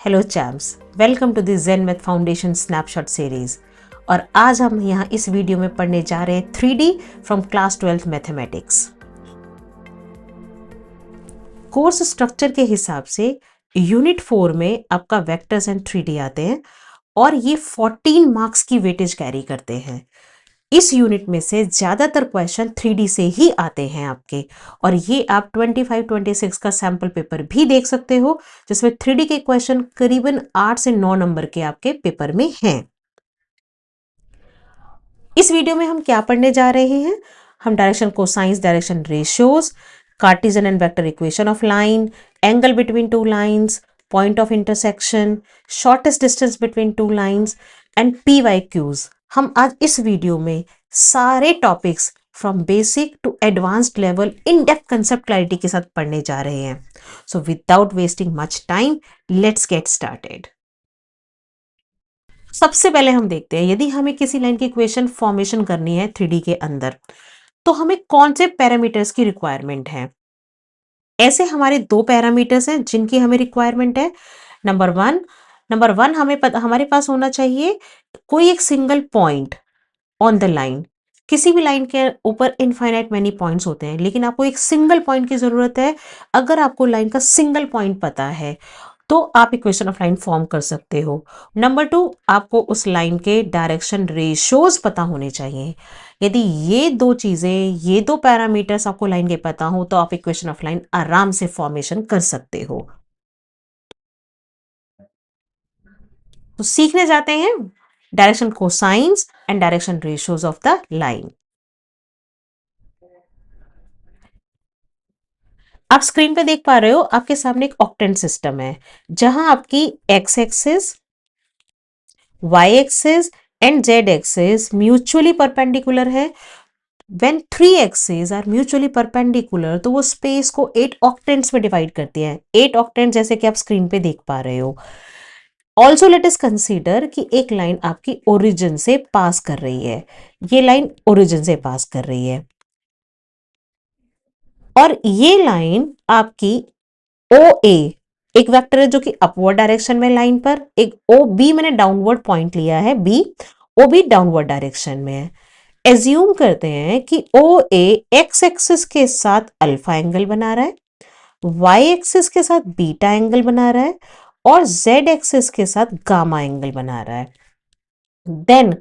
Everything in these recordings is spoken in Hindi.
Hello champs, welcome to the zen math foundation snapshot series. और आज हम यहाँ इस वीडियो में पढ़ने जा रहे हैं 3D from class 12 mathematics. Course structure के हिसाब से यूनिट 4 में आपका वेक्टर्स एंड 3D आते हैं और ये 14 मार्क्स की वेटेज कैरी करते हैं। इस यूनिट में से ज्यादातर क्वेश्चन 3D से ही आते हैं आपके, और ये आप 25-26 का सैंपल पेपर भी देख सकते हो, जिसमें 3D के क्वेश्चन करीबन 8 से 9 नंबर के आपके पेपर में हैं। इस वीडियो में हम क्या पढ़ने जा रहे हैं? हम direction cosines, direction ratios, Cartesian and vector equation of line, angle between two lines, point of intersection, shortest distance between two lines and PYQs। हम आज इस वीडियो में सारे topics from basic to advanced level in depth concept clarity के साथ पढ़ने जा रहे हैं। So without wasting much time, let's get started. सबसे पहले हम देखते हैं, यदि हमें किसी लाइन की इक्वेशन फॉर्मेशन करनी है 3D के अंदर, तो हमें कौन से पैरामीटर्स की रिक्वायरमेंट है। ऐसे हमारे दो पैरामीटर्स हैं जिनकी हमें रिक्वायरमेंट है। नंबर वन हमारे पास होना चाहिए कोई एक single point on the line. किसी भी लाइन के ऊपर इनफाइनाइट मैनी पॉइंट्स होते हैं, लेकिन आपको एक सिंगल पॉइंट की जरूरत है। अगर आपको लाइन का सिंगल पॉइंट पता है तो आप इक्वेशन ऑफ लाइन फॉर्म कर सकते हो। नंबर 2, आपको उस लाइन के डायरेक्शन रेशियोज पता होने चाहिए। यदि ये दो चीजें, ये दो पैरामीटर्स आपको लाइन के पता हो, तो आप इक्वेशन ऑफ लाइन आराम से फॉर्मेशन कर सकते हो। तो सीखने जाते हैं direction cosines and direction ratios of the line. आप स्क्रीन पे देख पा रहे हो, आपके सामने एक ऑक्टेंट सिस्टम है जहां आपकी X axis, Y axis and Z axis mutually perpendicular है। When 3 axis are mutually perpendicular, तो वो स्पेस को 8 ऑक्टेंट्स में डिवाइड करती है। 8 ऑक्टेंट जैसे कि आप स्क्रीन पे देख पा रहे हो। ऑल्सो लेट अस कंसीडर कि एक लाइन आपकी ओरिजिन से पास कर रही है। ये लाइन ओरिजिन से पास कर रही है और ये लाइन आपकी OA एक वेक्टर है जो कि अपवर्ड डायरेक्शन में लाइन पर, एक OB मैंने डाउनवर्ड पॉइंट लिया है, B OB डाउनवर्ड डायरेक्शन में है। एज्यूम करते हैं कि OA एक्स एक्सिस के साथ अल्फा एंगल बना रहा है, वाई एक्सिस के साथ बीटा एंगल बना रहा है और जेड एक्सिस के साथ गामा एंगल बना रहा है। Then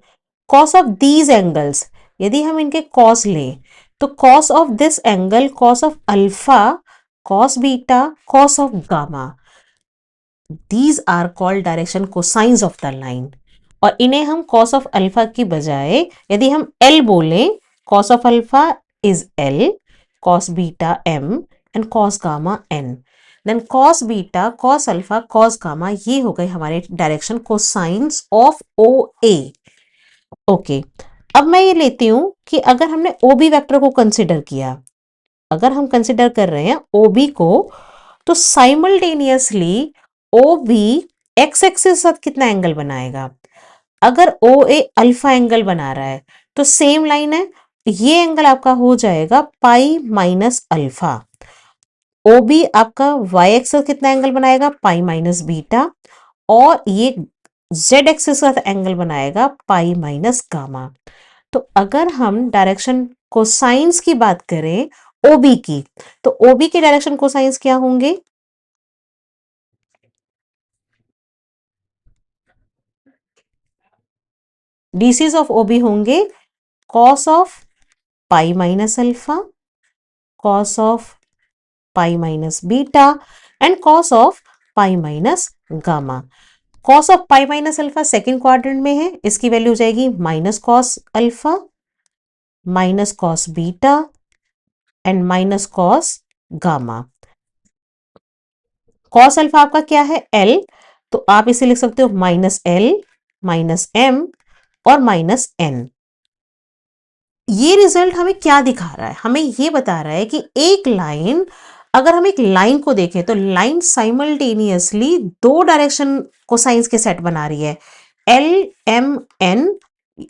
cos of these angles, यदि हम इनके कॉस लें तो cos of this angle, cos of alpha, cos beta, cos of gamma, these are called direction cosines of the line. और इन्हें हम कॉस ऑफ अल्फा की बजाय यदि हम L बोलें, cos of alpha is L, cos beta M and cos gamma N। Then cos beta, cos alpha, cos gamma, ये हो गए हमारे direction cosines of OA। Okay, अब मैं ये लेती हूं कि अगर हमने OB वेक्टर को कंसिडर किया, अगर हम कंसिडर कर रहे हैं OB को, तो साइमल्टेनियसली OB एक्स एक्सिस के साथ कितना एंगल बनाएगा? अगर OA अल्फा एंगल बना रहा है तो सेम लाइन है, ये एंगल आपका हो जाएगा पाई माइनस अल्फा। OB आपका y एक्सिस कितना एंगल बनाएगा? Pi minus beta. और ये z एक्सिस का एंगल बनाएगा पाई माइनस गामा। तो अगर हम डायरेक्शन कोसाइंस की बात करें OB की, तो OB के डायरेक्शन कोसाइंस क्या होंगे? डीसीज ऑफ OB होंगे cos of pi minus alpha, cos of pi minus beta and cos of pi minus gamma. Cos of pi minus alpha second quadrant में है, इसकी वैल्यू हो जाएगी minus cos alpha, minus cos beta and minus cos gamma. Cos alpha आपका क्या है? L, तो आप इसे लिख सकते हो माइनस L माइनस M और माइनस N। ये रिजल्ट हमें क्या दिखा रहा है? हमें ये बता रहा है कि एक लाइन, अगर हम एक लाइन को देखें तो लाइन साइमल्टेनियसली दो डायरेक्शन कोसाइंस के सेट बना रही है, L M N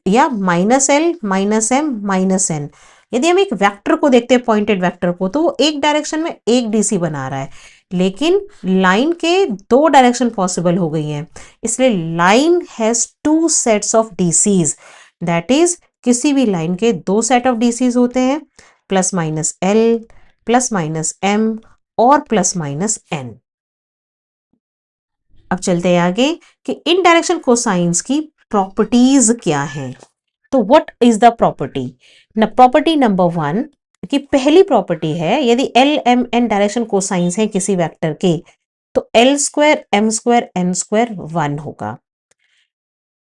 या minus L minus M minus N। यदि हम एक वेक्टर को देखते हैं, पॉइंटेड वेक्टर को, तो वो एक डायरेक्शन में एक DC बना रहा है। लेकिन लाइन के दो डायरेक्शन पॉसिबल हो गई हैं, इसलिए line has two sets of DCs, that is किसी भी लाइन के दो सेट ऑफ डीसीज होते हैं, plus minus L, plus minus M और प्लस माइनस एन। अब चलते हैं आगे कि इन डायरेक्शन कोसाइंस की प्रॉपर्टीज क्या हैं। तो व्हाट इज द प्रॉपर्टी न, प्रॉपर्टी नंबर 1 की पहली प्रॉपर्टी है, यदि L M N direction cosines है किसी वेक्टर के तो L square M square N square 1 होगा।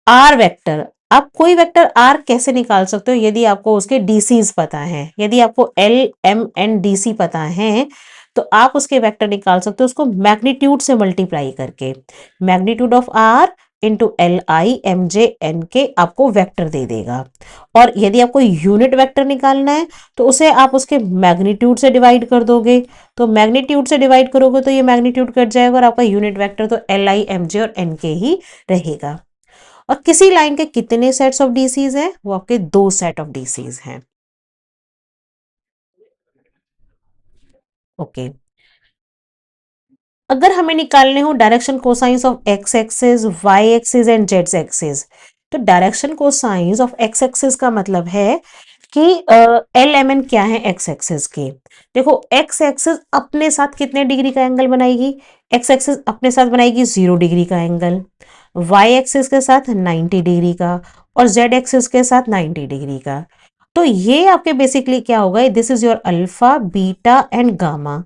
आर वेक्टर, आप कोई वेक्टर आर कैसे निकाल सकते हो, यदि आपको उसके डीसीज पता है, यदि आपको एल एम एन डीसी पता है तो आप उसके वेक्टर निकाल सकते हो उसको मैग्नीट्यूड से मल्टीप्लाई करके। Magnitude of R into L I M J N के आपको वेक्टर दे देगा। और यदि आपको यूनिट वेक्टर निकालना है तो उसे आप उसके मैग्नीट्यूड से डिवाइड कर दोगे, तो मैग्नीट्यूड से डिवाइड करोगे तो ये मैग्नीट्यूड कट जाएगा और आपका यूनिट वेक्टर तो एल आई एम जे और एन के ही रहेगा। और किसी लाइन के कितने सेट्स ऑफ डीसीज हैं, वो आपके दो सेट ऑफ डीसीज हैं। ओके, अगर हमें निकालने हो direction cosines of x axis, Y axis and Z axis, तो direction cosines of x axis का मतलब है कि एल एम एन क्या है एक्स एक्सिस के। देखो एक्स एक्सिस अपने साथ कितने डिग्री का एंगल बनाएगी, एक्स एक्सिस अपने साथ बनाएगी 0 डिग्री का एंगल, वाई एक्सिस के साथ 90 डिग्री का और जेड एक्सिस के साथ 90 डिग्री का। तो ये आपके बेसिकली क्या होगा, this is your alpha beta and gamma.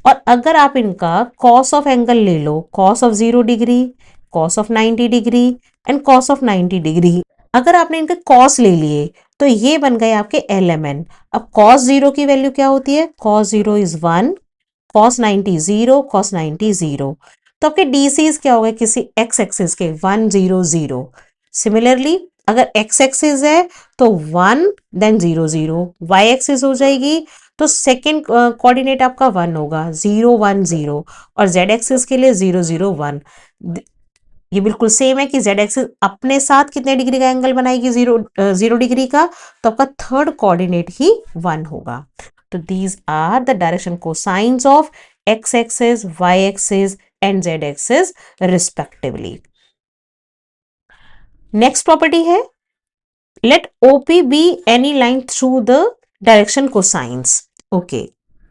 और अगर आप इनका कॉस ऑफ एंगल ले लो, cos of 0 degree, cos of 90 degree and cos of 90 degree, अगर आपने इनके कॉस ले लिए तो ये बन गए आपके एल एम एन। अब कॉस 0 की वैल्यू क्या होती है, कॉस 0 इज 1, कॉस 90 0, कॉस 90 0। तो आपके डीसीज क्या हो गए किसी एक्स एक्सिस के 1 0 0। सिमिलरली अगर एक्स एक्सिस है तो 1 देन 0 0, वाई एक्सिस हो जाएगी तो सेकेंड कोऑर्डिनेट आपका 1 होगा 0 1 0 और जेड एक्सिस के लिए 0 0 1। ये बिल्कुल सेम है कि जेड एक्सिस अपने साथ कितने डिग्री का एंगल बनाएगी, 0 डिग्री का, तो आपका थर्ड कोऑर्डिनेट ही 1 होगा। तो these are the direction cosines of x axis, Y axis and Z axis respectively. Next property है let OP be any line through the direction cosines. Okay,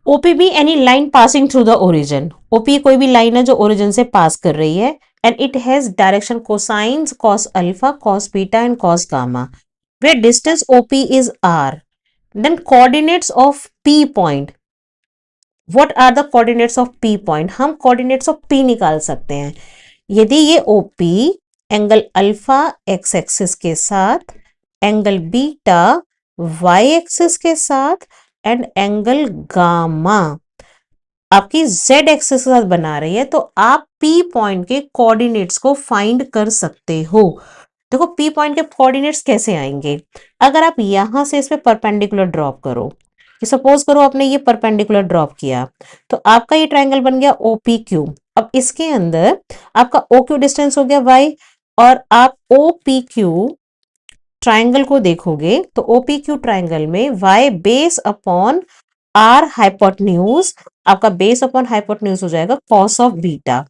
OP be any line passing through the origin. OP कोई भी लाइन है जो ओरिजिन से पास कर रही है and it has direction cosines cos alpha, cos beta and cos gamma, where distance OP is r. Then coordinates of P point. What are the coordinates of P point? हम coordinates of P निकाल सकते हैं। यदि ये OP angle alpha x axis के साथ, एंगल बीटा वाई एक्सिस के साथ एंड एंगल गामा आपकी z एक्सिस के साथ बना रही है, तो आप P पॉइंट के कोऑर्डिनेट्स को फाइंड कर सकते हो। देखो P पॉइंट के कोऑर्डिनेट्स कैसे आएंगे, अगर आप यहां से इस पे परपेंडिकुलर ड्रॉप करो, कि सपोज करो आपने ये परपेंडिकुलर ड्रॉप किया तो आपका ये ट्रायंगल बन गया OPQ। अब इसके अंदर आपका OQ डिस्टेंस हो गया y और आप OPQ ट्रायंगल को देखोगे तो OPQ ट्रायंगल में y base upon R hypotenuse, आपका बेस अपॉन हाइपोटेन्यूज हो जाएगा कॉस ऑफ बीटा।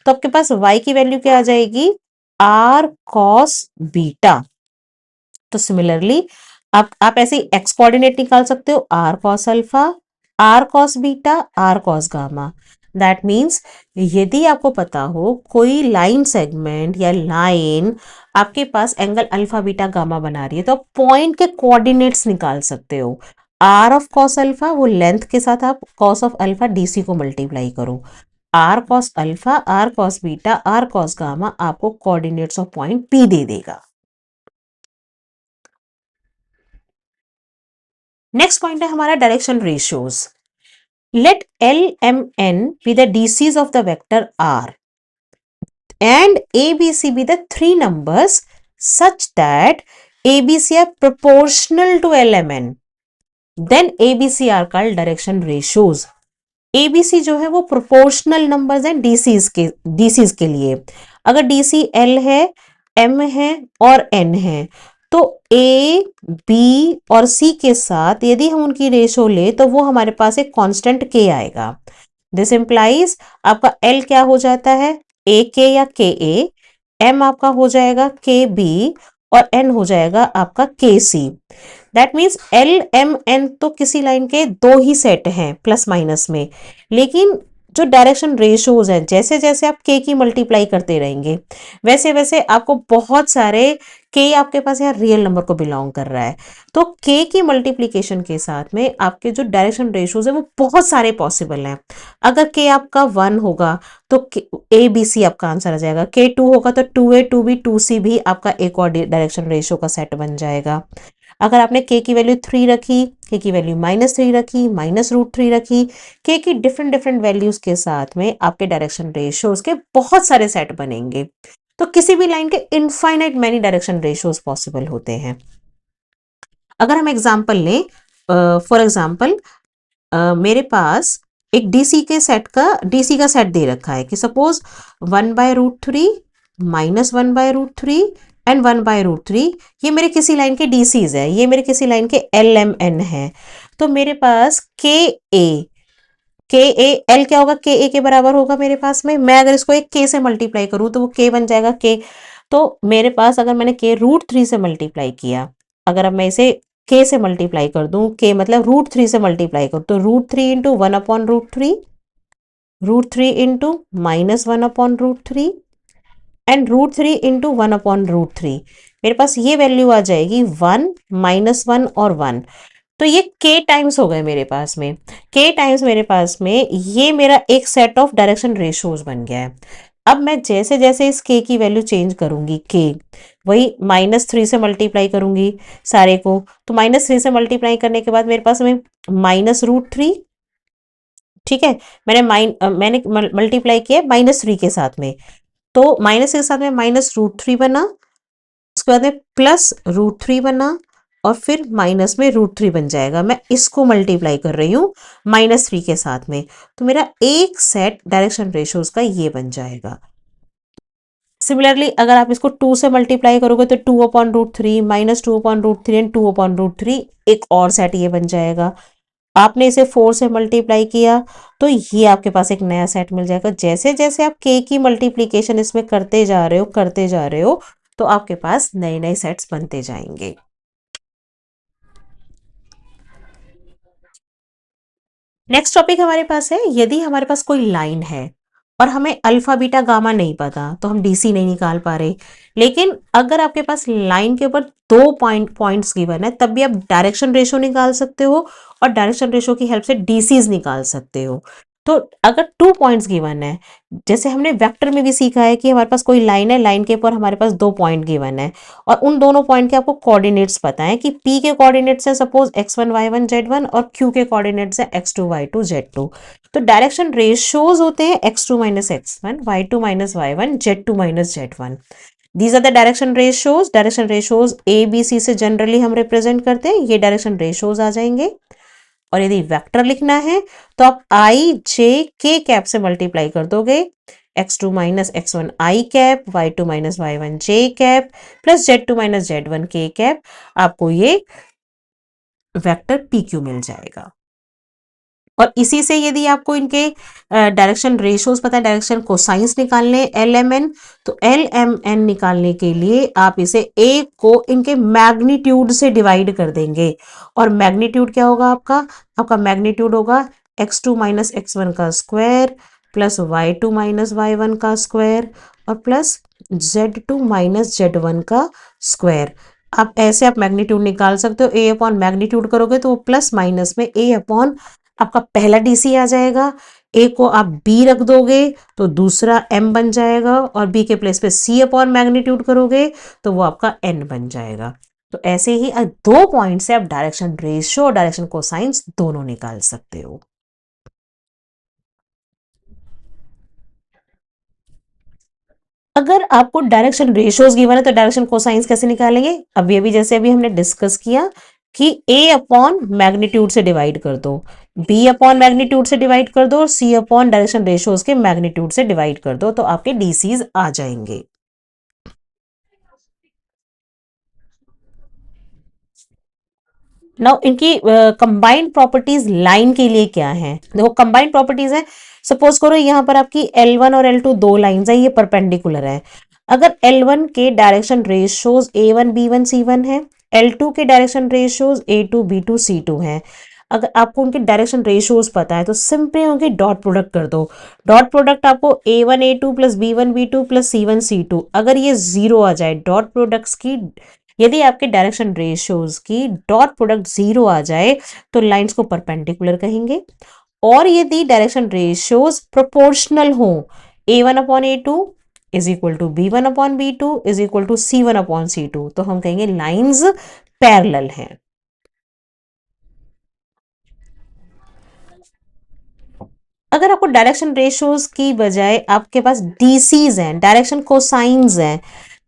तो आपके पास y की वैल्यू क्या आ जाएगी, आर कॉस बीटा। तो सिमिलरली आप ऐसे एक्स कोऑर्डिनेट निकाल सकते हो, R cos alpha, R cos beta, R cos gamma. That means यदि आपको पता हो कोई लाइन सेगमेंट या लाइन आपके पास एंगल अल्फा बीटा गामा बना रही है तो आप पॉइंट के कोऑर्डिनेट्स निकाल सकते हो। आर ऑफ कॉस अल्फा, वो लेंथ के साथ आप कॉस ऑफ अल्फा डीसी को मल्टीप्लाई करो, R cos alpha, R cos beta, R cos gamma आपको कोऑर्डिनेट्स ऑफ पॉइंट पी दे देगा। नेक्स्ट पॉइंट है हमारा direction ratios. Let L M N be the DCs of the vector R and ABC be the three numbers such that ABC are proportional to LMN. Then ABC are called direction ratios. ABC जो है वो प्रोपोर्शनल नंबर्स हैं डीसीज के लिए। अगर डीसी एल है, एम है और एन है तो ए बी और सी के साथ यदि हम उनकी रेशो ले तो वो हमारे पास एक कांस्टेंट के आएगा। दिस इम्प्लाइज आपका एल क्या हो जाता है, ए के या के ए, एम आपका हो जाएगा के बी और एन हो जाएगा आपका के सी। That means L M N तो किसी लाइन के दो ही सेट हैं प्लस माइनस में, लेकिन जो डायरेक्शन रेशियोज हैं, जैसे जैसे आप के की मल्टीप्लाई करते रहेंगे वैसे वैसे आपको बहुत सारे के आपके पास यहाँ रियल नंबर को बिलोंग कर रहा है, तो के की मल्टीप्लीकेशन के साथ में आपके जो डायरेक्शन रेशियोज है वो बहुत सारे पॉसिबल हैं। अगर के आपका 1 होगा तो ए बी सी आपका आंसर आ जाएगा, के 2 होगा तो 2A 2B 2C भी आपका एक और डायरेक्शन रेशियो का सेट बन जाएगा। अगर आपने के की वैल्यू 3 रखी, के की वैल्यू -3 रखी, -√3 रखी, के की डिफरेंट डिफरेंट वैल्यूज के साथ में आपके डायरेक्शन रेशियोज के बहुत सारे सेट बनेंगे। तो किसी भी लाइन के infinite many direction ratios possible होते हैं। अगर हम एग्जांपल लें, फॉर एग्जांपल मेरे पास एक डीसी का सेट दे रखा है कि सपोज 1/√3 -1/√3 एंड 1/√3, ये मेरे किसी लाइन के डीसीज है, ये मेरे किसी लाइन के एल एम एन है। तो मेरे पास के ए एल क्या होगा, के ए के बराबर होगा मेरे पास में। मैं अगर इसको एक के से मल्टीप्लाई करूं तो वो के बन जाएगा के। तो मेरे पास अगर मैंने के √3 से मल्टीप्लाई किया, अगर अब मैं इसे के से मल्टीप्लाई कर दूं, के मतलब √3 से मल्टीप्लाई करूं, तो √3 इंटू 1/√3, √3 इंटू -1/√3 एंड √3 इंटू 1/√3, मेरे पास ये वैल्यू आ जाएगी 1 -1 और 1। तो ये के टाइम्स हो गए मेरे पास में, के टाइम्स मेरे पास में ये मेरा एक सेट ऑफ डायरेक्शन रेशियोज बन गया है। अब मैं जैसे जैसे इस के की वैल्यू चेंज करूंगी, के वही -3 से मल्टीप्लाई करूंगी सारे को, तो -3 से मल्टीप्लाई करने के बाद मेरे पास में -√3, ठीक है, मैंने मल्टीप्लाई किया -3 के साथ में, तो माइनस के साथ में -√3 बना, उसके बाद में +√3 बना और फिर माइनस में √3 बन जाएगा। मैं इसको मल्टीप्लाई कर रही हूँ -3 के साथ में, तो मेरा एक सेट डायरेक्शन रेशियोज का ये बन जाएगा। सिमिलरली अगर आप इसको 2 से मल्टीप्लाई करोगे तो 2/√3 -2/√3 एंड 2/√3, एक और सेट ये बन जाएगा। आपने इसे 4 से मल्टीप्लाई किया तो ये आपके पास एक नया सेट मिल जाएगा। जैसे जैसे आप के की मल्टीप्लीकेशन इसमें करते जा रहे हो तो आपके पास नए नए सेट्स बनते जाएंगे। नेक्स्ट टॉपिक हमारे पास है, यदि हमारे पास कोई लाइन है और हमें अल्फा बीटा गामा नहीं पता तो हम डीसी नहीं निकाल पा रहे, लेकिन अगर आपके पास लाइन के ऊपर दो पॉइंट्स गिवन है तब भी आप डायरेक्शन रेशो निकाल सकते हो और डायरेक्शन रेशो की हेल्प से डीसीज निकाल सकते हो। तो अगर 2 पॉइंट्स गिवन है, जैसे हमने वेक्टर में भी सीखा है कि हमारे पास कोई लाइन है, लाइन के ऊपर हमारे पास 2 पॉइंट गिवन है और उन दोनों पॉइंट के आपको कोऑर्डिनेट्स पता है कि P के कोऑर्डिनेट्स है सपोज x1 y1 z1 और Q के कोऑर्डिनेट्स है x2 y2 z2। तो डायरेक्शन रेशियोज होते हैं x2 x1, y2 y1, z2 z1। These are the direction ratios. Direction ratios A B C से जनरली हम रिप्रेजेंट करते हैं, ये डायरेक्शन रेशियोज आ जाएंगे। और यदि वेक्टर लिखना है तो आप आई जे के कैप से मल्टीप्लाई कर दोगे, x2 x1 आई कैप, y2 y1 जे cap plus z2 z1 k cap, आपको ये वेक्टर PQ मिल जाएगा। और इसी से यदि आपको इनके डायरेक्शन रेशियोज पता है, डायरेक्शन कोसाइंस निकालने LMN, तो LMN निकालने के लिए आप इसे a को इनके मैग्नीट्यूड से डिवाइड कर देंगे। और मैग्नीट्यूड क्या होगा आपका मैग्नीट्यूड होगा x2 x1 का स्क्वायर प्लस y2 y1 का स्क्वायर और प्लस z2 z1 का स्क्वायर। आप मैग्नीट्यूड निकाल सकते हो, a अपॉन मैग्नीट्यूड करोगे तो वो प्लस माइनस में a अपॉन आपका पहला डीसी आ जाएगा, ए को आप बी रख दोगे तो दूसरा एम बन जाएगा और बी के प्लेस पे सी अपॉन मैग्नीट्यूड करोगे तो वो आपका एन बन जाएगा। तो ऐसे ही दो पॉइंट से आप डायरेक्शन रेशियो और डायरेक्शन कोसाइंस दोनों निकाल सकते हो। अगर आपको डायरेक्शन रेशियोज गिवन है तो डायरेक्शन कोसाइंस कैसे निकालेंगे, अब ये भी जैसे अभी हमने डिस्कस किया कि a अपॉन मैग्नीट्यूड से डिवाइड कर दो, b अपॉन मैग्नीट्यूड से डिवाइड कर दो और c अपॉन डायरेक्शन रेशियोज के मैग्नीट्यूड से डिवाइड कर दो, तो आपके डीसीज आ जाएंगे। नाउ इनकी कंबाइंड प्रॉपर्टीज लाइन के लिए क्या है, देखो कंबाइंड प्रॉपर्टीज है, सपोज करो यहाँ पर आपकी L1 और L2 दो लाइंस है, ये परपेंडिकुलर है। अगर L1 के direction ratios A1 B1 C1 है, L2 के direction ratios A2 B2 C2 है, अगर आपको उनके डायरेक्शन रेशियोज पता है तो सिंपली उनकी डॉट प्रोडक्ट कर दो। डॉट प्रोडक्ट आपको A1 A2 plus B1 B2 plus C1 C2, अगर ये जीरो आ जाए डॉट प्रोडक्ट्स की, यदि आपके डायरेक्शन रेशियोज की डॉट प्रोडक्ट जीरो आ जाए तो लाइंस को परपेंडिकुलर कहेंगे। और यदि डायरेक्शन रेशियोज प्रोपोर्शनल हो, A1 upon A2 is equal to B1 upon B2 is equal to C1 upon C2, तो हम कहेंगे लाइंस पैरेलल हैं। अगर आपको डायरेक्शन रेशियोज की बजाय आपके पास डीसीज हैं, डायरेक्शन कोसाइंस हैं,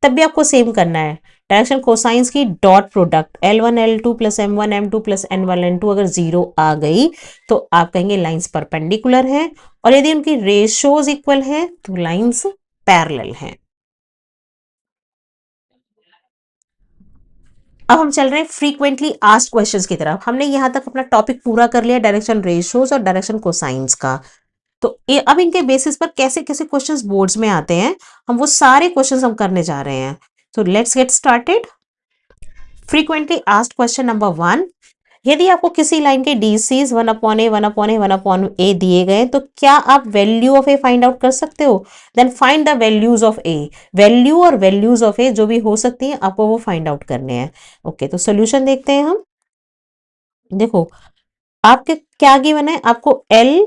तब भी आपको सेम करना है। डायरेक्शन कोसाइंस की dot product L1 L2 plus M1 M2 plus N1 N2 अगर जीरो आ गई तो आप कहेंगे लाइंस परपेंडिकुलर हैं, और यदि उनकी रेशियोज इक्वल हैं तो लाइंस पैरेलल हैं। अब हम चल रहे हैं फ्रीक्वेंटली आस्क्ड क्वेश्चंस की तरफ। हमने यहां तक अपना टॉपिक पूरा कर लिया डायरेक्शन रेशियोज और डायरेक्शन कोसाइंस का। तो ये अब इनके बेसिस पर कैसे कैसे क्वेश्चंस बोर्ड्स में आते हैं, हम वो सारे क्वेश्चंस हम करने जा रहे हैं। तो let's get started. Frequently asked question number 1, यदि आपको किसी लाइन के डीसीज 1/A दिए गए तो क्या आप value of A find out कर सकते हो? Then find the values of A. Value और वैल्यूज ऑफ ए जो भी हो सकती हैं आपको वो फाइंड आउट करने हैं। ओके, तो सोल्यूशन देखते हैं हम। देखो आपके क्या गिवन है, आपको L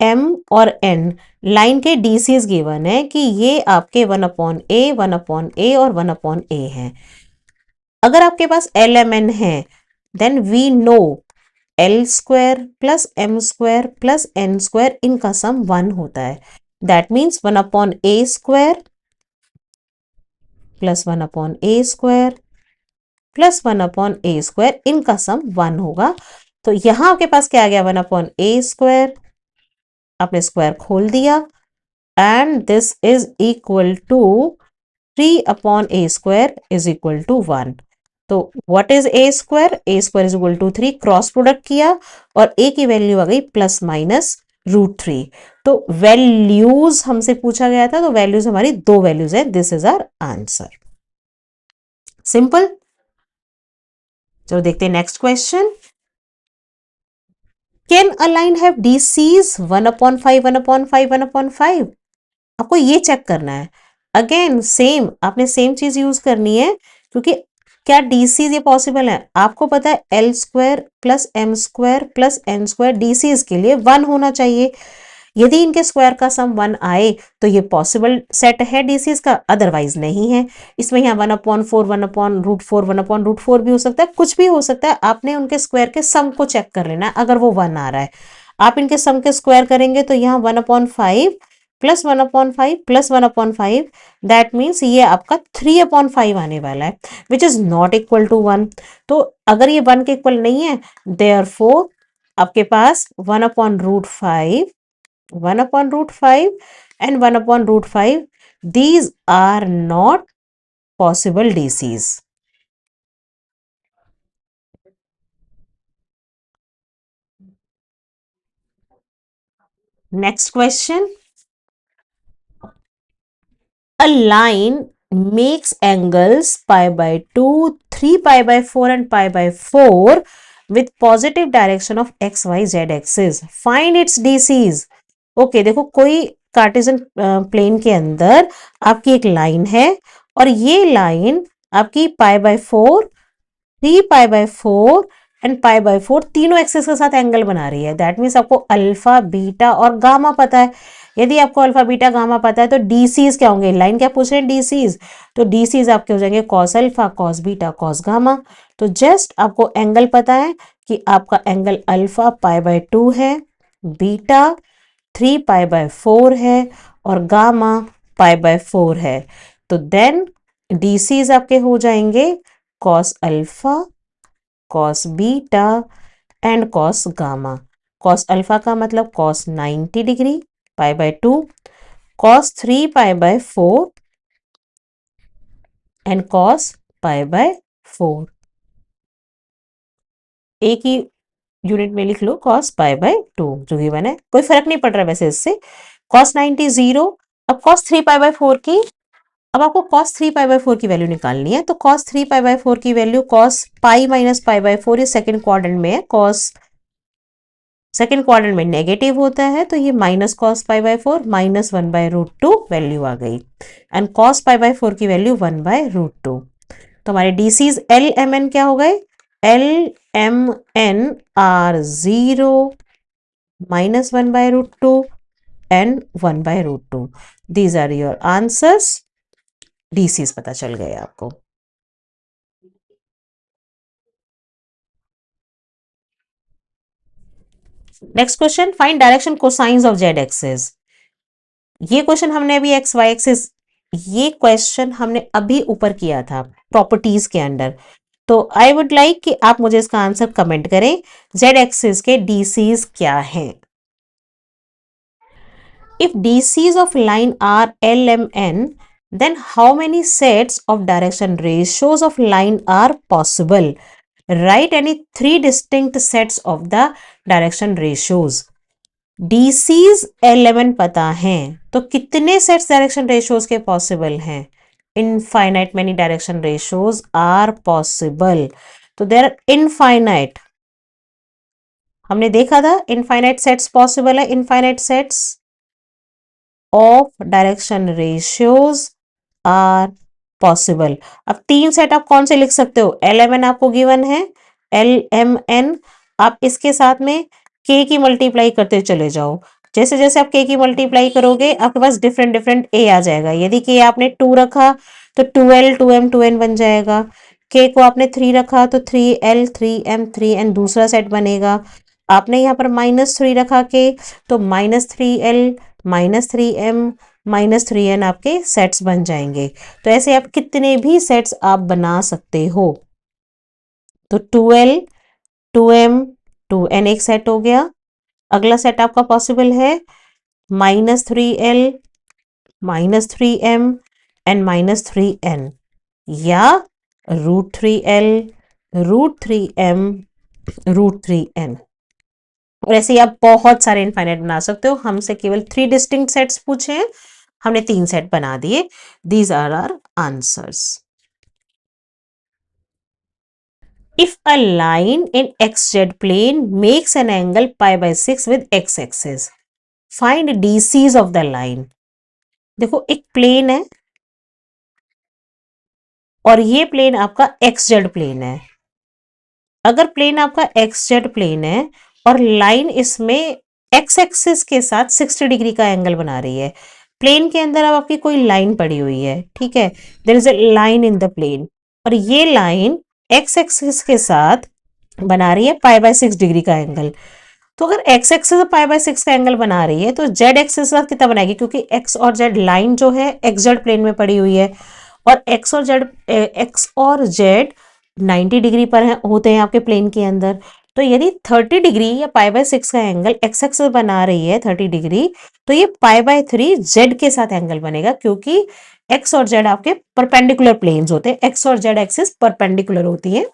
M और N लाइन के डीसीज गिवन है कि ये आपके 1/A और 1/A है। अगर आपके पास LMN है then we know L square plus M square plus N square इनका सम 1 होता है। That means 1/A square plus 1/A square plus 1/A square इनका सम 1 होगा। तो यहां आपके पास क्या आ गया, 1/A स्क्वायर, आपने स्क्वायर खोल दिया, and this is equal to 3/A square is equal to 1। तो what is A square, A square is equal to 3, cross product किया और A की वैल्यू आ गई +-√3। तो वैल्यूज हमसे पूछा गया था, तो वैल्यूज हमारी दो वैल्यूज है, this is our answer. Simple. चलो देखते हैं next question. Can a line have DCs 1/5 1/5 1/5? आपको ये चेक करना है। अगेन सेम, आपने सेम चीज यूज करनी है, क्योंकि क्या डीसीज ये पॉसिबल है? आपको पता है L square plus M square plus N square DCs के लिए 1 होना चाहिए। यदि इनके स्क्वायर का सम 1 आए तो ये पॉसिबल सेट है डीसीज का, अदरवाइज नहीं है। इसमें यहाँ 1/4 1/√4 1/√4 भी हो सकता है, कुछ भी हो सकता है। आपने उनके स्क्वायर के सम को चेक कर लेना है। अगर वो 1 आ रहा है, आप इनके सम के स्क्वायर करेंगे तो यहाँ 1/5 प्लस 1/5 प्लस 1/5, दैट मीन्स ये आपका 3/5 आने वाला है, which is not equal to 1। तो अगर ये 1 के इक्वल नहीं है, देयरफॉर आपके पास 1/√5 1/√5 and 1/√5, these are not possible DCs. Next question. A line makes angles pi by 2, 3 pi by 4 and pi by 4 with positive direction of x, y, z axis. Find its DCs. Okay, देखो कोई कार्टेशियन प्लेन के अंदर आपकी एक लाइन है और ये लाइन आपकी पाई बाय 4, 3 π/4 एंड π/4 तीनों एक्सिस के साथ एंगल बना रही है। दैट मीन्स आपको अल्फा बीटा और गामा पता है। यदि आपको अल्फा बीटा गामा पता है तो डीसीज क्या होंगे, लाइन क्या पूछ रहे हैं, डीसीज, तो डीसीज आपके हो जाएंगे cos alpha cos beta cos gamma. तो जस्ट आपको एंगल पता है कि आपका एंगल अल्फा π/2 है, बीटा 3 π/4 है और गामा π/4 है। तो देन डीसीज आपके हो जाएंगे cos alpha cos beta and cos gamma. Cos alpha का मतलब cos 90 degree π/2, cos 3 π/4 and cos π/4। एक ही यूनिट में लिख लो cos पाई बाय 2 जो गिवन है, कोई फर्क नहीं पड़ रहा वैसे इससे। cos 90 0। अब cos 3 पाई बाय 4 की, अब आपको cos 3 पाई बाय 4 की वैल्यू निकालनी है। तो cos 3 पाई बाय 4 की value cos pi minus pi by 4, ये सेकंड क्वाड्रेंट में है, cos सेकंड क्वाड्रेंट में नेगेटिव होता है, तो ये minus cos pi by 4 minus 1 by root 2 value आ गई। एंड cos पाई बाय 4 की वैल्यू 1 बाय रूट 2। तो हमारे डीसीज एल एम एन क्या हो गए? L M N are 0 minus 1 by root 2 and 1 by root 2। These are your answers. DCs पता चल गए आपको। Next question, find direction cosines of Z axis. ये क्वेश्चन हमने अभी एक्स वाई एक्सिस, ये क्वेश्चन हमने अभी ऊपर किया था प्रॉपर्टीज के अंडर। तो आई वुड लाइक कि आप मुझे इसका आंसर कमेंट करें, जेड एक्सिस के डीसीज क्या हैं। If DCs of line are L M N, then how many sets of direction ratios of line are possible? Write any three distinct sets of the direction ratios. DCs 11 पता है, तो कितने सेट्स डायरेक्शन रेशियोज के पॉसिबल हैं? Infinite many direction ratios are possible. तो देयर आर इनफाइनाइट, हमने देखा था इनफाइनाइट सेट्स पॉसिबल है, infinite sets of direction ratios are possible. अब तीन सेट आप कौन से लिख सकते हो? एल एम एन आपको गिवन है, एल एम एन, आप इसके साथ में के की मल्टीप्लाई करते चले जाओ। जैसे जैसे आप के की मल्टीप्लाई करोगे आपके पास डिफरेंट डिफरेंट ए आ जाएगा। यदि के आपने 2 रखा तो 2l 2m 2n बन जाएगा। के को आपने 3 रखा तो 3l 3m 3n दूसरा सेट बनेगा। आपने यहाँ पर -3 रखा के, तो -3l -3m -3n आपके सेट्स बन जाएंगे। तो ऐसे आप कितने भी सेट्स आप बना सकते हो। तो 2l 2m 2n एक सेट हो गया। अगला सेट आपका पॉसिबल है -3l -3m एंड -3n, या √3l √3m √3n। और ऐसे ही आप बहुत सारे इनफाइनाइट बना सकते हो। हमसे केवल 3 डिस्टिंक्ट सेट्स पूछे हैं, हमने 3 सेट बना दिए। These are our answers. If a line in xz plane makes an angle pi by 6 with x axis, find DCs of the line। देखो एक प्लेन है और ये प्लेन आपका xz प्लेन है। अगर प्लेन आपका xz प्लेन है और लाइन इसमें x एक्सिस के साथ 60 डिग्री का एंगल बना रही है, प्लेन के अंदर अब आपकी कोई लाइन पड़ी हुई है, ठीक है, there is a line in the plane, और ये लाइन x एक्सिस के साथ बना रही है पाई बाय 6 डिग्री का एंगल। तो अगर x एक्सिस पाई बाय 6 का एंगल बना रही है तो z एक्सिस के साथ कितना बनाएगी, क्योंकि x और z लाइन जो है xz प्लेन में पड़ी हुई है, और x और z 90 डिग्री पर होते हैं आपके प्लेन के अंदर। तो यदि 30 डिग्री या पाई बाय 6 का एंगल x एक्सिस बना रही है 30 डिग्री, तो ये पाई बाय 3 z के साथ एंगल बनेगा, क्योंकि x और z आपके परपेंडिकुलर प्लेन्स होते हैं, x और z एक्सिस परपेंडिकुलर होती है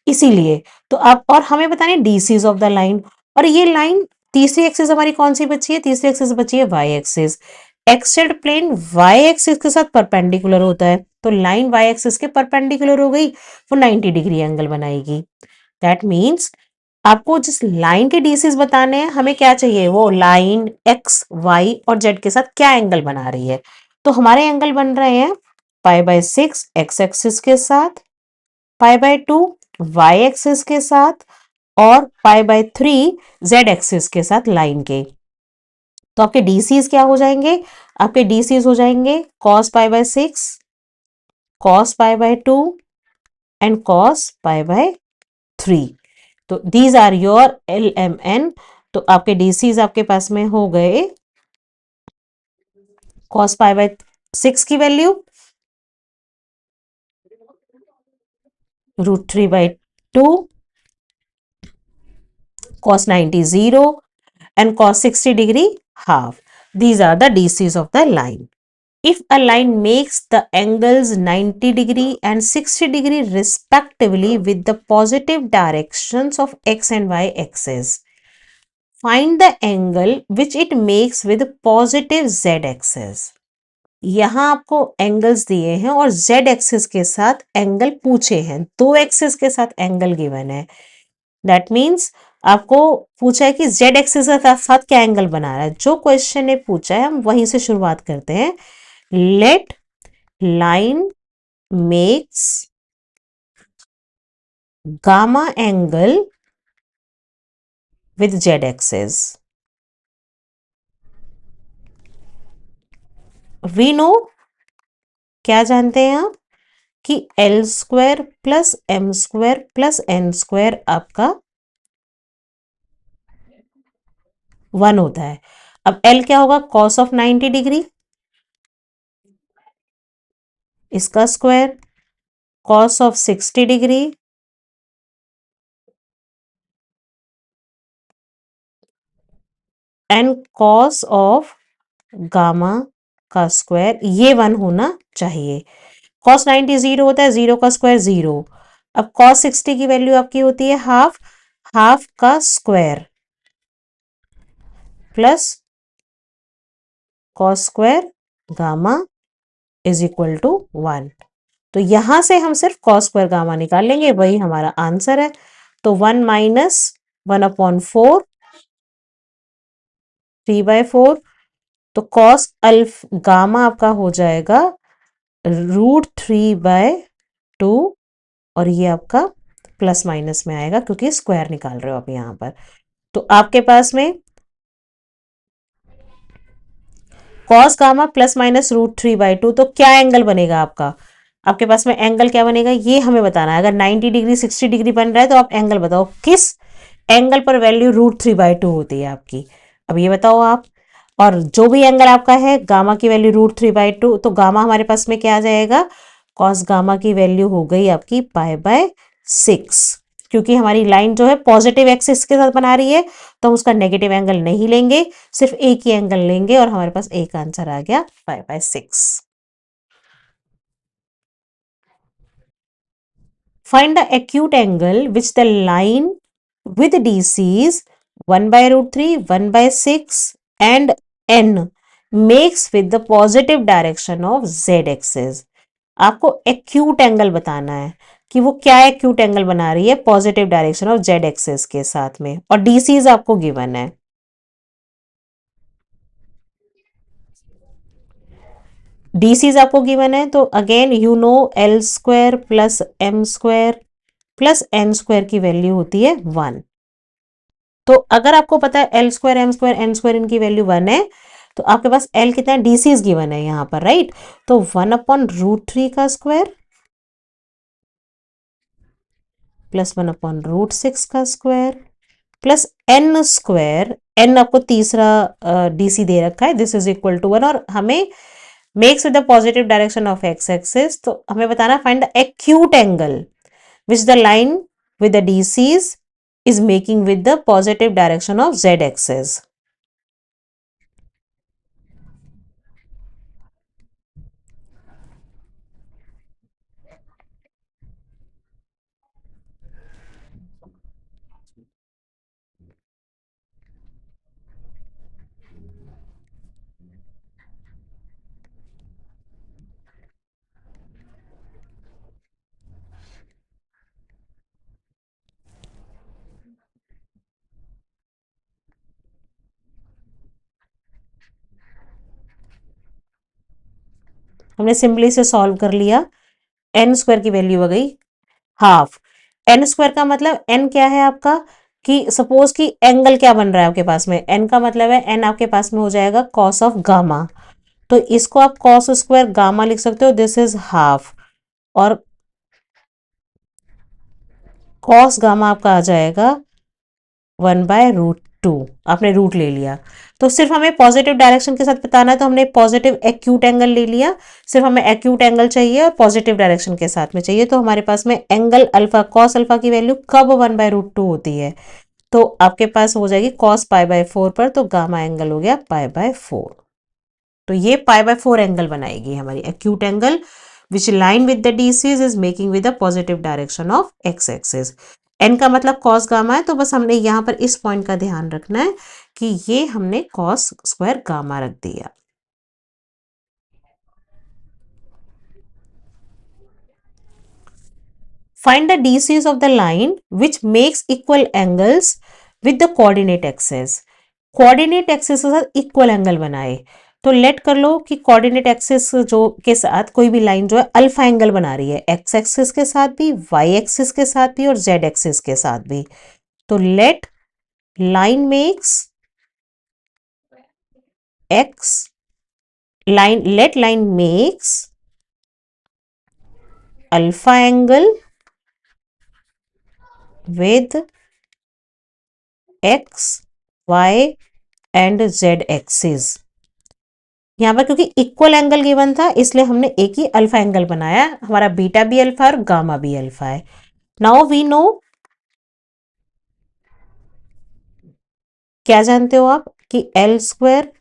इसीलिए। तो आप, और हमें बताने डीसीज ऑफ द लाइन, और ये लाइन तीसरी एक्सिस हमारी कौन सी बची है? तीसरी एक्सिस बची है Y axis. XZ plane Y axis के साथ परपेंडिकुलर होता है, तो लाइन वाई एक्सिस के परपेंडिकुलर हो गई, वो 90 डिग्री एंगल बनाएगी। दैट मीन्स आपको जिस लाइन के डीसीज बताने हैं, हमें क्या चाहिए? वो लाइन एक्स वाई और जेड के साथ क्या एंगल बना रही है। तो हमारे एंगल बन रहे हैं पाई बाय 6 एक्स एक्सिस के साथ, पाई बाय 2 वाई एक्सिस के साथ, और पाई बाय 3 जेड एक्सिस के साथ लाइन के। तो आपके डीसीज क्या हो जाएंगे? आपके डीसीज हो जाएंगे cos pi by 6, cos pi by 2 and cos pi by 3। तो these are your L M N. तो आपके डीसीज आपके पास में हो गए कॉस पाई बाय 6 की value √3/2, cos 90 0 and cos 60 degree half. These are the DCs of the line. If a line makes the angles 90 degree and 60 degree respectively with the positive directions of x and y axis, find the angle which it makes with positive z axis. यहां आपको एंगल्स दिए हैं और z एक्सिस के साथ एंगल पूछे हैं, दो एक्सिस के साथ एंगल गिवन है। दैट मीन्स आपको पूछा है कि z एक्सिस के साथ क्या एंगल बना रहा है। जो क्वेश्चन ने पूछा है हम वहीं से शुरुआत करते हैं। Let line makes gamma angle with z axis. We know, क्या जानते हैं आप कि L square plus M square plus N square आपका 1 होता है। अब एल क्या होगा, कॉस ऑफ 90 डिग्री, इसका square, cos of 60 degree and cos of gamma का स्क्वायर, ये 1 होना चाहिए। कॉस 90 0 होता है, 0 का स्क्वायर 0। अब कॉस 60 की वैल्यू आपकी होती है हाफ, हाफ का square plus cos square gamma is equal to 1। तो यहां से हम सिर्फ कॉस स्क्वायर गामा निकाल लेंगे, वही हमारा आंसर है। तो 1 माइनस 1/4 3/4, तो कॉस अल्फ गामा आपका हो जाएगा √3/2 और ये आपका प्लस माइनस में आएगा क्योंकि स्क्वायर निकाल रहे हो आप यहां पर। तो आपके पास में कॉस गामा प्लस माइनस √3/2, तो क्या एंगल बनेगा आपका, आपके पास में एंगल क्या बनेगा ये हमें बताना है। अगर 90 डिग्री 60 डिग्री बन रहा है तो आप एंगल बताओ किस एंगल पर वैल्यू √3/2 होती है आपकी, अब ये बताओ आप। और जो भी एंगल आपका है गामा की वैल्यू √3/2, तो गामा हमारे पास में क्या आ जाएगा, कॉस गामा की वैल्यू हो गई आपकी π/6। क्योंकि हमारी लाइन जो है पॉजिटिव एक्सिस के साथ बना रही है तो हम उसका नेगेटिव एंगल नहीं लेंगे, सिर्फ एक ही एंगल लेंगे और हमारे पास एक आंसर आ गया π/6। Find the acute angle which the line with DCs 1/√3, 1/6 and n makes with the positive direction of z axis। आपको एक्यूट एंगल बताना है कि वो क्या एक्यूट एंगल बना रही है positive direction of Z axis के साथ में, और डीसीज आपको गिवन है। डीसीज आपको गिवन है तो again you know L square plus M square plus N square की वैल्यू होती है 1। तो अगर आपको पता है L square M square N square इनकी वैल्यू 1 है तो आपके पास एल कितना है, डीसीज गिवन है यहाँ पर, राइट। तो 1/√3 का स्क्वायर प्लस 1/√6 का square plus N square, N आपको तीसरा डीसी दे रखा है, दिस इज इक्वल टू 1, और हमें makes with the positive direction of x axis, तो हमें बताना find the acute angle which the line with the DCs is making with the positive direction of z axis। हमने सिंपली से सॉल्व कर लिया, एन स्क्वायर की वैल्यू आ गई हाफ। एन स्क्वायर का मतलब एन क्या है आपका, कि सपोज कि एंगल क्या बन रहा है आपके पास में, एन का मतलब है एन आपके पास में हो जाएगा कॉस ऑफ गामा, तो इसको आप कॉस स्क्वायर गामा लिख सकते हो, दिस इज हाफ, और कॉस गामा आपका आ जाएगा 1/√2, आपने रूट ले लिया। तो सिर्फ हमें पॉजिटिव डायरेक्शन के साथ बताना है तो हमने पॉजिटिव एक्यूट एंगल ले लिया, सिर्फ हमें एक्यूट एंगल चाहिए और पॉजिटिव डायरेक्शन के साथ में चाहिए, तो हमारे पास में एंगल अल्फा कॉस अल्फा की वैल्यू कब 1/√2 होती है, तो आपके पास हो जाएगी कॉस π/4 पर, तो गामा एंगल हो गया π/4। तो ये π/4 एंगल बनाएगी हमारी acute angle which line with the DCs is making with the positive direction of x axis. N का मतलब कॉस गामा है, तो बस हमने यहाँ पर इस पॉइंट का ध्यान रखना है कि ये हमने कॉस स्क्वायर गामा रख दिया। Find the DCs of the line which makes equal angles with the coordinate axis. Coordinate axis के साथ इक्वल एंगल बनाए, तो लेट कर लो कि कोऑर्डिनेट एक्सिस जो के साथ कोई भी लाइन जो है अल्फा एंगल बना रही है, एक्स एक्सिस के साथ भी, वाई एक्सिस के साथ भी और जेड एक्सिस के साथ भी। तो let line makes X line let line makes alpha angle with x, y and z axis. यहाँ पर क्योंकि इक्वल एंगल गिवन था इसलिए हमने एक ही अल्फा एंगल बनाया, हमारा बीटा भी अल्फा और गामा भी अल्फा है। नाउ वी नो, क्या जानते हो आप कि L square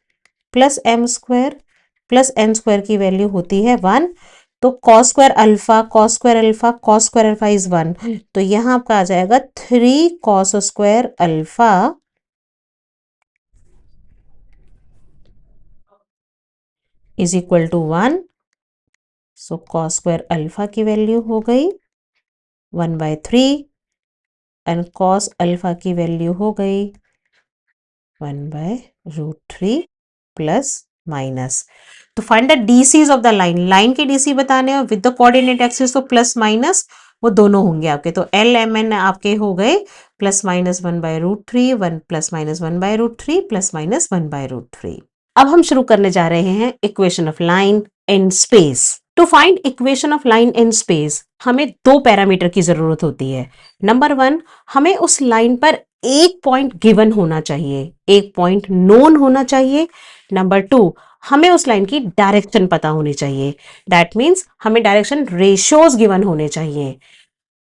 plus M square plus N square की वैल्यू होती है 1। तो cos square alpha cos square alpha cos square alpha is 1, तो यहां आपका आ जाएगा 3 cos square alpha is equal to 1। So cos square alpha की वैल्यू हो गई 1/3 एंड कॉस अल्फा की वैल्यू हो गई 1/√3 प्लस माइनस। तो find the DCs of the line, line के DC बताने और विद द कोऑर्डिनेट एक्सिस, तो प्लस माइनस वो दोनों होंगे आपके, तो LMN आपके हो गए plus minus 1/√3 1 plus minus 1/√3 plus minus 1/√3। अब हम शुरू करने जा रहे हैं equation of line in space. To find equation of line in space हमें दो पैरामीटर की जरूरत होती है। नंबर 1, हमें उस लाइन पर एक पॉइंट गिवन होना चाहिए, एक पॉइंट नोन होना चाहिए। नंबर 2, हमें उस लाइन की डायरेक्शन पता होनी चाहिए, दैट मीन्स हमें डायरेक्शन रेशियोज गिवन होने चाहिए।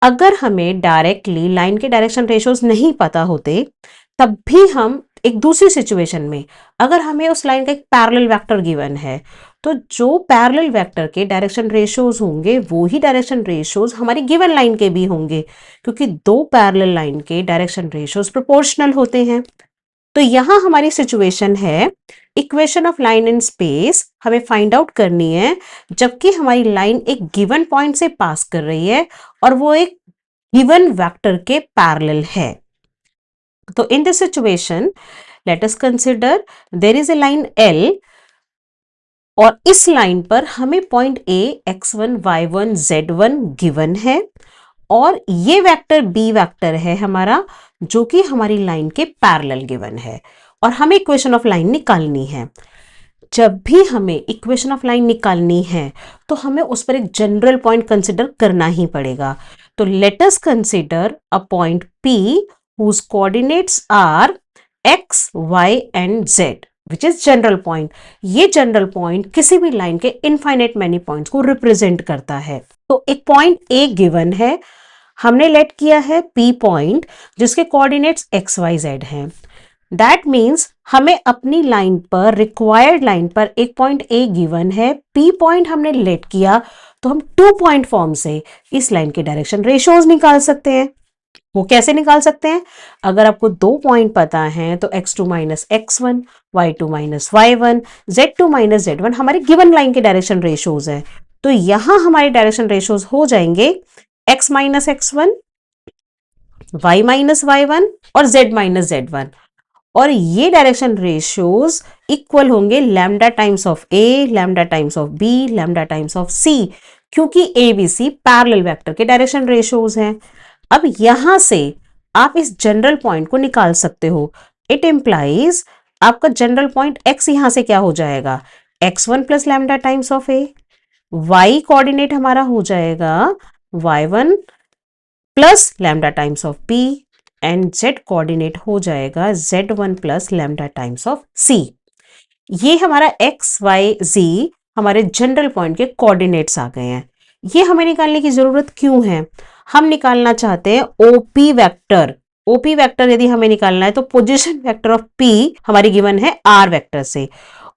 अगर हमें डायरेक्टली लाइन के डायरेक्शन रेशियोज नहीं पता होते तब भी हम एक दूसरी सिचुएशन में, अगर हमें उस लाइन का एक पैरेलल वेक्टर गिवन है, तो जो पैरेलल वेक्टर के डायरेक्शन रेशियोज होंगे वो ही डायरेक्शन रेशियोज हमारी गिवन लाइन के भी होंगे, क्योंकि दो पैरेलल लाइन के डायरेक्शन रेशियोज प्रोपोर्शनल होते हैं। तो यहां हमारी सिचुएशन है equation of line in space हमें फाइंड आउट करनी है जबकि हमारी लाइन एक गिवन पॉइंट से पास कर रही है और वो एक गिवन वेक्टर के पैरेलल है। तो in this situation let us consider there is a line L और इस लाइन पर हमें point A x1 y1 z1 given है और ये वेक्टर B वेक्टर है हमारा जो कि हमारी लाइन के पैरेलल गिवन है और हमें इक्वेशन ऑफ लाइन निकालनी है। जब भी हमें इक्वेशन ऑफ लाइन निकालनी है तो हमें उस पर एक जनरल पॉइंट कंसिडर करना ही पड़ेगा। तो late us consider a point P whose coordinates are x, y and z which is general point. ये जनरल पॉइंट किसी भी लाइन के इनफाइनाइट मैनी पॉइंट्स को रिप्रेजेंट करता है। तो एक पॉइंट A गिवन है, हमने लेट किया है P पॉइंट जिसके कोऑर्डिनेट्स x, y, z हैं। दैट मीन्स हमें अपनी लाइन पर, रिक्वायर्ड लाइन पर एक पॉइंट A गिवन है, P पॉइंट हमने लेट किया, तो हम 2 पॉइंट फॉर्म से इस लाइन के डायरेक्शन रेशियोज निकाल सकते हैं। वो कैसे निकाल सकते हैं? अगर आपको 2 पॉइंट पता है तो x2 minus x1, y2 minus y1, z2 minus z1 हमारे गिवन लाइन के डायरेक्शन रेशियोज है। तो यहां हमारे डायरेक्शन रेशियोज हो जाएंगे x minus x1, y minus y1 और z माइनस z1 और ये डायरेक्शन रेशियोज इक्वल होंगे lambda times of a, lambda times of b, lambda times of c, क्योंकि a b c parallel vector के डायरेक्शन रेशियोज हैं। अब यहां से आप इस जनरल पॉइंट को निकाल सकते हो। इट इंप्लाइज आपका जनरल पॉइंट x यहां से क्या हो जाएगा x1 plus lambda times of a, y coordinate हमारा हो जाएगा y1 plus lambda times of p and z coordinate हो जाएगा z1 plus lambda times of c। ये हमारा x, y, z हमारे जनरल पॉइंट के कोऑर्डिनेट्स आ गए हैं। ये हमें निकालने की जरूरत क्यों है? हम निकालना चाहते हैं OP वेक्टर। OP वेक्टर यदि हमें निकालना है तो पोजीशन वेक्टर ऑफ P हमारी गिवन है R वेक्टर से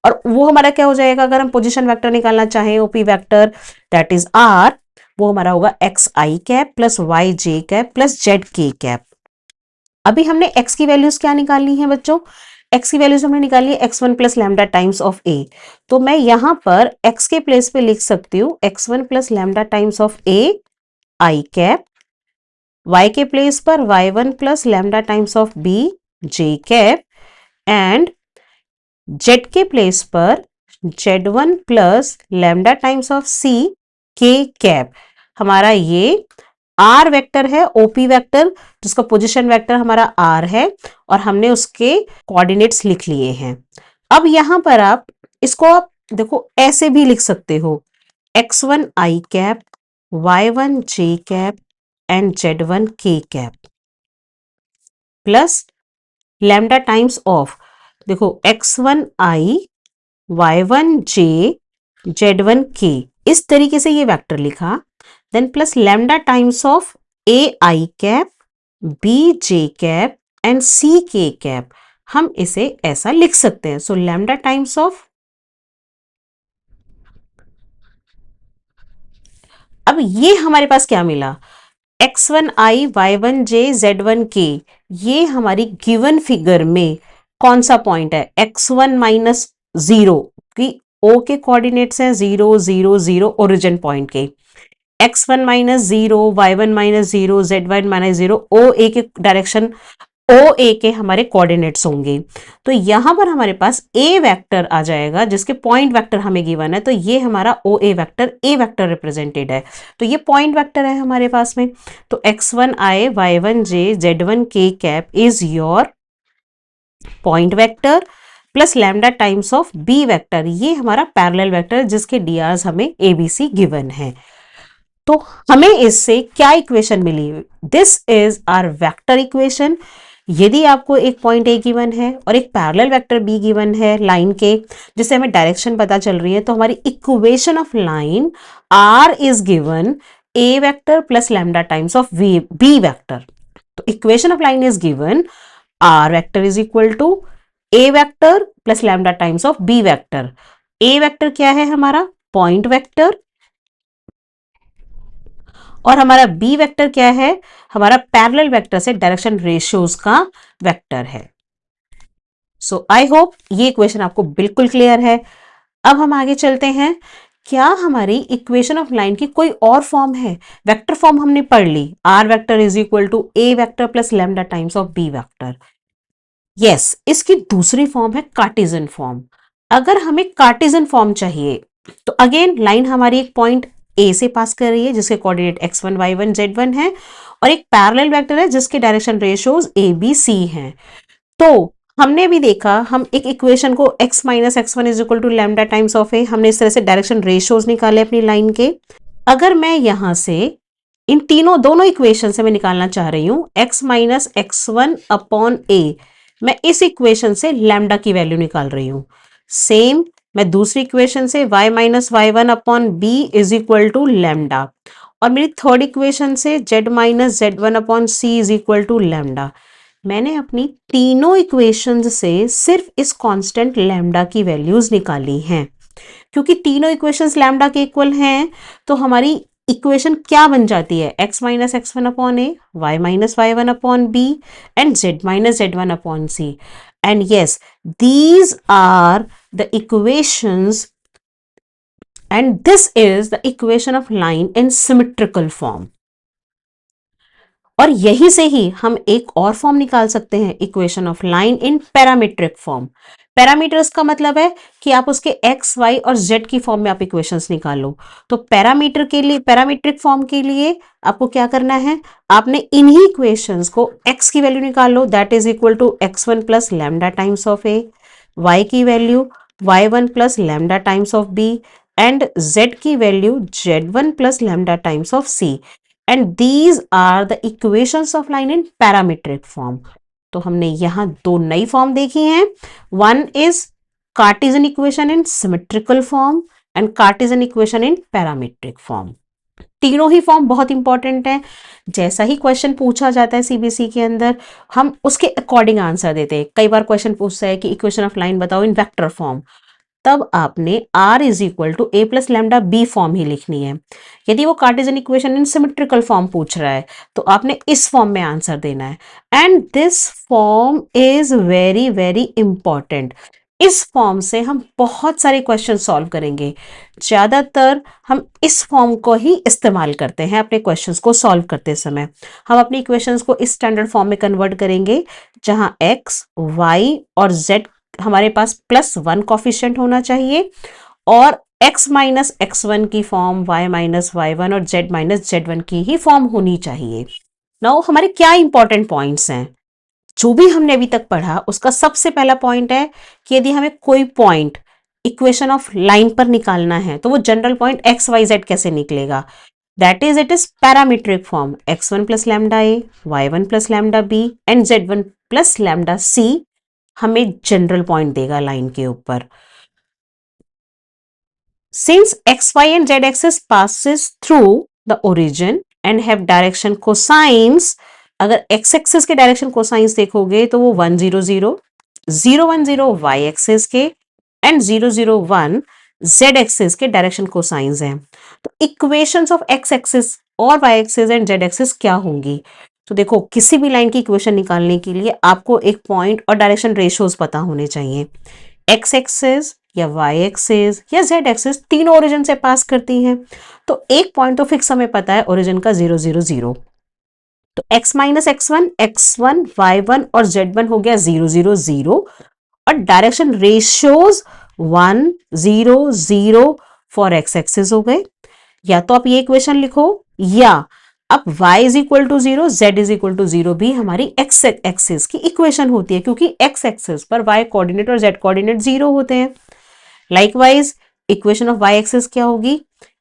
और वो हमारा क्या हो जाएगा अगर हम पोजीशन वेक्टर निकालना चाहें OP vector, that is R, वो हमारा होगा x i cap plus y j cap plus z k cap. अभी हमने x की वैल्यूज क्या निकालनी है बच्चों, x की वैल्यूज हमने निकाली है x1 plus lambda times of a। तो मैं यहां पर x के प्लेस पे लिख सकती हूँ x1 plus lambda times of a I cap, y के प्लेस पर y1 plus lambda times of b j cap, and z के प्लेस पर z1 plus lambda times of c k cap. हमारा ये आर वेक्टर है, ओपी वेक्टर, जिसका पोजीशन वेक्टर हमारा आर है और हमने उसके कोऑर्डिनेट्स लिख लिए हैं। अब यहां पर आप इसको आप देखो ऐसे भी लिख सकते हो, x1 I cap, y1 J cap and z1 k cap plus lambda times of, देखो x1 आई, y1 जे, z1 के, इस तरीके से ये वेक्टर लिखा। Then plus lambda times of a i cap, b j cap and c k cap, हम इसे ऐसा लिख सकते हैं। सो लैम्डा टाइम्स ऑफ, अब ये हमारे पास क्या मिला, x1 आई, y1 जे, z1 के, ये हमारी गिवन फिगर में कौन सा पॉइंट है, x1 माइनस 0 की o के कोऑर्डिनेट्स हैं 0 0 0 ओरिजिन पॉइंट के, x1 minus 0, y1 minus 0, z1 minus 0, o a के डायरेक्शन, ओ ए के हमारे कोऑर्डिनेट्स होंगे। तो यहां पर हमारे पास ए वेक्टर आ जाएगा जिसके पॉइंट वेक्टर हमें गिवन है, तो ये हमारा ओ ए वेक्टर रिप्रेजेंटेड है, तो ये पॉइंट वेक्टर है हमारे पास में। तो x1 I, y1 j, z1 k cap is your point vector plus lambda times of B vector, ये हमारा पैरेलल वेक्टर है जिसके डीआरस हमें एबीसी गिवन है। तो हमें इससे क्या इक्वेशन मिली, this is our vector equation. यदि आपको एक पॉइंट ए गिवन है और एक पैरेलल वेक्टर बी गिवन है लाइन के, जिससे हमें डायरेक्शन पता चल रही है, तो हमारी equation of line r is given a vector plus lambda times of B vector. तो equation of line is given r vector is equal to a vector plus lambda times of B vector. A vector क्या है हमारा, पॉइंट वेक्टर, और हमारा बी वेक्टर क्या है, हमारा पैरेलल वेक्टर से डायरेक्शन रेशियोज का वेक्टर है। सो आई होप ये इक्वेशन आपको बिल्कुल क्लियर है। अब हम आगे चलते हैं, क्या हमारी इक्वेशन ऑफ लाइन की कोई और फॉर्म है, वेक्टर फॉर्म हमने पढ़ ली, r vector is equal to a vector plus lambda times of B vector. Yes, इसकी दूसरी फॉर्म है कार्टेशियन फॉर्म। अगर हमें कार्टेशियन फॉर्म चाहिए तो अगेन लाइन हमारी एक पॉइंट ए से पास कर रही है जिसके कोऑर्डिनेट x1 y1 z1 है, और एक पैरेलल वेक्टर है जिसके direction ratios A B c हैं। तो हमने भी देखा, हम एक इक्वेशन को x minus x1 is equal to lambda times of a, हमने इस तरह से डायरेक्शन रेशियोज निकाले अपनी लाइन के। अगर मैं यहां से इन दोनों इक्वेशन से मैं निकालना चाह रही हूं x माइनस x1 अपॉन ए, मैं इस इक्वेशन से लैम्डा की वैल्यू निकाल रही हूं। सेम मैं दूसरी इक्वेशन से y minus y1 upon b is equal to lambda, और मेरी थर्ड इक्वेशन से z minus z1 upon c is equal to lambda. मैंने अपनी तीनों इक्वेशंस से सिर्फ इस कांस्टेंट लैम्डा की वैल्यूज निकाली हैं। क्योंकि तीनों इक्वेशंस लैम्डा के इक्वल हैं, तो हमारी इक्वेशन क्या बन जाती है, x minus x1 upon a, y minus y1 upon b and z minus z1 upon c. And yes, these are the equations and this is the equation of line in symmetrical form। और यहीं से ही हम एक और फॉर्म निकाल सकते हैं, equation of line in parametric form. Parameters का मतलब है कि आप उसके x, y और z की फॉर्म में आप इक्वेशंस निकालो। तो पैरामीटर के लिए, पैरामीट्रिक फॉर्म के लिए आपको क्या करना है, आपने इन्हीं इक्वेशंस को x की वैल्यू निकाल लो, that is equal to x1 plus lambda times of a, y की value y1 plus lambda times of b and z की वैल्यू z1 plus lambda times of c, and these are the equations of line in parametric form। तो हमने यहां दो नई फॉर्म देखी हैं, one is Cartesian equation in symmetrical form and Cartesian equation in parametric form. तीनों ही फॉर्म बहुत इंपॉर्टेंट है। जैसा ही क्वेश्चन पूछा जाता है सीबीएसई के अंदर, हम उसके अकॉर्डिंग आंसर देते हैं। कई बार क्वेश्चन पूछता है कि इक्वेशन ऑफ लाइन बताओ इन वेक्टर फॉर्म, तब आपने r is equal to a plus lambda b form ही लिखनी है। यदि वो Cartesian equation in symmetrical form पूछ रहा है तो आपने इस फॉर्म में आंसर देना है। And this form is very very important. इस फॉर्म से हम बहुत सारे क्वेश्चन सॉल्व करेंगे। ज्यादातर हम इस फॉर्म को ही इस्तेमाल करते हैं अपने क्वेश्चंस को सॉल्व करते समय। हम अपने इक्वेशंस को इस स्टैंडर्ड फॉर्म में कन्वर्ट करेंगे जहां x, y और z हमारे पास +1 कॉफिशिएंट होना चाहिए और x माइनस x1 की फॉर्म, y माइनस y1 और z माइनस z1 की ही फॉर्म होनी चाहिए। नाउ हमारे क्या इंपॉर्टेंट पॉइंट्स हैं? जो भी हमने अभी तक पढ़ा उसका सबसे पहला पॉइंट है कि यदि हमें कोई पॉइंट इक्वेशन ऑफ लाइन पर निकालना है तो वो general point x y z कैसे निकलेगा? That is it is parametric form x1 plus lambda a, y1 plus lambda b and z1 plus lambda c हमें जनरल पॉइंट देगा लाइन के ऊपर। Since x, y and z axis passes through the origin and have direction cosines, अगर x एक्सिस के डायरेक्शन कोसाइंस देखोगे तो वो 1 0 0, 0 1 0 y एक्सिस के एंड 0 0 1 z एक्सिस के डायरेक्शन कोसाइंस हैं। तो इक्वेशंस ऑफ x एक्सिस और y axis and z axis क्या होंगी? तो देखो किसी भी लाइन की इक्वेशन निकालने के लिए आपको एक पॉइंट और डायरेक्शन रेशियोज पता होने चाहिए। x एक्सिस या y एक्सिस या z एक्सिस तीनों ओरिजिन से पास करती हैं। तो एक पॉइंट तो फिक्स हमें पता है ओरिजिन का 0 0 0। तो x minus x1, x1, y1 और z1 हो गया 0 0 0 और direction ratios 1 0 0 for x axis हो गए। या तो आप ये इक्वेशन लिखो या अब y is equal to 0, z is equal to 0 भी हमारी x एक्सिस की इक्वेशन होती है क्योंकि x एक्सिस पर y कोऑर्डिनेट और z कोऑर्डिनेट 0 होते हैं। Likewise equation of y axis क्या होगी?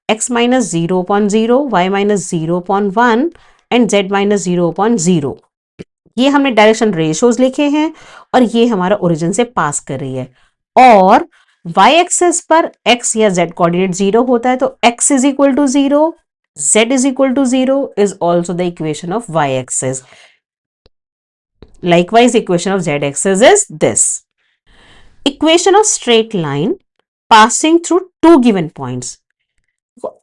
x minus 0/0, y minus 0/1 and z minus 0/0। ये हमने डायरेक्शन रेशियोज लिखे हैं और ये हमारा ओरिजिन से पास कर रही है। और y एक्सिस पर x या z कोऑर्डिनेट 0 होता है तो x is equal to 0, z is equal to 0 is also the equation of y axis. Likewise, equation of z axis is this. Equation of straight line passing through two given points.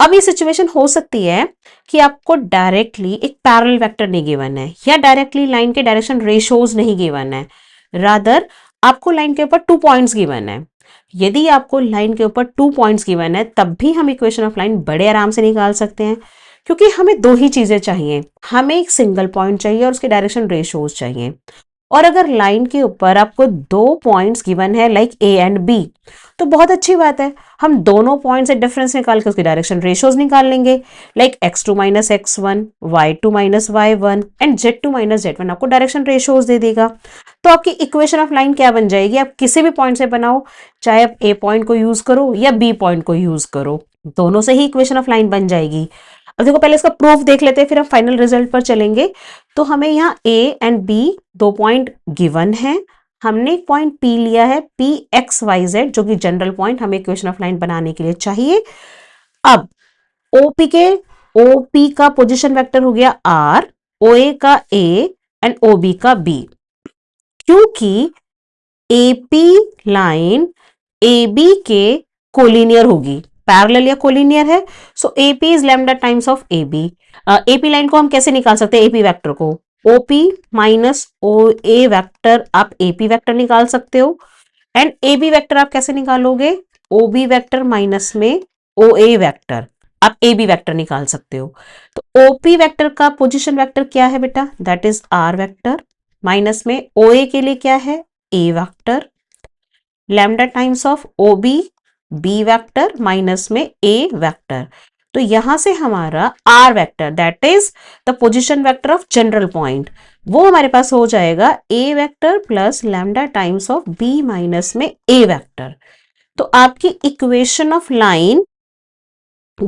अब ये सिचुएशन हो सकती है कि आपको डायरेक्टली एक पैरेलल वेक्टर नहीं गिवन है या डायरेक्टली लाइन के डायरेक्शन रेशियोज नहीं गिवन है, रादर आपको लाइन के ऊपर 2 पॉइंट्स गिवन है। यदि आपको लाइन के ऊपर 2 पॉइंट्स गिवन है तब भी हम इक्वेशन ऑफ लाइन बड़े आराम से निकाल सकते हैं क्योंकि हमें दो ही चीजें चाहिए, हमें एक सिंगल पॉइंट चाहिए और उसके डायरेक्शन रेशियोज चाहिए। और अगर लाइन के ऊपर आपको 2 पॉइंट्स गिवन है लाइक ए एंड बी तो बहुत अच्छी बात है, हम दोनों पॉइंट से डिफरेंस निकाल के उसके डायरेक्शन रेशियोज निकाल लेंगे like x2 minus x1, y2 minus y1 and z2 minus z1 आपको डायरेक्शन रेशियोज दे देगा। तो आपकी इक्वेशन ऑफ लाइन क्या बन जाएगी? आप किसी भी पॉइंट से बनाओ, चाहे आप ए पॉइंट को यूज करो या बी पॉइंट को यूज करो, दोनों से ही इक्वेशन ऑफ लाइन बन जाएगी। अब देखो पहले इसका प्रूफ देख लेते हैं फिर हम फाइनल रिजल्ट पर चलेंगे। तो हमें यहाँ a and b 2 point given है, हमने एक पॉइंट P लिया है P x y z जो कि जनरल पॉइंट हमें इक्वेशन ऑफ लाइन बनाने के लिए चाहिए। अब OP का पोजीशन वेक्टर हो गया R, OA का A एंड OB का B। क्योंकि AP लाइन AB के कोलिनियर होगी, पैरेलल या कोलिनियर है, सो AP is lambda times of AB। AP line को हम कैसे निकाल सकते हैं? AP वेक्टर को OP माइनस OA वेक्टर आप AP वेक्टर निकाल सकते हो एंड AB वेक्टर आप कैसे निकालोगे? OB वेक्टर माइनस में OA वेक्टर आप AB वेक्टर निकाल सकते हो। तो OP वेक्टर का पोजीशन वेक्टर क्या है बेटा? That is R vector minus में OA के लिए क्या है? A vector lambda times of OB B vector minus में A वेक्टर। तो यहां से हमारा R vector that is the position vector of general point वो हमारे पास हो जाएगा A vector plus lambda times of B minus में A वेक्टर। तो आपकी इक्वेशन ऑफ लाइन,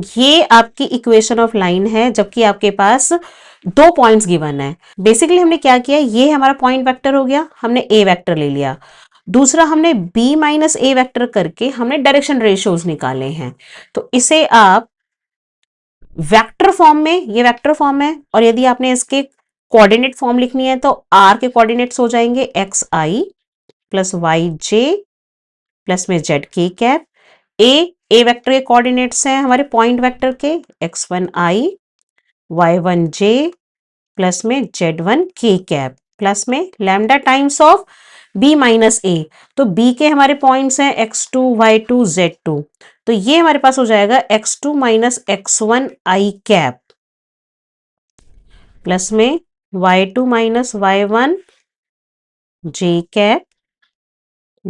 ये आपकी इक्वेशन ऑफ लाइन है जबकि आपके पास 2 पॉइंट्स गिवन है। बेसिकली हमने क्या किया, ये हमारा पॉइंट वेक्टर हो गया, हमने A वेक्टर ले लिया, दूसरा हमने B माइनस A वेक्टर करके हमने डायरेक्शन रेशियोज निकाले हैं। तो इसे आप वेक्टर फॉर्म में, ये वेक्टर फॉर्म है और यदि आपने इसके कोऑर्डिनेट फॉर्म लिखनी है तो R के कोऑर्डिनेट्स हो जाएंगे xi प्लस yj प्लस में जेड के कैप, ए वेक्टर के कोऑर्डिनेट्स हैं हमारे पॉइंट वेक्टर के x1i, y1j प्लस में z1 k कैप प्लस में lambda times of b minus a. तो b के हमारे पॉइंट्स हैं x2, y2, z2, तो ये हमारे पास हो जाएगा x2 minus x1i cap plus में y2 minus y1 j cap,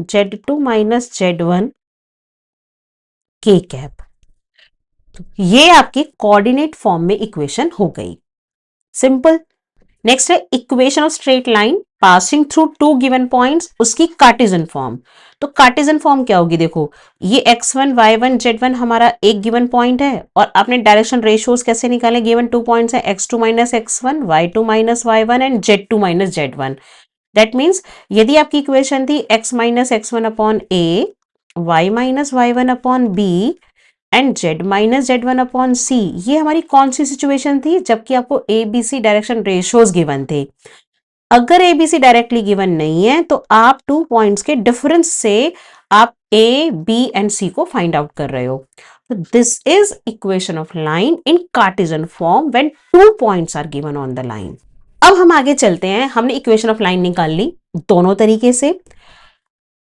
z2 minus z1 k cap. तो ये आपकी कोऑर्डिनेट फॉर्म में इक्वेशन हो गई, सिंपल। नेक्स्ट है equation of straight line passing through two given points, उसकी कार्टेशियन फॉर्म। तो कार्टेशियन फॉर्म क्या होगी, देखो ये x1 y1 z1 हमारा एक गिवन पॉइंट है और आपने डायरेक्शन रेशियोज कैसे निकाले, गिवन टू पॉइंट्स है x2 minus x1, y2 minus y1 and z2 minus z1। That means यदि आपकी इक्वेशन थी x minus x1 upon a, y minus y1 upon b and z minus z1 upon c, ये हमारी कौन सी सिचुएशन थी, जबकि आपको a B c direction ratios given थे। अगर a B c directly given नहीं है तो आप टू पॉइंट्स के डिफरेंस से आप ए बी एंड सी को फाइंड आउट कर रहे हो। तो this is equation of line in Cartesian form when two points are given on the line. अब हम आगे चलते हैं, हमने इक्वेशन ऑफ लाइन निकाल ली दोनों तरीके से।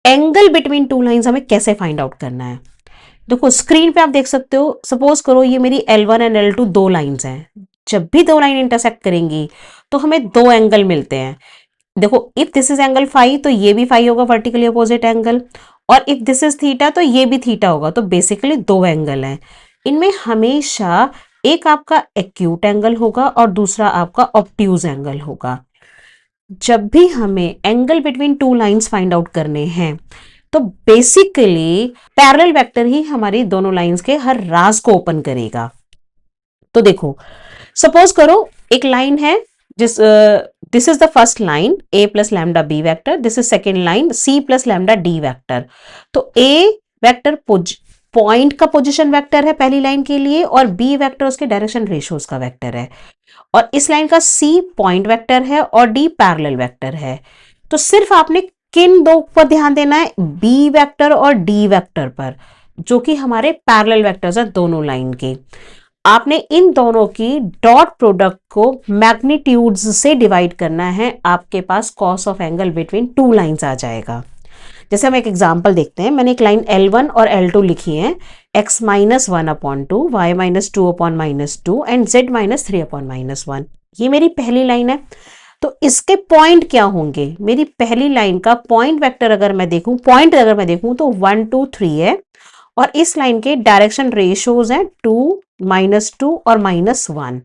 एंगल बिटवीन टू लाइंस हमें कैसे फाइंड आउट करना है, देखो स्क्रीन पे आप देख सकते हो। सपोज करो ये मेरी L1 एंड L2 दो लाइंस हैं, जब भी दो लाइन इंटरसेक्ट करेंगी तो हमें दो एंगल मिलते हैं। देखो if this is angle phi तो ये भी फाई होगा, वर्टिकली अपोजिट एंगल, और इफ दिस इज थीटा तो ये भी थीटा होगा। तो बेसिकली दो एंगल हैं, इनमें हमेशा एक आपका एक्यूट एंगल होगा और दूसरा आपका ऑब्ट्यूज एंगल होगा। जब भी हमें angle between two lines find out करने हैं तो बेसिकली पैरेलल वेक्टर ही हमारी दोनों लाइंस के हर राज को ओपन करेगा। तो देखो सपोज करो एक लाइन है जिस this is the first line a plus lambda b vector, this is second line c plus lambda d vector. तो a वेक्टर पॉइंट का पोजीशन वेक्टर है पहली लाइन के लिए और b वेक्टर उसके डायरेक्शन रेशियोज का वेक्टर है, और इस लाइन का c पॉइंट वेक्टर है और d पैरेलल वेक्टर है। तो सिर्फ आपने किन दो पर ध्यान देना है, b वेक्टर और d वेक्टर पर, जो कि हमारे पैरेलल वेक्टर्स हैं दोनों लाइन के। आपने इन दोनों की डॉट प्रोडक्ट को मैग्नीट्यूड्स से डिवाइड करना है, आपके पास cos of angle between two lines आ जाएगा। जैसे हम एक एग्जांपल देखते हैं, मैंने एक लाइन L1 और L2 लिखी है, x minus one upon two, y minus two upon minus two and z minus three upon minus one. ये मेरी पहली लाइन है। तो इसके पॉइंट क्या होंगे, मेरी पहली लाइन का पॉइंट वेक्टर अगर मैं देखूं, पॉइंट अगर मैं देखूं तो 1 2 3 है, और इस लाइन के डायरेक्शन रेशियोज हैं 2 माइनस टू और माइनस वन,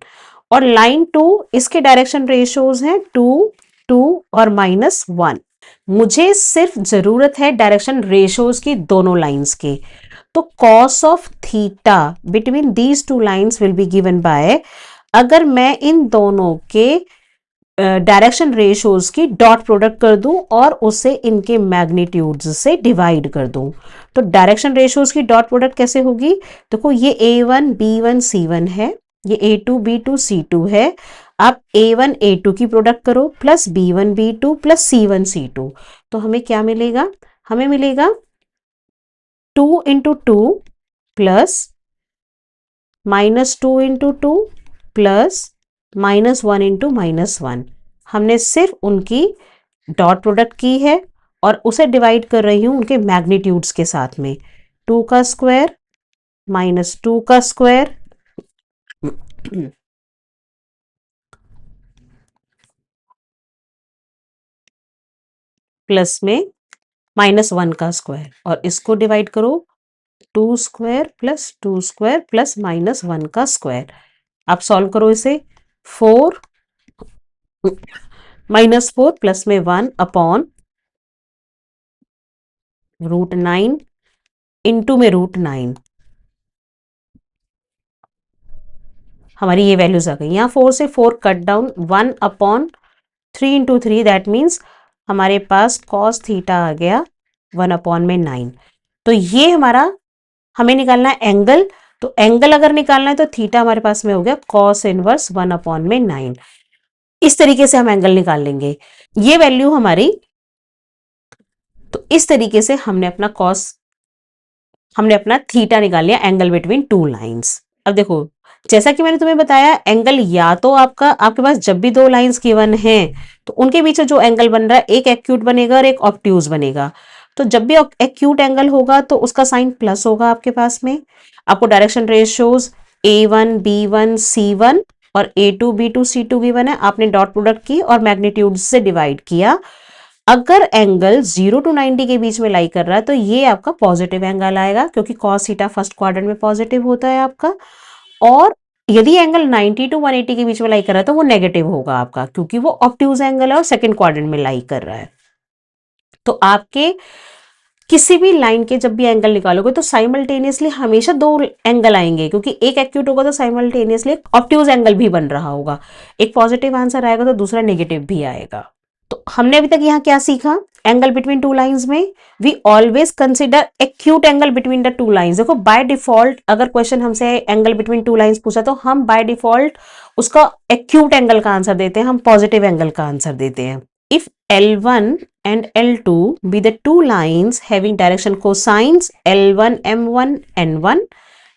और लाइन 2 इसके डायरेक्शन रेशियोज हैं 2 2 और माइनस वन। मुझे सिर्फ जरूरत है डायरेक्शन रेशियोज की दोनों लाइंस के। तो cos of theta between these two lines will be given by, अगर मैं इन दोनों के डायरेक्शन रेशियोज की डॉट प्रोडक्ट कर दूं और उसे इनके मैग्नीट्यूड्स से डिवाइड कर दूं, तो डायरेक्शन रेशियोज की डॉट प्रोडक्ट कैसे होगी, देखो ये a1 b1 c1 है, ये a2 b2 c2 है। आप a1 a2 की प्रोडक्ट करो plus b1 b2 plus c1 c2, तो हमें क्या मिलेगा, हमें मिलेगा 2 into two plus minus two into two plus minus one into minus one. हमने सिर्फ उनकी डॉट प्रोडक्ट की है और उसे डिवाइड कर रही हूं उनके मैग्नीट्यूड्स के साथ में। 2 का स्क्वायर माइनस 2 का स्क्वायर प्लस में माइनस 1 का स्क्वायर, और इसको डिवाइड करो 2 स्क्वायर प्लस माइनस 1 का स्क्वायर। आप सॉल्व करो इसे, 4 माइनस 4 प्लस में 1 अपॉन रूट 9 इंटू में रूट 9, हमारी ये वैल्यूज आ गई। यहाँ 4 से 4 cut down, 1 upon 3 into 3, that means हमारे पास कॉस थीटा आ गया 1 अपॉन में 9। तो ये हमारा हमें निकालना है एंगल, तो एंगल अगर निकालना है तो थीटा हमारे पास में हो गया कॉस इनवर्स 1 अपॉन में 9। इस तरीके से हम एंगल निकाल लेंगे। ये वैल्यू हमारी तो इस तरीके से हमने अपना थीटा निकाल लिया, एंगल बिटवीन टू लाइंस। अब देखो, जैसा कि मैंने तुम्हें बताया, एंगल या तो आपके पास जब भी दो लाइंस गिवन हैं तो उनके बीच जो एंगल बन रहा है, एक एक्यूट बनेगा और एक ऑब्ट्यूज बनेगा। तो जब भी एक्यूट एंगल होगा तो उसका साइन प्लस होगा आपके पास में। आपको direction ratios A1 B1 C1 और A2 B2 C2 गिवन है, आपने डॉट प्रोडक्ट की और मैग्नीट्यूड से डिवाइड किया। अगर एंगल 0 to 90 के बीच में लाई कर रहा है तो ये आपका पॉजिटिव एंगल आएगा, क्योंकि cos थीटा फर्स्ट क्वाड्रेंट में पॉजिटिव होता है आपका। और यदि एंगल 90 to 180 के बीच में लाई कर रहा है तो वो नेगेटिव होगा आपका, क्योंकि वो ऑब्ट्यूज एंगल है और सेकंड क्वाड्रेंट में लाई कर रहा है। तो आपके किसी भी लाइन के जब भी एंगल निकालोगे तो साइमल्टेनियसली हमेशा दो एंगल आएंगे, क्योंकि एक एक्यूट होगा तो साइमल्टेनियसली ऑब्ट्यूज एंगल भी बन रहा होगा। एक पॉजिटिव आंसर आएगा तो दूसरा नेगेटिव भी आएगा। तो हमने अभी तक यहाँ क्या सीखा? एंगल बिटवीन टू लाइंस में we always consider acute angle between the two lines. देखो, बाय डिफॉल्ट अगर क्वेश्चन हमसे एंगल बिटवीन टू लाइंस पूछा तो हम बाय डिफॉल्ट उसका एक्यूट एंगल का आंसर देते हैं, हम पॉजिटिव एंगल का आंसर देते हैं। If L1 and L2 be the two lines having direction cosines L1 M1 N1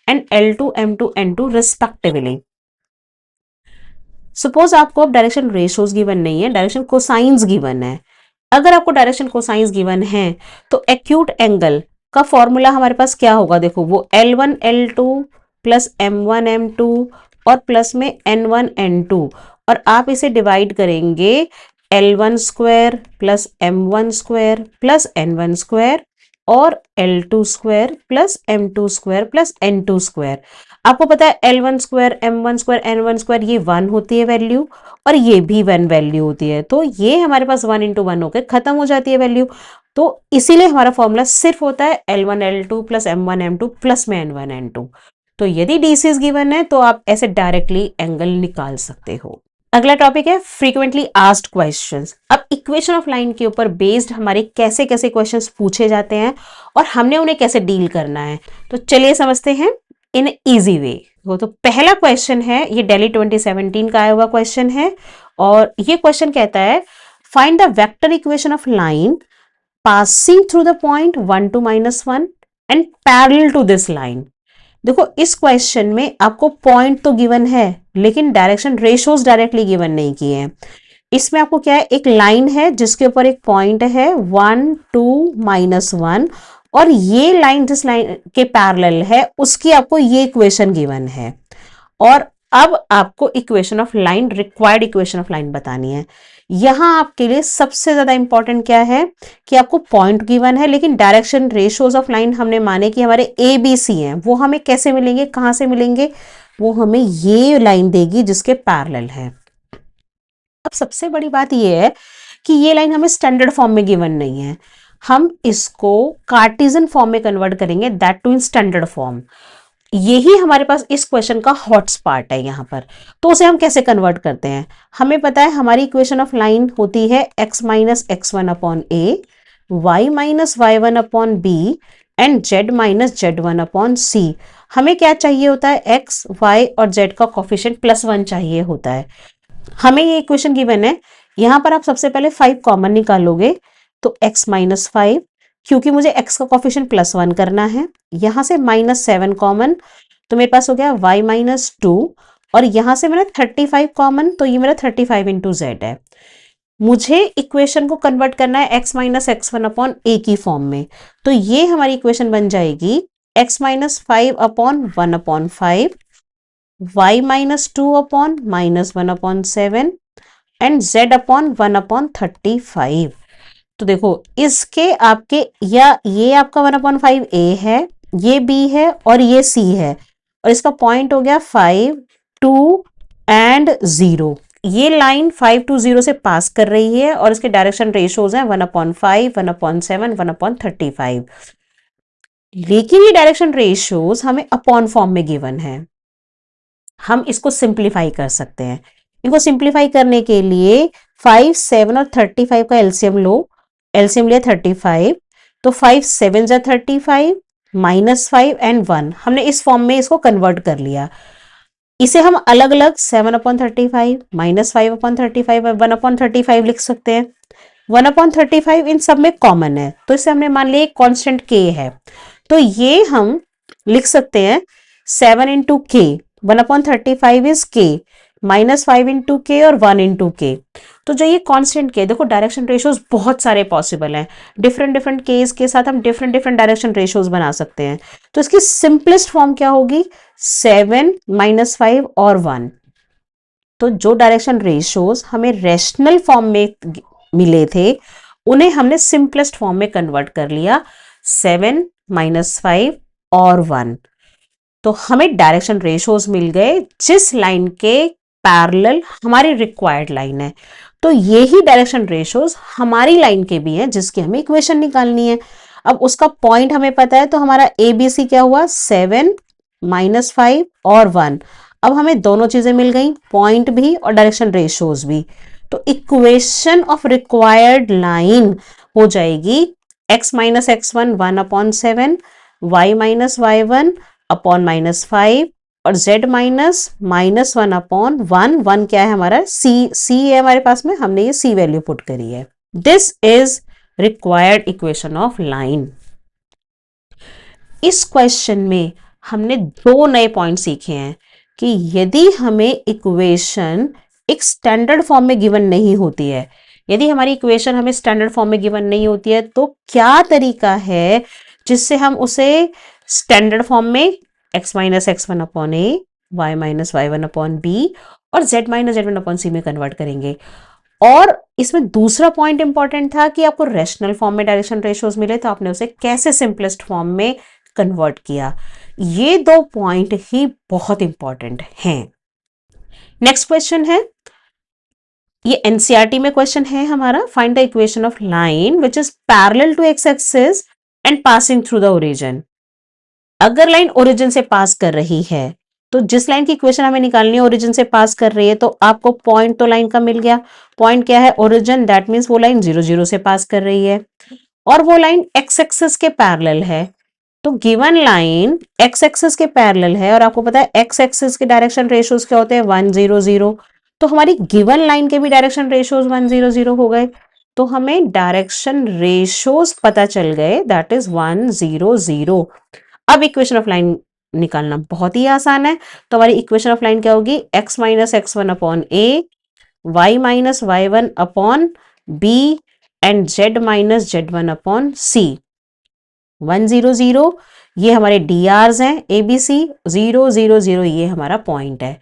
and L2 M2 N2 respectively। Suppose आपको अब डायरेक्शन रेशियोज गिवन नहीं है, डायरेक्शन कोसाइंस गिवन है। अगर आपको डायरेक्शन कोसाइंस गिवन है तो एक्यूट एंगल का फॉर्मूला हमारे पास क्या होगा? देखो, वो L1 L2 plus M1 M2 और प्लस में N1 N2, और आप इसे डिवाइड करेंगे L1 square plus M1 square plus N1 square और L2 square plus M2 square plus N2 square. आपको पता है L1 square M1 square N1 square ये 1 होती है वैल्यू, और ये भी 1 वैल्यू होती है। तो ये हमारे पास 1 into 1 होकर खत्म हो जाती है वैल्यू। तो इसीलिए हमारा फॉर्मूला सिर्फ होता है L1 L2 plus M1 M2 plus में N1 N2। तो यदि डीसीज गिवन है तो आप ऐसे डायरेक्टली एंगल निकाल सकते हो। अगला टॉपिक है फ्रीक्वेंटली आस्क्ड क्वेश्चंस। अब इक्वेशन ऑफ लाइन के ऊपर बेस्ड हमारे कैसे कैसे क्वेश्चंस पूछे जाते हैं और हमने उन्हें कैसे डील करना है, तो चलिए समझते हैं इन इजी वे। वो तो पहला क्वेश्चन है, ये दिल्ली 2017 का आया हुआ क्वेश्चन है, और ये क्वेश्चन कहता है find the vector equation of line passing through the point 1 to -1 and parallel to this line. देखो, इस क्वेश्चन में आपको पॉइंट तो गिवन है लेकिन डायरेक्शन रेशियोज डायरेक्टली गिवन नहीं किए हैं। इसमें आपको क्या है, एक लाइन है जिसके ऊपर एक पॉइंट है 1 to -1, और ये लाइन जिस लाइन के पैरेलल है उसकी आपको ये इक्वेशन गिवन है। और अब आपको equation of line, required equation of line बतानी है। यहां आपके लिए सबसे ज्यादा इंपॉर्टेंट क्या है कि आपको पॉइंट गिवन है लेकिन डायरेक्शन रेशियोज ऑफ लाइन हमने माने कि हमारे ए बी सी हैं। वो हमें कैसे मिलेंगे, कहां से मिलेंगे? वो हमें ये लाइन देगी जिसके पैरेलल है। अब सबसे बड़ी बात ये है कि ये लाइन हमें स्टैंडर्ड फॉर्म में गिवन नहीं है, हम इसको कार्टेशियन फॉर्म में कन्वर्ट करेंगे, that too in standard form. यही हमारे पास इस क्वेश्चन का हॉट स्पॉट है यहाँ पर। तो उसे हम कैसे कन्वर्ट करते हैं? हमें पता है हमारी इक्वेशन ऑफ लाइन होती है x minus x1 upon a, y minus y1 upon b and z minus z1 upon c। हमें क्या चाहिए होता है? x, y और z का कोफिशिएंट +1 चाहिए होता है। हमें ये इक्वेशन गिवन है, यहां पर आप सबसे पहले 5 कॉमन निकालोगे तो x माइनस 5, क्योंकि मुझे x का कोफिशिएंट +1 करना है। यहां से -7 कॉमन तो मेरे पास हो गया y माइनस 2, और यहां से मैंने 35 कॉमन तो ये मेरा 35 इंटू z है। मुझे इक्वेशन को कन्वर्ट करना है x minus x1 upon a की फॉर्म में। तो ये हमारी इक्वेशन बन जाएगी x minus 5 upon 1 upon 5, y minus 2 upon -1 upon 7 and z upon 1 upon 35। तो देखो, इसके आपके या ये आपका 1/5 a है, ये b है और ये c है, और इसका पॉइंट हो गया 5, 2 एंड 0। ये लाइन 5 to 0 से पास कर रही है और इसके डायरेक्शन रेशियोज हैं 1/5, 1/7, 1/35। लेकिन ये डायरेक्शन रेशियोज हमें अपॉन फॉर्म में गिवन है। हम इसको सिंप्लीफाई कर सकते हैं। इनको सिंप्लीफाई करने के लिए 5, 7 और 35 का एलसीएम लो। एलसीएम लिया 35, तो 5 7 जा 35, -5 एंड 1। हमने इस फॉर्म में इसको कन्वर्ट कर लिया। इसे हम अलग अलग 7/35, -5/35 और 1/35 लिख सकते हैं। 1/35 इन सब में कॉमन है, तो इसे हमने मान लिया एक कांस्टेंट k है, तो ये हम लिख सकते हैं 7 इंटू के, 1/35 इज k, -5 इंटू के और 1 इंटू के। तो जो ये कांस्टेंट के, देखो डायरेक्शन रेशियोज बहुत सारे पॉसिबल हैं, डिफरेंट डिफरेंट केस के साथ हम डिफरेंट डिफरेंट डायरेक्शन रेशियोज बना सकते हैं। तो इसकी सिंपलेस्ट फॉर्म क्या होगी, 7 -5 और 1। तो जो डायरेक्शन रेशियोज हमें रेशनल फॉर्म में मिले थे उन्हें हमने सिंपलेस्ट फॉर्म में कन्वर्ट कर लिया, 7 -5 और 1। तो हमें डायरेक्शन रेशियोज मिल गए जिस लाइन के पैरेलल हमारी रिक्वायर्ड लाइन है। तो ये ही डायरेक्शन रेशियोज हमारी लाइन के भी हैं जिसकी हमें इक्वेशन निकालनी है। अब उसका पॉइंट हमें पता है, तो हमारा ABC क्या हुआ, 7 -5 और 1। अब हमें दोनों चीजें मिल गई, पॉइंट भी और डायरेक्शन रेशियोज भी। तो इक्वेशन ऑफ रिक्वायर्ड लाइन हो जाएगी x - x1 1/7, y - y1 upon -5 और z -1/1। 1 क्या है हमारा, c है हमारे पास में, हमने ये c वैल्यू पुट करी है। This is required equation of line. इस क्वेश्चन में हमने दो नए पॉइंट सीखे हैं कि यदि हमें इक्वेशन एक स्टैंडर्ड फॉर्म में गिवन नहीं होती है, यदि हमारी इक्वेशन हमें स्टैंडर्ड फॉर्म में गिवन नहीं होती है, तो क्या तरीका है जिससे हम उसे स्टैंडर्ड फॉर्म में x - x1 upon a, y - y1 upon b और z - z1 अपॉन c में कन्वर्ट करेंगे। और इसमें दूसरा पॉइंट इंपॉर्टेंट था कि आपको रेशनल फॉर्म में डायरेक्शन रेशियोज मिले, तो आपने उसे कैसे सिंपलेस्ट फॉर्म में कन्वर्ट किया। ये दो पॉइंट ही बहुत इंपॉर्टेंट हैं। नेक्स्ट क्वेश्चन है, ये एनसीईआरटी में क्वेश्चन है हमारा, find the equation of line which is parallel to x axis and passing through the origin. अगर लाइन ओरिजिन से पास कर रही है, तो जिस लाइन की इक्वेशन हमें निकालनी है ओरिजिन से पास कर रही है, तो आपको पॉइंट तो लाइन का मिल गया। पॉइंट क्या है, ओरिजिन, दैट मीन्स वो लाइन 0 0 से पास कर रही है और वो लाइन एक्स एक्सिस के पैरेलल है। तो गिवन लाइन एक्स एक्सिस के पैरेलल है और आपको पता है एक्स एक्सिस के डायरेक्शन रेशियोज क्या होते हैं, 1 0 0। तो हमारी गिवन लाइन के भी डायरेक्शन रेशियोज 1 0 0 हो गए। तो हमें डायरेक्शन रेशियोज पता चल गए, दैट इज 1 0 0। अब इक्वेशन ऑफ लाइन निकालना बहुत ही आसान है। तो हमारी इक्वेशन ऑफ लाइन क्या होगी, x - x1 upon a, y - y1 upon b and z - z1 upon c। 1 0 0 ये हमारे DRs हैं, ABC 0 0 0 ये हमारा पॉइंट है।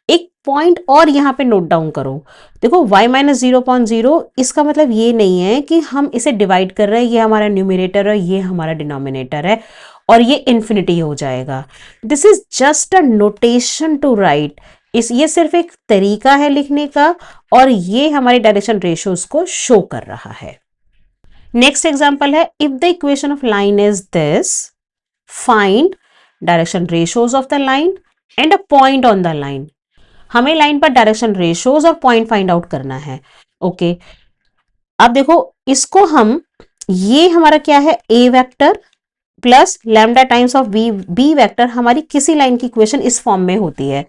एक पॉइंट और यहाँ पे नोट डाउन करो, देखो y - 0.0 इसका मतलब ये नहीं है कि हम इसे डिवाइड कर रहे हैं, ये हमारा न्यूमरेटर है, ये हमारा डिनोमिनेटर है और ये इन्फिनिटी हो जाएगा। This is just a notation to write, ये सिर्फ एक तरीका है लिखने का और ये हमारे डायरेक्शन रेशियोज को शो कर रहा है। नेक्स्ट एग्जांपल है, if the equation of line is this, find direction ratios of the line and a point on the line. हमें लाइन पर डायरेक्शन रेशियोज और पॉइंट फाइंड आउट करना है। ओके, अब देखो इसको हम, ये हमारा क्या है, a vector plus lambda times of B vector, हमारी किसी लाइन की इक्वेशन इस फॉर्म में होती है।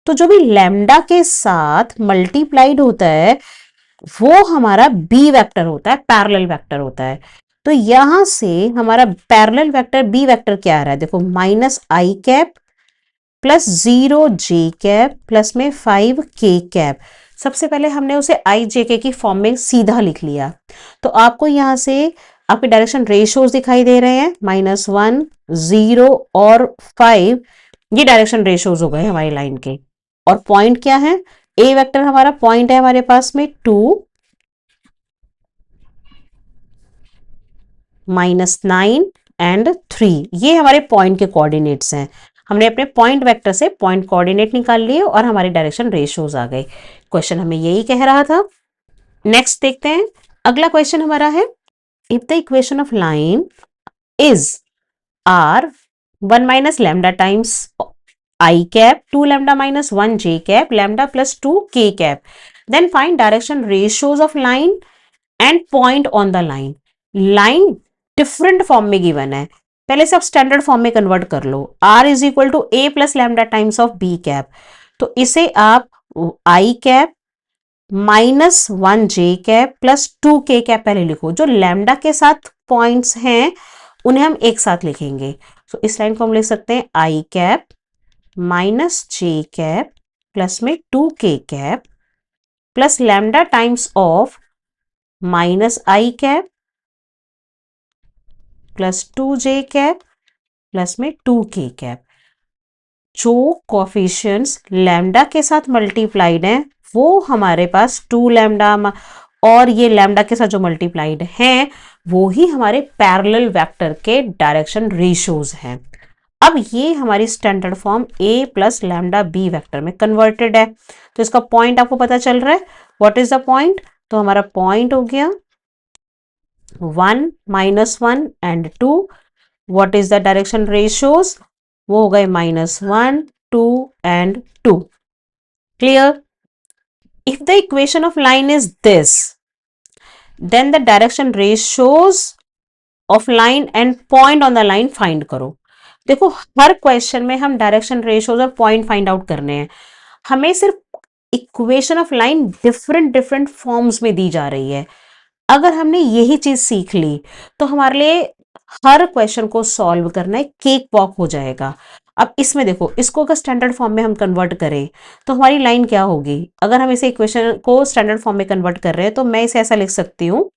तो जो भी लैम्डा के साथ मल्टीप्लाइड होता है वो हमारा बी वेक्टर होता है, पैरेलल वेक्टर होता है। तो यहां से हमारा पैरेलल वेक्टर बी वेक्टर क्या आ रहा है, देखो -i प्लस 0 j प्लस में 5 k। सबसे पहले हमने उसे i j की फॉर्म में सीधा लिख लिया। तो आपको यहां से आपके डायरेक्शन रेशियोज दिखाई दे रहे हैं, -1 0 और 5, ये डायरेक्शन रेशियोज हो गए हमारी लाइन के। और पॉइंट क्या है, ए वेक्टर हमारा पॉइंट है हमारे पास में 2 -9 एंड 3, ये हमारे पॉइंट के कोऑर्डिनेट्स हैं। हमने अपने पॉइंट वेक्टर से पॉइंट कोऑर्डिनेट निकाल लिए और हमारे डायरेक्शन रेशियोज आ गए। क्वेश्चन हमें यही कह रहा था। नेक्स्ट देखते हैं, अगला क्वेश्चन हमारा है, if the equation of line is r 1 - lambda times i cap 2 lambda - 1 j cap lambda plus 2 k cap, then find direction ratios of line and point on the line. Line different form में गिवन है, पहले से आप स्टैंडर्ड फॉर्म में कन्वर्ट कर लो, r is equal to a plus lambda times of b cap. तो इसे आप i cap -1 j cap plus 2 k cap पहले लिखो, जो लैम्डा के साथ पॉइंट्स हैं उन्हें हम एक साथ लिखेंगे। तो इस लाइन को हम लिख सकते हैं i cap -j cap plus में 2 k cap plus lambda times of -i cap plus 2 j cap plus में 2 k कैप। जो कोफिशिएंट्स लैम्डा के साथ मल्टीप्लाइड हैं वो हमारे पास 2 लैम्डा और ये लैम्डा के साथ जो मल्टीप्लाइड हैं वो ही हमारे पैरेलल वेक्टर के डायरेक्शन रेशियोज हैं। अब ये हमारी standard form a plus lambda b vector में कन्वर्टेड है। तो इसका पॉइंट आपको पता चल रहा है, व्हाट इज द पॉइंट? तो हमारा पॉइंट हो गया 1 -1 and 2। What is the direction ratios? वो हो गए -1 2 and 2। Clear? If the equation of line is this, then the direction ratios of line and point on the line find करो। देखो हर क्वेश्चन में हम डायरेक्शन रेशियोज और पॉइंट फाइंड आउट करने हैं। हमें सिर्फ equation of line different different forms में दी जा रही है। अगर हमने यही चीज सीख ली तो हमारे लिए हर क्वेश्चन को सॉल्व करना एक केक वॉक हो जाएगा। अब इसमें देखो, इसको अगर स्टैंडर्ड फॉर्म में हम कन्वर्ट करें तो हमारी लाइन क्या होगी? अगर हम इसे इक्वेशन को स्टैंडर्ड फॉर्म में कन्वर्ट कर रहे हैं तो मैं इसे ऐसा लिख सकती हूँ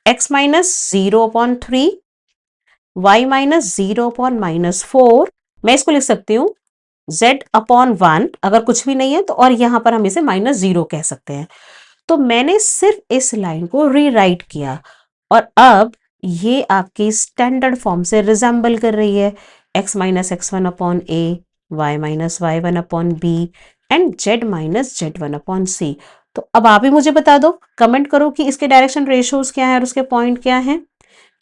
x-0/3 y-0/-4। मैं इसको लिख सकती हूँ z/1 अगर कुछ भी नहीं है तो, और यहां पर हम इसे -0 कह सकते हैं। तो मैंने सिर्फ इस लाइन को रीराइट किया और अब ये आपकी स्टैंडर्ड फॉर्म से रिजेंबल कर रही है, x-x1/a y-y1/b एंड z-z1/c। तो अब आप ही मुझे बता दो, कमेंट करो कि इसके डायरेक्शन रेशियोज क्या है और उसके पॉइंट क्या है।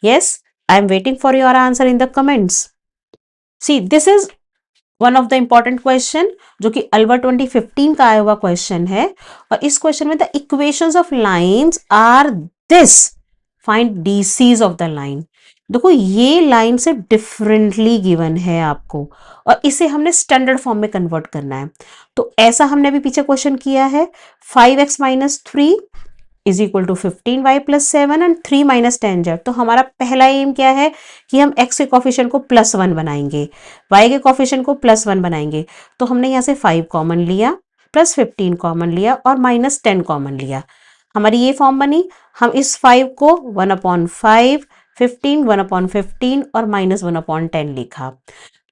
Yes, I am waiting for your answer in the comments. See this is one of the important question जो कि अल्बर्ट 2015 का आया हुआ क्वेश्चन है। और इस क्वेश्चन में the equations of lines are this, find DCs of the line. देखो ये लाइन से डिफरेंटली गिवन है आपको और इसे हमने स्टैंडर्ड फॉर्म में कन्वर्ट करना है। तो ऐसा हमने अभी पीछे क्वेश्चन किया है, 5x-3 is equal to 15y+7 and 3-10z। तो हमारा पहला एम क्या है कि हम x के कोफिशिएंट को +1 बनाएंगे, y के कोफिशिएंट को +1 बनाएंगे। तो हमने यहाँ से 5 कॉमन लिया, +15 कॉमन लिया और -10 कॉमन लिया। हमारी ये फॉर्म बनी। हम इस 5 को 1/5, 15 1/15 और -1/10 लिखा।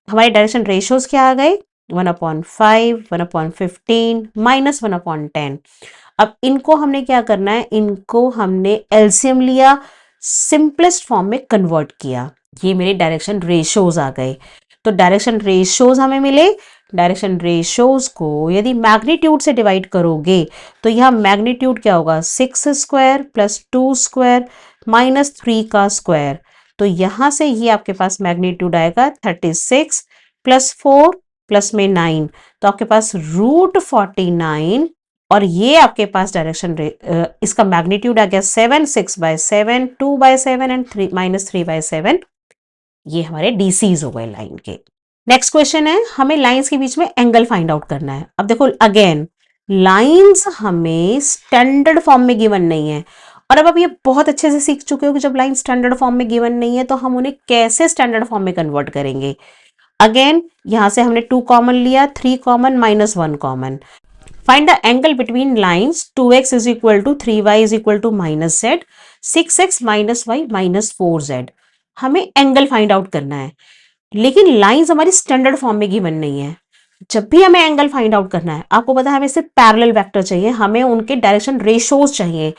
हमारे डायरेक्शन रेशियोज क्या आ गए? 1/5, 1/15, -1/10। अब इनको हमने क्या करना है, इनको हमने एलसीएम लिया, सिंपलेस्ट फॉर्म में कन्वर्ट किया। ये मेरे डायरेक्शन रेशियोज आ गए। तो डायरेक्शन रेशियोज हमें मिले। डायरेक्शन रेशियोज को यदि मैग्नीट्यूड से डिवाइड करोगे तो यहाँ मैग्नीट्यूड क्या होगा? 6² + 2² -3 का स्क्वायर। तो यहां से ये आपके पास मैग्नीट्यूड आएगा 36 + 4 + में 9। तो आपके पास √49 और ये आपके पास डायरेक्शन इसका मैग्नीट्यूड आ गया 7, 6/7, 2/7 एंड -3/7। ये हमारे डीसीज हो गए लाइन के। नेक्स्ट क्वेश्चन है, हमें लाइंस के बीच में एंगल फाइंड आउट करना है। अब देखो अगेन, लाइंस हमें स्टैंडर्ड फॉर्म में गिवन नहीं है और अब आप ये बहुत अच्छे से सीख चुके हो कि जब लाइन स्टैंडर्ड फॉर्म में गिवन नहीं है तो हम उन्हें कैसे स्टैंडर्ड फॉर्म में कन्वर्ट करेंगे। अगेन यहां से हमने 2 कॉमन लिया, 3 common, -1 common. Find the angle between lines 2x is equal to 3y is equal to -z, 6x - y -4z। हमें एंगल फाइंड आउट करना है लेकिन लाइंस हमारी स्टैंडर्ड फॉर्म में गिवन नहीं है। जब भी हमें एंगल फाइंड आउट करना है, आपको पता है हमें सिर्फ पैरेलल वेक्टर चाहिए, हमें उनके डायरेक्शन रेशियोज चाहिए,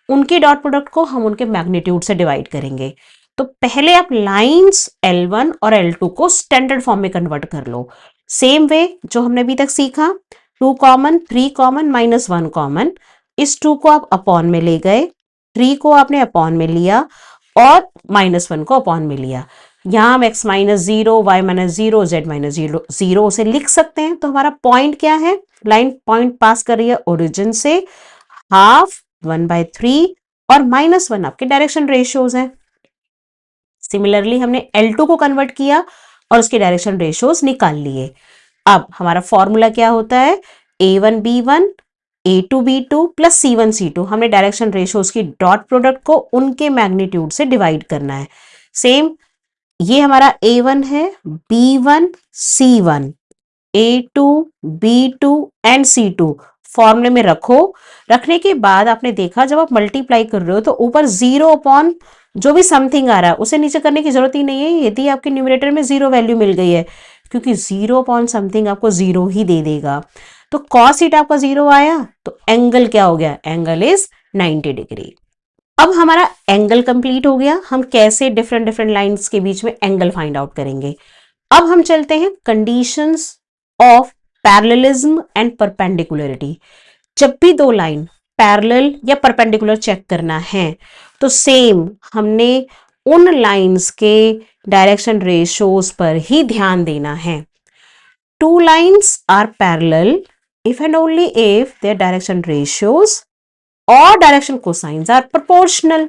उनके डॉट प्रोडक्ट को हम उनके मैग्नीट्यूड से डिवाइड करेंगे। तो पहले आप लाइंस L1 और L2 को स्टैंडर्ड फॉर्म में कन्वर्ट कर लो, सेम वे जो हमने अभी तक सीखा। 2 कॉमन, 3 कॉमन, -1 कॉमन। इस 2 को आप अपॉन में ले गए, 3 को आपने अपॉन में लिया और -1 को अपॉन में लिया। यहाँ हम x -0, y -0, z -0 से लिख सकते हैं। तो हमारा पॉइंट क्या है? लाइन पॉइंट पास कर रही है ओरिजिन से, हाफ 1/3 और -1 आपके डायरेक्शन रेशियोज हैं। सिमिलरली हमने L2 को कन्वर्ट किया और उसके डायरेक्शन रेशियोज निकाल लिए। अब हमारा फॉर्मूला क्या होता है? a1 b1 A2B2 plus C1C2, हमने डायरेक्शन रेशियोज की डॉट प्रोडक्ट को उनके मैग्नीट्यूड से डिवाइड करना है। सेम ये हमारा A1 है, B1 C1, A2 B2 and C2 फॉर्मूले में रखो। रखने के बाद आपने देखा जब आप मल्टीप्लाई कर रहे हो तो ऊपर 0 अपॉन जो भी समथिंग आ रहा है उसे नीचे करने की जरूरत ही नहीं है, यदि आपके न्यूमरेटर में 0 वैल्यू मिल गई है, क्योंकि 0 अपॉन समथिंग आपको 0 ही दे देगा। तो कॉस थीटा आपका 0 आया तो एंगल क्या हो गया, एंगल इज 90 डिग्री। अब हमारा एंगल कंप्लीट हो गया। हम कैसे डिफरेंट डिफरेंट लाइंस के बीच में एंगल फाइंड आउट करेंगे। अब हम चलते हैं conditions of parallelism and perpendicularity. जब भी दो लाइन पैरेलल या परपेंडिकुलर चेक करना है तो सेम हमने उन लाइंस के डायरेक्शन रेशियोज पर ही ध्यान देना है। Two lines are parallel if and only if their direction ratios or direction cosines are proportional।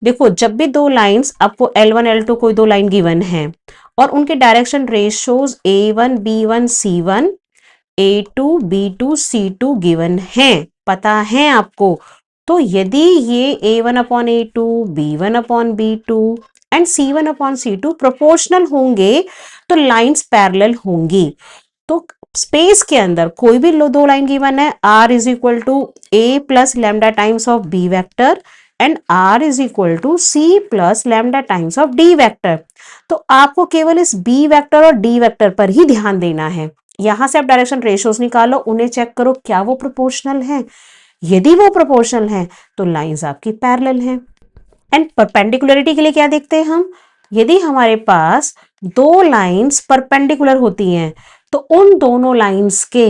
देखो जब भी दो लाइंस, आपको L1 L2 कोई दो लाइन गिवन है और उनके direction ratios A1 B1 C1 A2 B2 C2 given है, पता है आपको, तो यदि ये A1 upon A2 B1 upon B2 and C1 upon C2 proportional होंगे तो लाइंस पैरेलल होंगी। तो स्पेस के अंदर कोई भी दो लाइन गिवन है, R is equal to A plus lambda times of B vector and R is equal to C plus lambda times of D vector. तो आपको केवल इस B वेक्टर और D वेक्टर पर ही ध्यान देना है। यहां से आप डायरेक्शन रेशियोज निकालो, उन्हें चेक करो क्या वो प्रोपोर्शनल है। यदि वो प्रोपोर्शनल है तो लाइंस आपकी पैरेलल हैं। एंड परपेंडिकुलरिटी के लिए क्या देखते हैं हम, यदि हमारे पास दो लाइंस परपेंडिकुलर होती हैं तो उन दोनों लाइंस के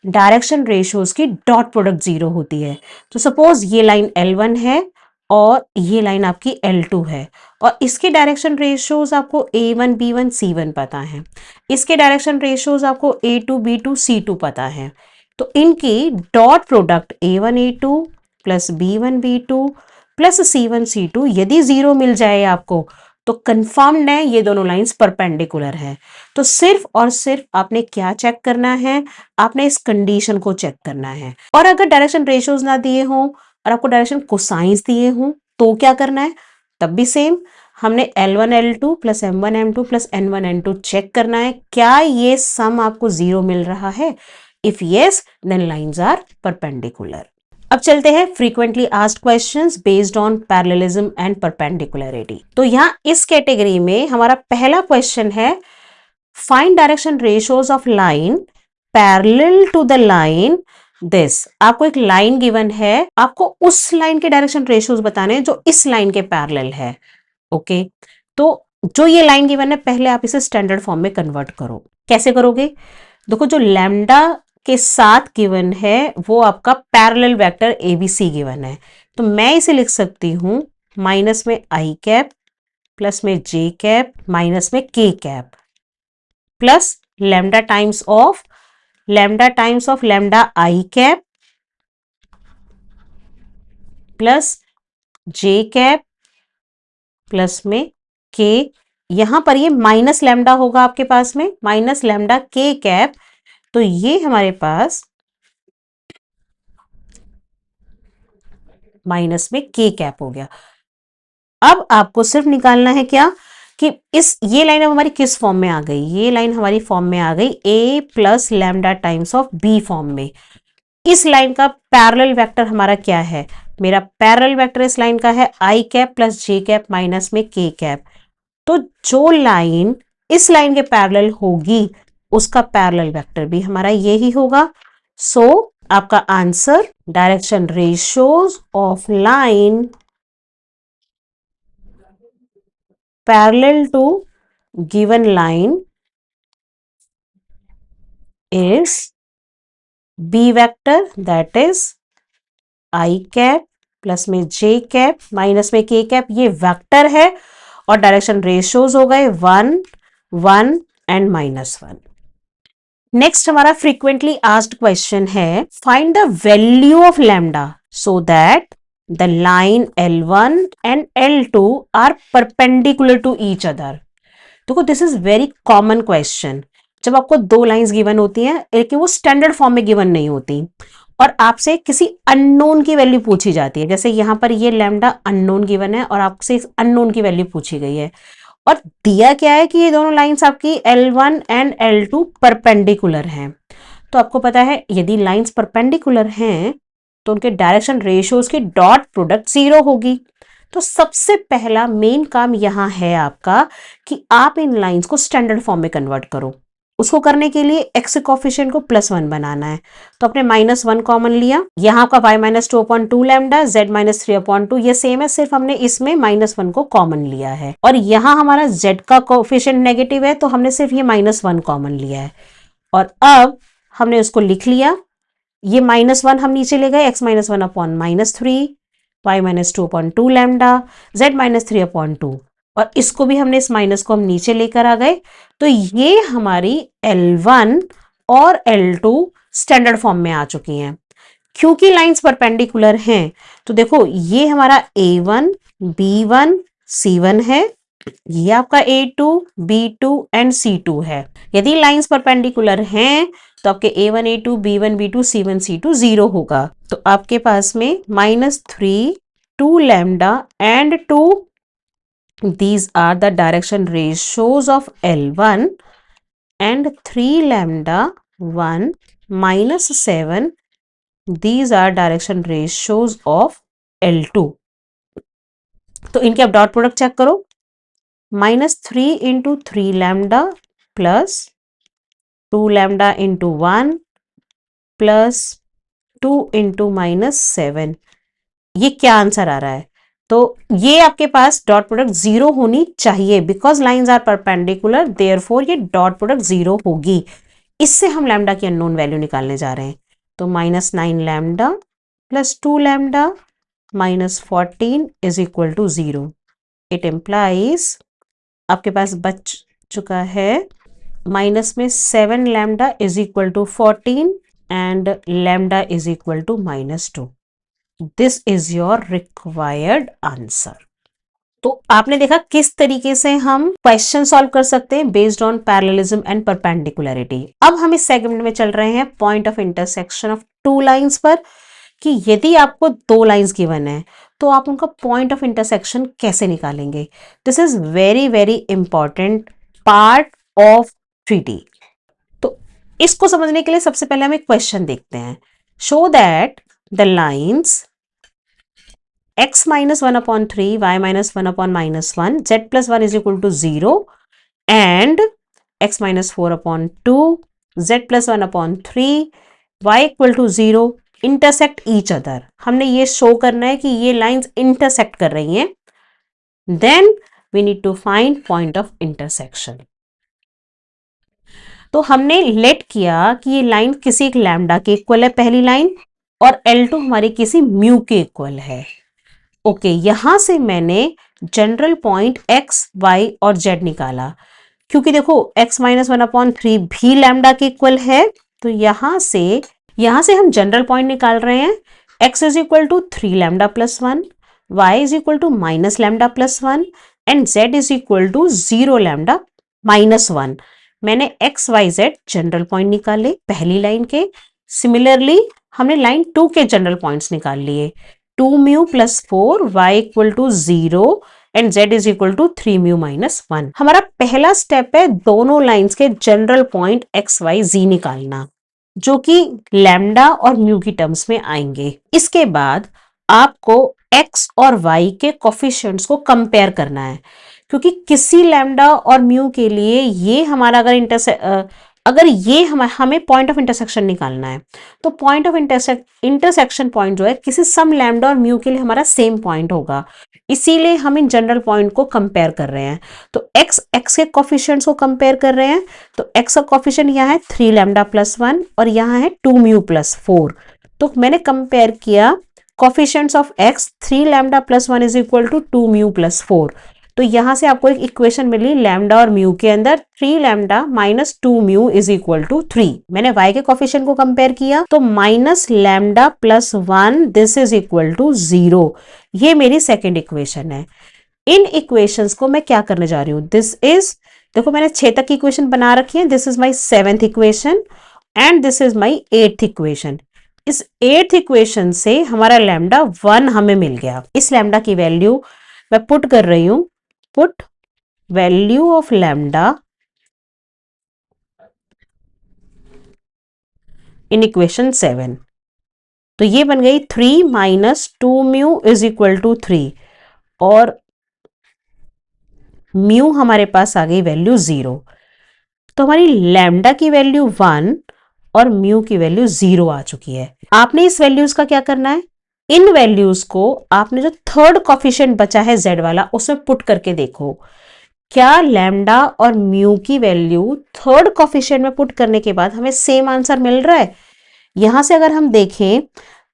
डायरेक्शन रेशियोज की डॉट प्रोडक्ट 0 होती है। तो सपोज ये लाइन L1 है और ये लाइन आपकी L2 है और इसके डायरेक्शन रेशियोज आपको A1 B1 C1 पता है, इसके डायरेक्शन रेशियोज आपको A2 B2 C2 पता है। तो इनकी dot product A1 A2 plus B1 B2 plus C1 C2 यदि 0 मिल जाए आपको तो कंफर्म्ड है ये दोनों लाइंस परपेंडिकुलर है। तो सिर्फ और सिर्फ आपने क्या चेक करना है, आपने इस कंडीशन को चेक करना है। और अगर डायरेक्शन रेशियोज ना दिए हों और आपको डायरेक्शन कोसाइंस दिए हों तो क्या करना है, तब भी सेम हमने L1 L2 plus M1 M2 plus N1 N2 check करना है क्या ये सम आपको 0 मिल रहा है। If yes then lines are perpendicular. अब चलते हैं frequently asked questions based on parallelism and perpendicularity. तो यहाँ इस कैटेगरी में हमारा पहला क्वेश्चन है find direction ratios of line parallel to the line this. आपको एक लाइन गिवन है, आपको उस लाइन के डायरेक्शन रेशियोज बताने हैं जो इस लाइन के पैरेलल है। ओके, तो जो ये लाइन गिवन है पहले आप इसे स्टैंडर्ड फॉर्म में कन्वर्ट करो। कैसे करोगे, देखो जो लैम्डा के साथ गिवन है वो आपका पैरेलल वेक्टर ABC गिवन है, तो मैं इसे लिख सकती हूं माइनस में I कैप प्लस में J कैप माइनस में K cap plus lambda times of lambda I cap plus J cap plus में K। यहां पर ये माइनस लैम्डा होगा आपके पास में, माइनस लैम्डा K कैप। तो ये हमारे पास माइनस में K कैप हो गया। अब आपको सिर्फ निकालना है क्या कि ये लाइन अब हमारी किस फॉर्म में आ गई, ये लाइन हमारी फॉर्म में आ गई A plus lambda times of B form में। इस लाइन का पैरेलल वेक्टर हमारा क्या है, मेरा पैरेलल वेक्टर इस लाइन का है I cap plus J cap minus में K कैप। तो जो लाइन इस लाइन के पैरेलल होगी उसका पैरेलल वेक्टर भी हमारा यही होगा। सो आपका answer direction ratios of line parallel to given line is B vector that is I cap plus में J कैप माइनस में K कैप, ये वेक्टर है और डायरेक्शन रेशियोज हो गए 1 1 एंड -1। नेक्स्ट हमारा फ्रीक्वेंटली आस्क्ड क्वेश्चन है find the value of lambda so that the line L1 and L2 are perpendicular to each other. देखो this is very common question. जब आपको दो लाइंस गिवन होती हैं लेकिन वो स्टैंडर्ड फॉर्म में गिवन नहीं होती और आपसे किसी अननोन की वैल्यू पूछी जाती है, जैसे यहाँ पर ये लैम्डा अननोन गिवन है और आपसे इस अननोन की वैल्यू पूछी गई है, और दिया क्या है कि ये दोनों लाइंस आपकी L1 एंड L2 परपेंडिकुलर हैं। तो आपको पता है यदि लाइंस परपेंडिकुलर हैं तो उनके डायरेक्शन रेशियोज की डॉट प्रोडक्ट 0 होगी। तो सबसे पहला मेन काम यहां है आपका कि आप इन लाइंस को स्टैंडर्ड फॉर्म में कन्वर्ट करो। उसको करने के लिए एक्स कोफिशिएंट को +1 बनाना है, तो आपने -1 कॉमन लिया, यहाँ आपका y -2/2 लैम्डा, z -3/2, ये सेम है, सिर्फ हमने इसमें -1 को कॉमन लिया है, और यहाँ हमारा z का कोफिशिएंट नेगेटिव है तो हमने सिर्फ ये -1 कॉमन लिया है, और अब हमने उसको लिख लिया। ये -1 हम नीचे ले गए, x -1/-3, y -2/2 लैम्डा, z -3/2, और इसको भी हमने इस माइनस को हम नीचे लेकर आ गए। तो ये हमारी L1 और L2 स्टैंडर्ड फॉर्म में आ चुकी हैं। क्योंकि लाइंस परपेंडिकुलर हैं तो देखो ये हमारा A1, B1, C1 है, ये आपका A2, B2 एंड C2 है। यदि लाइंस परपेंडिकुलर हैं तो आपके A1, A2, B1, B2, C1, C2 0 होगा। तो आपके पास में -3, 2 lambda and 2, these are the direction ratios of L1, and 3 lambda 1 -7, these are direction ratios of L2। तो इनके आप डॉट प्रोडक्ट चेक करो, -3 into 3 lambda plus 2 lambda into 1 plus 2 into -7, ये क्या आंसर आ रहा है? तो ये आपके पास डॉट प्रोडक्ट 0 होनी चाहिए, because lines are perpendicular, therefore ये डॉट प्रोडक्ट 0 होगी। इससे हम लैम्डा की अननोन वैल्यू निकालने जा रहे हैं। तो -9 lambda plus 2 lambda -14 is equal to 0। It implies आपके पास बच चुका है माइनस में 7 lambda is equal to 14 and lambda is equal to -2। This is your required answer. तो आपने देखा किस तरीके से हम क्वेश्चन सॉल्व कर सकते हैं based on parallelism and perpendicularity. अब हम इस सेगमेंट में चल रहे हैं point of intersection of two lines पर, कि यदि आपको दो लाइंस गिवन है तो आप उनका पॉइंट ऑफ इंटरसेक्शन कैसे निकालेंगे। This is very very important part of 3D। तो इसको समझने के लिए सबसे पहले हम एक क्वेश्चन देखते हैं। Show that the lines x -1/3, y -1/-1, z +1 is equal to 0 and x -4/2, z +1/3, y equal to 0 intersect each other। हमने ये शो करना है कि ये लाइंस इंटरसेक्ट कर रही हैं। Then we need to find point of intersection. तो हमने लेट किया कि ये लाइन किसी एक लैम्डा के इक्वल है पहली लाइन, और L2 हमारी किसी म्यू के इक्वल है। ओके, यहां से मैंने जनरल पॉइंट x, y और z निकाला, क्योंकि देखो x -1/3 भी लैम्डा के इक्वल है, तो यहां से हम जनरल पॉइंट निकाल रहे हैं। x is equal to 3 lambda plus 1, y is equal to -, lambda plus 1 and z is equal to 0 lambda -1। मैंने x, y, z general point निकाले पहली लाइन के। सिमिलरली हमने लाइन 2 के जनरल पॉइंट्स निकाल लिए। 2 mu plus 4, y equal to 0 and z is equal to 3 mu -1। हमारा पहला स्टेप है दोनों लाइंस के general point x, y, z निकालना, जो कि लैम्डा और म्यू की टर्म्स में आएंगे। इसके बाद आपको x और y के कोफिशिएंट्स को कंपेयर करना है, क्योंकि किसी लैम्डा और म्यू के लिए ये हमारा अगर ये हमें पॉइंट ऑफ इंटरसेक्शन निकालना है, तो पॉइंट ऑफ इंटरसेक्शन पॉइंट जो है किसी सम लैम्डा और म्यू के लिए हमारा सेम पॉइंट होगा। इसीलिए हम इन जनरल पॉइंट को कंपेयर कर रहे हैं। तो x के कोफिशिएंट्स को कंपेयर कर रहे हैं, तो x का कोफिशिएंट यहाँ है 3 लैम्डा प्लस 1 और यहाँ है 2 म्यू प्लस 4। तो मैंने कंपेयर किया coefficients of x, 3 lambda plus 1 is equal to 2 mu plus 4। तो यहां से आपको एक इक्वेशन मिली लैम्डा और म्यू के अंदर 3 lambda minus 2 mu is equal to 3। मैंने y के कोफिशिएंट को कंपेयर किया, तो minus lambda plus 1 this is equal to 0। ये मेरी सेकेंड इक्वेशन है। इन इक्वेशंस को मैं क्या करने जा रही हूं, दिस इज, देखो मैंने 6 तक की इक्वेशन बना रखी है। This is my 7th equation and this is my 8th equation. इस 8th इक्वेशन से हमारा लैम्डा 1 हमें मिल गया। इस लैम्डा की वैल्यू मैं पुट कर रही हूं, put value of lambda in equation 7। तो ये बन गई 3 minus 2 mu is equal to 3 और म्यू हमारे पास आ गई वैल्यू 0। तो हमारी लैम्डा की वैल्यू 1 और म्यू की वैल्यू 0 आ चुकी है। आपने इस वैल्यूज का क्या करना है, इन वैल्यूज को आपने जो थर्ड कॉफिशिएंट बचा है z वाला उसमें पुट करके देखो क्या लैम्डा और म्यू की वैल्यू थर्ड कॉफिशिएंट में पुट करने के बाद हमें सेम आंसर मिल रहा है। यहां से अगर हम देखें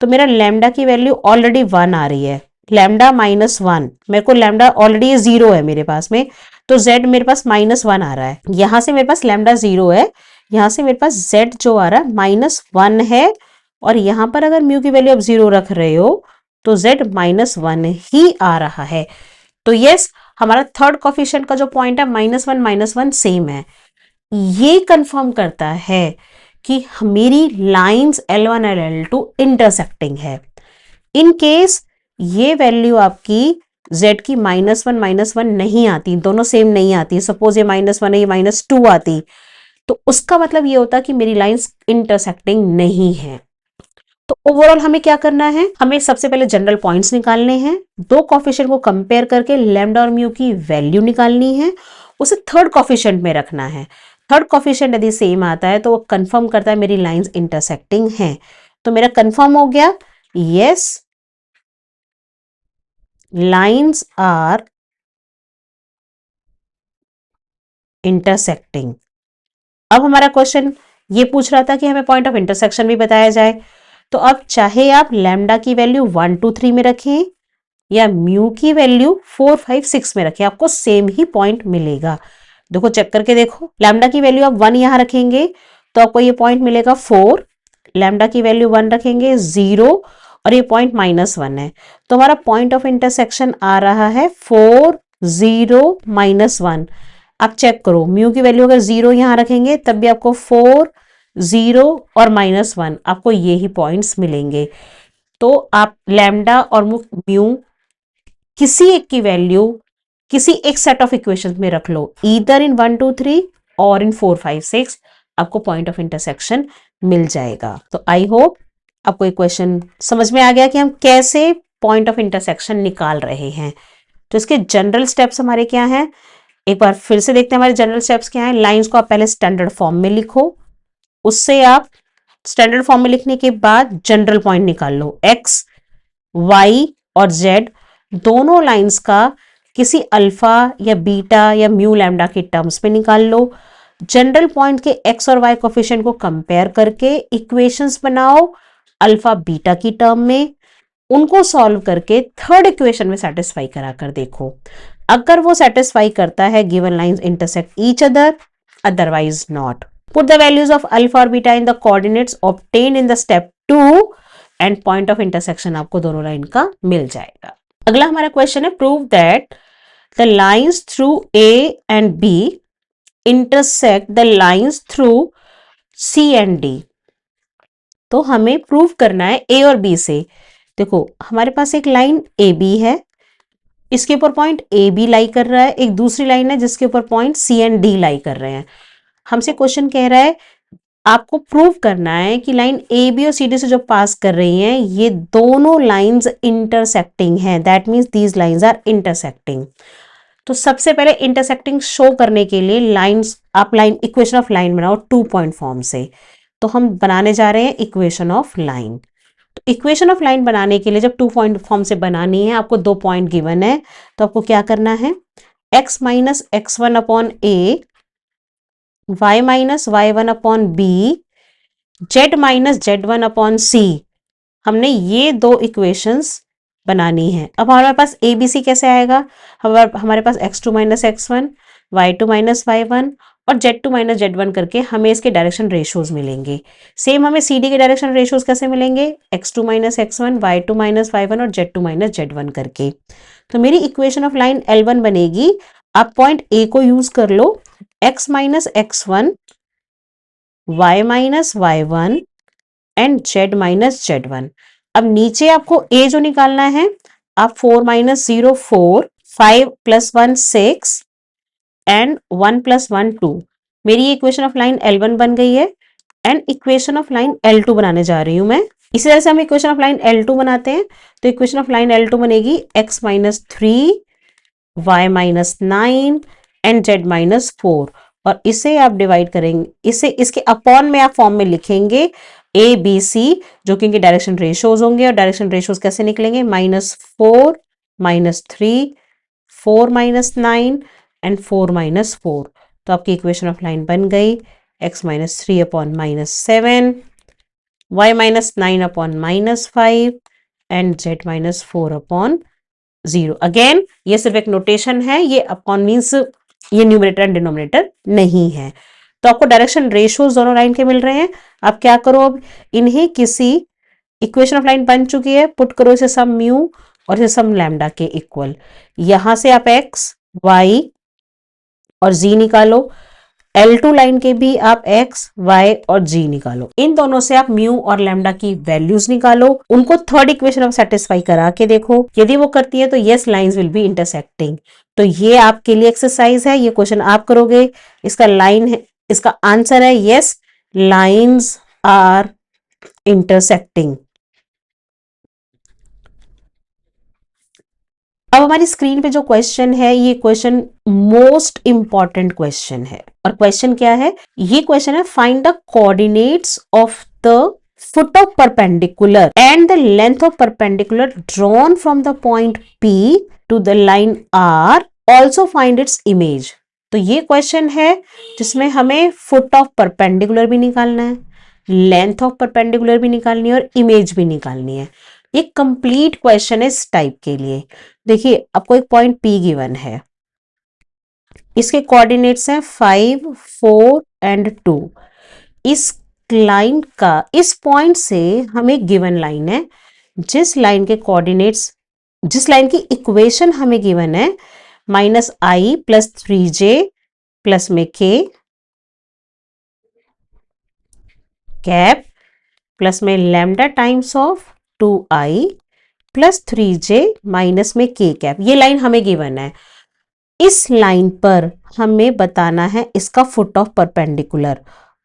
तो मेरा लैम्डा की वैल्यू ऑलरेडी 1 आ रही है, लैम्डा -1, मेरे को लैम्डा ऑलरेडी 0 है मेरे पास में, तो z मेरे पास -1 आ रहा है। यहां से मेरे पास लैम्डा 0 है, यहां से मेरे पास z जो आ रहा है -1 है, और यहां पर अगर म्यू की वैल्यू आप 0 रख रहे हो तो z -1 ही आ रहा है। तो यस, हमारा थर्ड कॉफिशिएंट का जो पॉइंट है -1 सेम है। ये कंफर्म करता है कि मेरी लाइंस L1 और L2 इंटरसेक्टिंग है। इन केस ये वैल्यू आपकी z की -1 नहीं आती, दोनों सेम नहीं आती, सपोज ये -1 है, ये -2 आती, तो उसका मतलब ये होता कि मेरी लाइंस इंटरसेक्टिंग नहीं है। तो ओवरऑल हमें क्या करना है, हमें सबसे पहले जनरल पॉइंट्स निकालने हैं, दो कॉफिशिएंट को कंपेयर करके लैम्डा और म्यू की वैल्यू निकालनी है, उसे थर्ड कॉफिशिएंट में रखना है। थर्ड कॉफिशिएंट यदि सेम आता है तो वो कंफर्म करता है मेरी लाइंस इंटरसेक्टिंग हैं। तो मेरा कंफर्म हो गया, यस लाइंस आर इंटरसेक्टिंग। अब हमारा क्वेश्चन ये पूछ रहा था कि हमें पॉइंट ऑफ इंटरसेक्शन भी बताया जाए, तो अब चाहे आप लैम्डा की वैल्यू 1 2 3 में रखें या म्यू की वैल्यू 4 5 6 में रखें, आपको सेम ही पॉइंट मिलेगा। देखो चेक करके देखो, लैम्डा की वैल्यू आप 1 यहां रखेंगे तो आपको ये पॉइंट मिलेगा 4, लैम्डा की वैल्यू 1 रखेंगे 0, और ये पॉइंट -1 है, तो हमारा पॉइंट ऑफ इंटरसेक्शन आ रहा है 4 0 -1। आप चेक करो, म्यू की वैल्यू अगर 0 यहां रखेंगे तब भी आपको 4 0 और -1 आपको ये ही पॉइंट्स मिलेंगे। तो आप लैम्डा और म्यू किसी एक की वैल्यू किसी एक सेट ऑफ इक्वेशंस में रख लो, ईदर इन 1 2 3 और इन 4 5 6, आपको पॉइंट ऑफ इंटरसेक्शन मिल जाएगा। तो आई होप आपको एक क्वेश्चन समझ में आ गया कि हम कैसे पॉइंट ऑफ इंटरसेक्शन निकाल रहे हैं। तो इसके जनरल स्टेप्स हमारे क्या हैं, एक बार फिर से देखते हैं हमारे जनरल स्टेप्स क्या हैं। लाइंस को आप पहले स्टैंडर्ड फॉर्म में लिखो, उससे आप स्टैंडर्ड फॉर्म में लिखने के बाद जनरल पॉइंट निकाल लो, एक्स वाई और जेड दोनों लाइंस का किसी अल्फा या बीटा या म्यू लैम्डा के टर्म्स में निकाल लो। जनरल पॉइंट के एक्स और वाई कोफिशिएंट को कंपेयर करके इक्वेशंस बनाओ अल्फा बीटा की टर्म में, उनको सॉल्व करके थर्ड इक्वेशन में सेटिस्फाई करा कर देखो, अगर वो सेटिस्फाई करता है given lines intersect each other, otherwise not. Put the values of alpha और beta in the coordinates obtained in the step 2 and point of intersection आपको दोनों लाइन का मिल जाएगा। अगला हमारा क्वेश्चन है, prove that the lines through A and B intersect the lines through C and D. तो हमें प्रूव करना है ए और बी से। देखो हमारे पास एक लाइन ए बी है, इसके ऊपर पॉइंट ए बी लाई कर रहा है, एक दूसरी लाइन है जिसके ऊपर पॉइंट सी एंड डी लाई कर रहे हैं। हमसे क्वेश्चन कह रहा है आपको प्रूव करना है कि लाइन ए बी और सी डी से जो पास कर रही हैं ये दोनों लाइंस इंटरसेक्टिंग हैं, that means these lines are intersecting. तो सबसे पहले इंटरसेक्टिंग शो करने के लिए लाइंस आप लाइन इक्वेशन ऑफ लाइन बनाओ 2 पॉइंट फॉर्म से। तो हम बनाने जा रहे हैं इक्वेशन ऑफ लाइन। तो इक्वेशन ऑफ लाइन बनाने के लिए जब 2 पॉइंट फॉर्म से बनानी है, आपको 2 पॉइंट गिवन है, तो आपको क्या करना है, x minus x1 upon a, y minus y1 upon b, z minus z1 upon c, हमने ये दो इक्वेशंस बनानी है। अब हमारे पास ए बी सी कैसे आएगा, हमारे पास x2 minus x1, y2 minus y1 और z2 माइनस z1 करके हमें इसके डायरेक्शन रेशियोज मिलेंगे। सेम हमें सी डी के डायरेक्शन रेशियोज कैसे मिलेंगे, x2 minus x1, y2 minus y1 और z2 माइनस z1 करके। तो मेरी इक्वेशन ऑफ लाइन L1 बनेगी, आप पॉइंट ए को यूज कर लो, x minus x1, y minus y1 and Z minus Z one. अब नीचे आपको ए जो निकालना है, आप 4 माइनस 0 4, 5 प्लस 1 6 एंड 1 प्लस 1 2। मेरी इक्वेशन ऑफ लाइन L1 बन गई है and equation of line L2 बनाने जा रही हूं मैं। इसी तरह से हम इक्वेशन ऑफ लाइन L2 बनाते हैं, तो इक्वेशन ऑफ लाइन L2 बनेगी x minus 3 y minus 9 and z minus 4। और इसे आप डिवाइड करेंगे, इसे इसके अपॉन में आप फॉर्म में लिखेंगे ए बी सी, जो कि इनके डायरेक्शन रेशियोज होंगे। और डायरेक्शन रेशियोज कैसे निकलेंगे, -4 -3 4 -9 एंड 4 -4। तो आपकी इक्वेशन ऑफ लाइन बन गई x minus 3 upon -7, y minus 9 upon -5 and z minus 4 upon 0। Again ये सिर्फ एक नोटेशन है, ये अपॉन मीन्स ये न्यूमरेटर एंड डिनोमिनेटर नहीं है। तो आपको डायरेक्शन रेशियोज दोनों लाइन के मिल रहे हैं। आप क्या करो, अब इन्हें किसी इक्वेशन ऑफ लाइन बन चुकी है, पुट करो इसे सम म्यू और इसे सम लैम्डा के इक्वल। यहां से आप x y और z निकालो, L2 लाइन के भी आप x, y और g निकालो। इन दोनों से आप म्यू और लैम्डा की वैल्यूज निकालो, उनको थर्ड इक्वेशन में सेटिस्फाई करा के देखो। यदि वो करती है तो yes lines will be intersecting. तो ये आपके लिए एक्सरसाइज है, ये क्वेश्चन आप करोगे। इसका लाइन है, इसका आंसर है यस, लाइंस आर इंटरसेक्टिंग। अब हमारी स्क्रीन पे जो क्वेश्चन है, ये क्वेश्चन मोस्ट इंपॉर्टेंट क्वेश्चन है। और क्वेश्चन क्या है, ये क्वेश्चन है find the coordinates of the foot of perpendicular and the length of perpendicular drawn from the point P to the line R, also find its image। तो ये क्वेश्चन है जिसमें हमें फुट ऑफ परपेंडिकुलर भी निकालना है, लेंथ ऑफ परपेंडिकुलर भी निकालनी है और इमेज भी निकालनी है। ये कंप्लीट क्वेश्चन है इस टाइप के लिए। देखिए आपको एक पॉइंट P गिवन है, इसके कोऑर्डिनेट्स हैं 5 4 एंड 2। इस लाइन का, इस पॉइंट से हमें गिवन लाइन है, जिस लाइन के कोऑर्डिनेट्स, जिस लाइन की इक्वेशन हमें गिवन है -i प्लस 3j प्लस में k कैप प्लस में lambda times of 2i plus 3j minus में k कैप, ये लाइन हमें गिवन है। इस लाइन पर हमें बताना है इसका फुट ऑफ परपेंडिकुलर।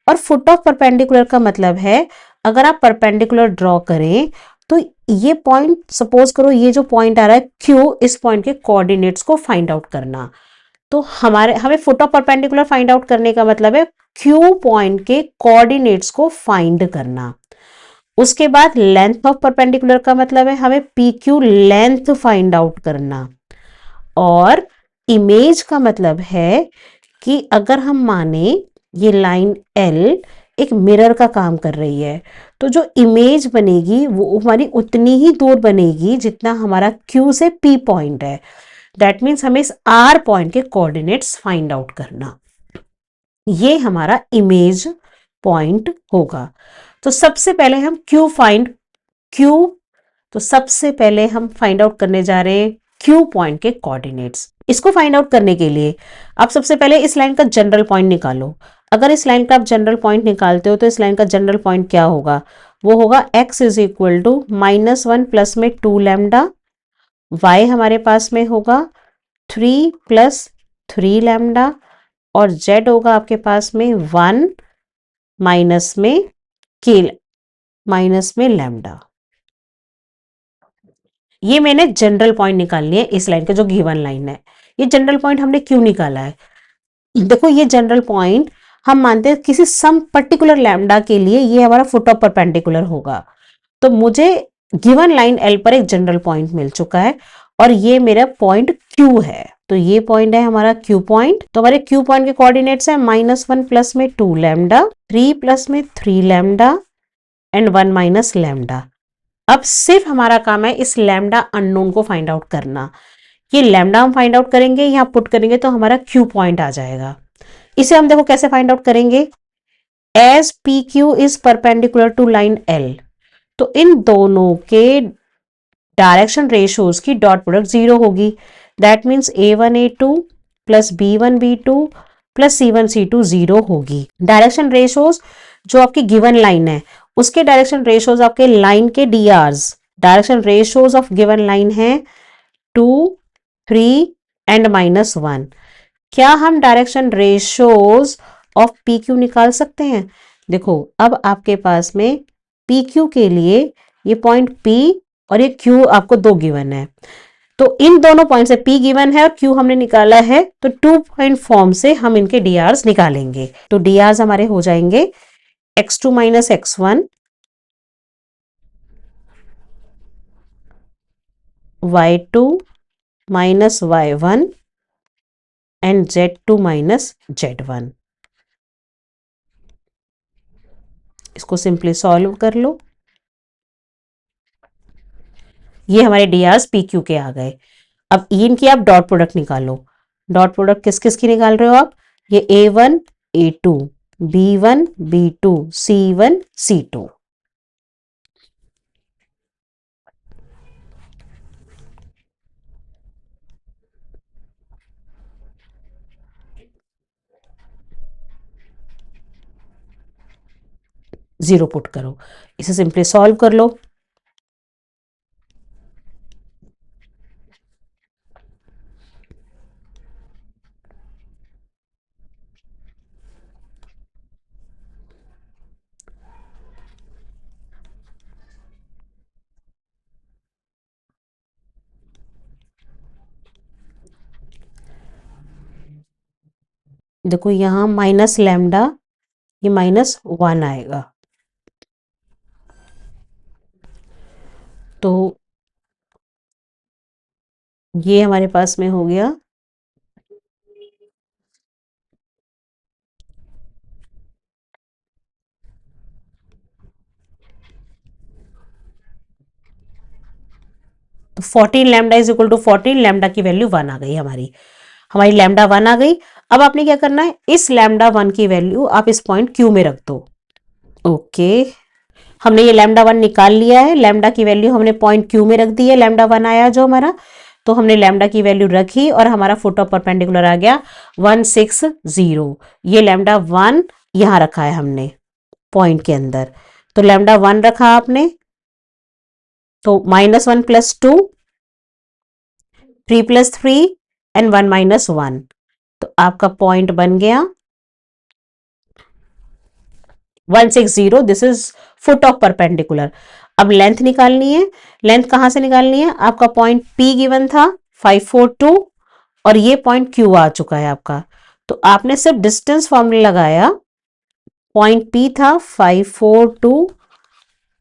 और फुट ऑफ परपेंडिकुलर का मतलब है, अगर आप परपेंडिकुलर ड्रॉ करें तो ये पॉइंट, सपोज करो ये जो पॉइंट आ रहा है Q, इस पॉइंट के कोऑर्डिनेट्स को फाइंड आउट करना। तो हमें foot of perpendicular find out करने का मतलब है Q पॉइंट के कोऑर्डिनेट्स को फाइंड करना। उसके बाद लेंथ ऑफ परपेंडिकुलर का मतलब है हमें PQ लेंथ फाइंड आउट करना। और इमेज का मतलब है कि अगर हम माने ये लाइन L एक मिरर का काम कर रही है, तो जो इमेज बनेगी वो हमारी उतनी ही दूर बनेगी जितना हमारा Q से P पॉइंट है। दैट मीन्स हमें इस R पॉइंट के कोऑर्डिनेट्स फाइंड आउट करना, ये हमारा इमेज पॉइंट होगा। तो सबसे पहले हम तो सबसे पहले हम फाइंड आउट करने जा रहे हैं Q पॉइंट के कोऑर्डिनेट्स। इसको फाइंड आउट करने के लिए आप सबसे पहले इस लाइन का जनरल पॉइंट निकालो। अगर इस लाइन का आप जनरल पॉइंट निकालते हो तो इस लाइन का जनरल पॉइंट क्या होगा, वो होगा x is equal to -1 plus में 2 लैम्डा, y हमारे पास में होगा 3 प्लस 3 लैम्डा और z होगा आपके पास में 1 माइनस में लैम्डा। ये मैंने जनरल पॉइंट निकाल लिया इस लाइन का, जो गिवन लाइन है। ये जनरल पॉइंट हमने क्यों निकाला है, देखो ये जनरल पॉइंट हम मानते हैं किसी सम पर्टिकुलर लैम्डा के लिए ये हमारा फुट ऑफ परपेंडिकुलर होगा। तो मुझे गिवन लाइन L पर एक जनरल पॉइंट मिल चुका है और ये मेरा पॉइंट Q है। तो ये पॉइंट है हमारा Q पॉइंट। तो हमारे Q पॉइंट के कोऑर्डिनेट्स है -1 प्लस में 2 लैम्डा, 3 प्लस में 3 लैम्डा एंड 1 माइनस लैम्डा। अब सिर्फ हमारा काम है इस लैम्डा अननोन को फाइंड आउट करना। ये लैम्डा हम फाइंड आउट करेंगे, यहाँ पुट करेंगे तो हमारा Q पॉइंट आ जाएगा। इसे हम देखो कैसे फाइंड आउट करेंगे, as PQ is perpendicular to line L, तो इन दोनों के डायरेक्शन रेशियोज की डॉट प्रोडक्ट 0 होगी। That means A1 A2 plus B1 B2 plus C1 C2 0 होगी। डायरेक्शन रेशियोज जो आपकी गिवन लाइन है उसके डायरेक्शन रेशियोज आपके लाइन के डीआरस, direction ratios of given line है 2, 3 एंड -1। क्या हम direction ratios of P Q निकाल सकते हैं? देखो अब आपके पास में पी क्यू के लिए ये पॉइंट पी और ये क्यू आपको दो गिवन है, तो इन दोनों पॉइंट से P गिवन है और Q हमने निकाला है, तो 2 पॉइंट फॉर्म से हम इनके DRs निकालेंगे। तो DRs हमारे हो जाएंगे x2 minus x1, y2 minus y1 and z2 minus z1। इसको सिंपली सॉल्व कर लो। ये हमारे DRs PQ के आ गए। अब इनकी आप डॉट प्रोडक्ट निकालो। डॉट प्रोडक्ट किस किस की निकाल रहे हो आप? ये A1 A2 B1 B2 C1 C2। Zero put करो, इसे सिंपली सॉल्व कर लो। देखो यहां माइनस लैम्डा, ये -1 आएगा, तो ये हमारे पास में हो गया तो 14 lambda is equal to 14, lambda की वैल्यू 1 आ गई हमारी। हमारी लैम्डा 1 आ गई। अब आपने क्या करना है, इस लैम्डा 1 की वैल्यू आप इस पॉइंट Q में रख दो। ओके, हमने ये लैम्डा 1 निकाल लिया है, लैम्डा की वैल्यू हमने पॉइंट Q में रख दी है, लैम्डा 1 आया जो हमारा, तो हमने लैम्डा की वैल्यू रखी और हमारा फुट ऑफ परपेंडिकुलर आ गया 160। ये लैम्डा 1 यहां रखा है हमने पॉइंट के अंदर, तो लैम्डा 1 रखा आपने, तो -1 + 2, 3 + 3 एंड 1 - 1, तो आपका पॉइंट बन गया 160। This is foot of perpendicular. अब लेंथ निकालनी है। लेंथ कहां से निकालनी है? आपका पॉइंट P गिवन था 542 और ये पॉइंट Q आ चुका है आपका, तो आपने सिर्फ डिस्टेंस फॉर्मूला लगाया। पॉइंट P था 542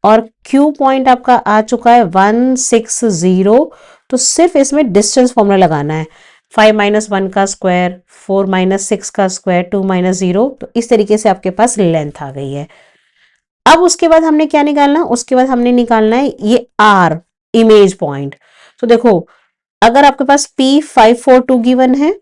और Q पॉइंट आपका आ चुका है 160, तो सिर्फ इसमें डिस्टेंस फॉर्मूला लगाना है। 5 - 1 का स्क्वायर, 4 - 6 का स्क्वायर, 2 - 0, तो इस तरीके से आपके पास लेंथ आ गई है। अब उसके बाद हमने क्या निकालना? उसके बाद हमने निकालना है ये R इमेज पॉइंट। तो देखो अगर आपके पास P542 गिवन है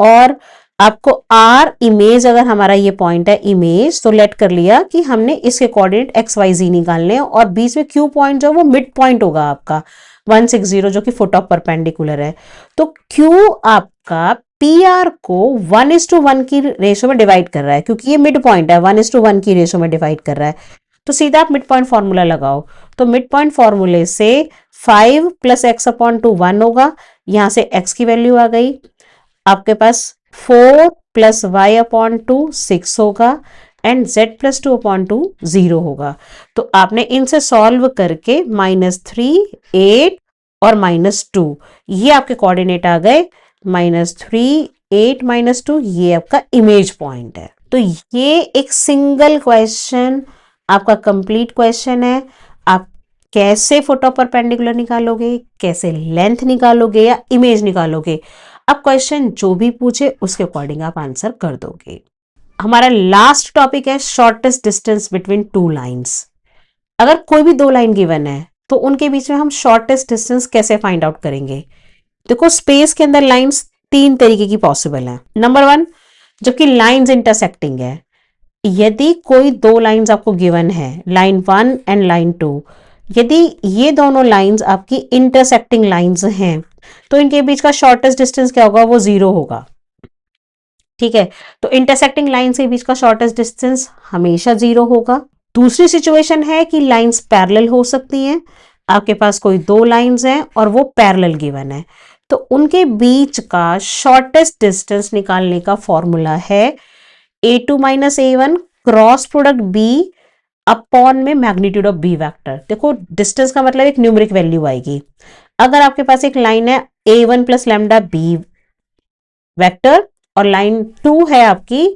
और आपको R इमेज, अगर हमारा ये पॉइंट है इमेज, तो लेट कर लिया कि हमने इसके कोऑर्डिनेट XYZ निकालने हैं और बीच में Q पॉइंट जो वो मिड पॉइंट होगा आपका 160, जो कि फुट ऑफ परपेंडिकुलर है। तो Q आपका PR को 1:1 की रेशो में डिवाइड कर रहा है, क्योंकि ये मिड पॉइंट है, 1:1 की रेशो में डिवाइड कर रहा है। तो सीधा आप मिड पॉइंट फॉर्मूला लगाओ। तो मिड पॉइंट फॉर्मूले से 5 + x/2 1 होगा, यहां से x की वैल्यू आ गई आपके पास, 4 + y/2 6 होगा एंड z + 2/2 0 होगा। तो आपने इनसे सॉल्व करके -3 8 और -2, ये आपके कोऑर्डिनेट आ गए। -3 8 -2, ये आपका इमेज पॉइंट है। तो ये एक सिंगल क्वेश्चन आपका कंप्लीट क्वेश्चन है। आप कैसे फुट ऑफ परपेंडिकुलर निकालोगे, कैसे लेंथ निकालोगे या इमेज निकालोगे, अब क्वेश्चन जो भी पूछे उसके अकॉर्डिंग आप आंसर कर दोगे। हमारा लास्ट टॉपिक है shortest distance between two lines. अगर कोई भी दो लाइन गिवन है तो उनके बीच में हम शॉर्टेस्ट डिस्टेंस कैसे फाइंड आउट करेंगे? देखो स्पेस के अंदर लाइंस तीन तरीके की पॉसिबल है। नंबर 1, जबकि लाइंस इंटरसेक्टिंग है, यदि कोई दो लाइंस आपको गिवन है, लाइन 1 एंड लाइन 2, यदि ये दोनों लाइंस आपकी इंटरसेक्टिंग लाइंस हैं, तो इनके बीच का शॉर्टेस्ट डिस्टेंस क्या होगा? वो 0 होगा। ठीक है, तो इंटरसेक्टिंग लाइन के बीच का शॉर्टेस्ट डिस्टेंस हमेशा 0 होगा। दूसरी सिचुएशन है कि लाइंस पैरेलल हो सकती हैं, आपके पास कोई दो लाइंस हैं और वो पैरेलल गिवन है, तो उनके बीच का शॉर्टेस्ट डिस्टेंस निकालने का फॉर्मूला है a2 minus a1 cross product b upon में मैग्नीट्यूड ऑफ b वेक्टर। देखो डिस्टेंस का मतलब एक न्यूमेरिक वैल्यू आएगी। अगर आपके पास एक लाइन है a1 plus lambda b vector और लाइन 2 है आपकी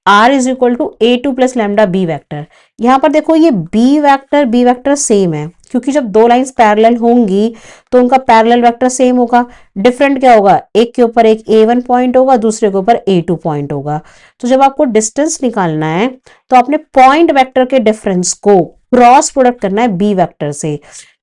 r is equal to a2 plus lambda b vector, यहां पर देखो ये b वेक्टर सेम है, क्योंकि जब दो लाइंस पैरेलल होंगी तो उनका पैरेलल वेक्टर सेम होगा। डिफरेंट क्या होगा, एक के ऊपर एक a1 पॉइंट होगा, दूसरे के ऊपर a2 पॉइंट होगा। तो जब आपको डिस्टेंस निकालना है तो आपने पॉइंट वेक्टर के डिफरेंस को क्रॉस प्रोडक्ट करना है b वेक्टर से।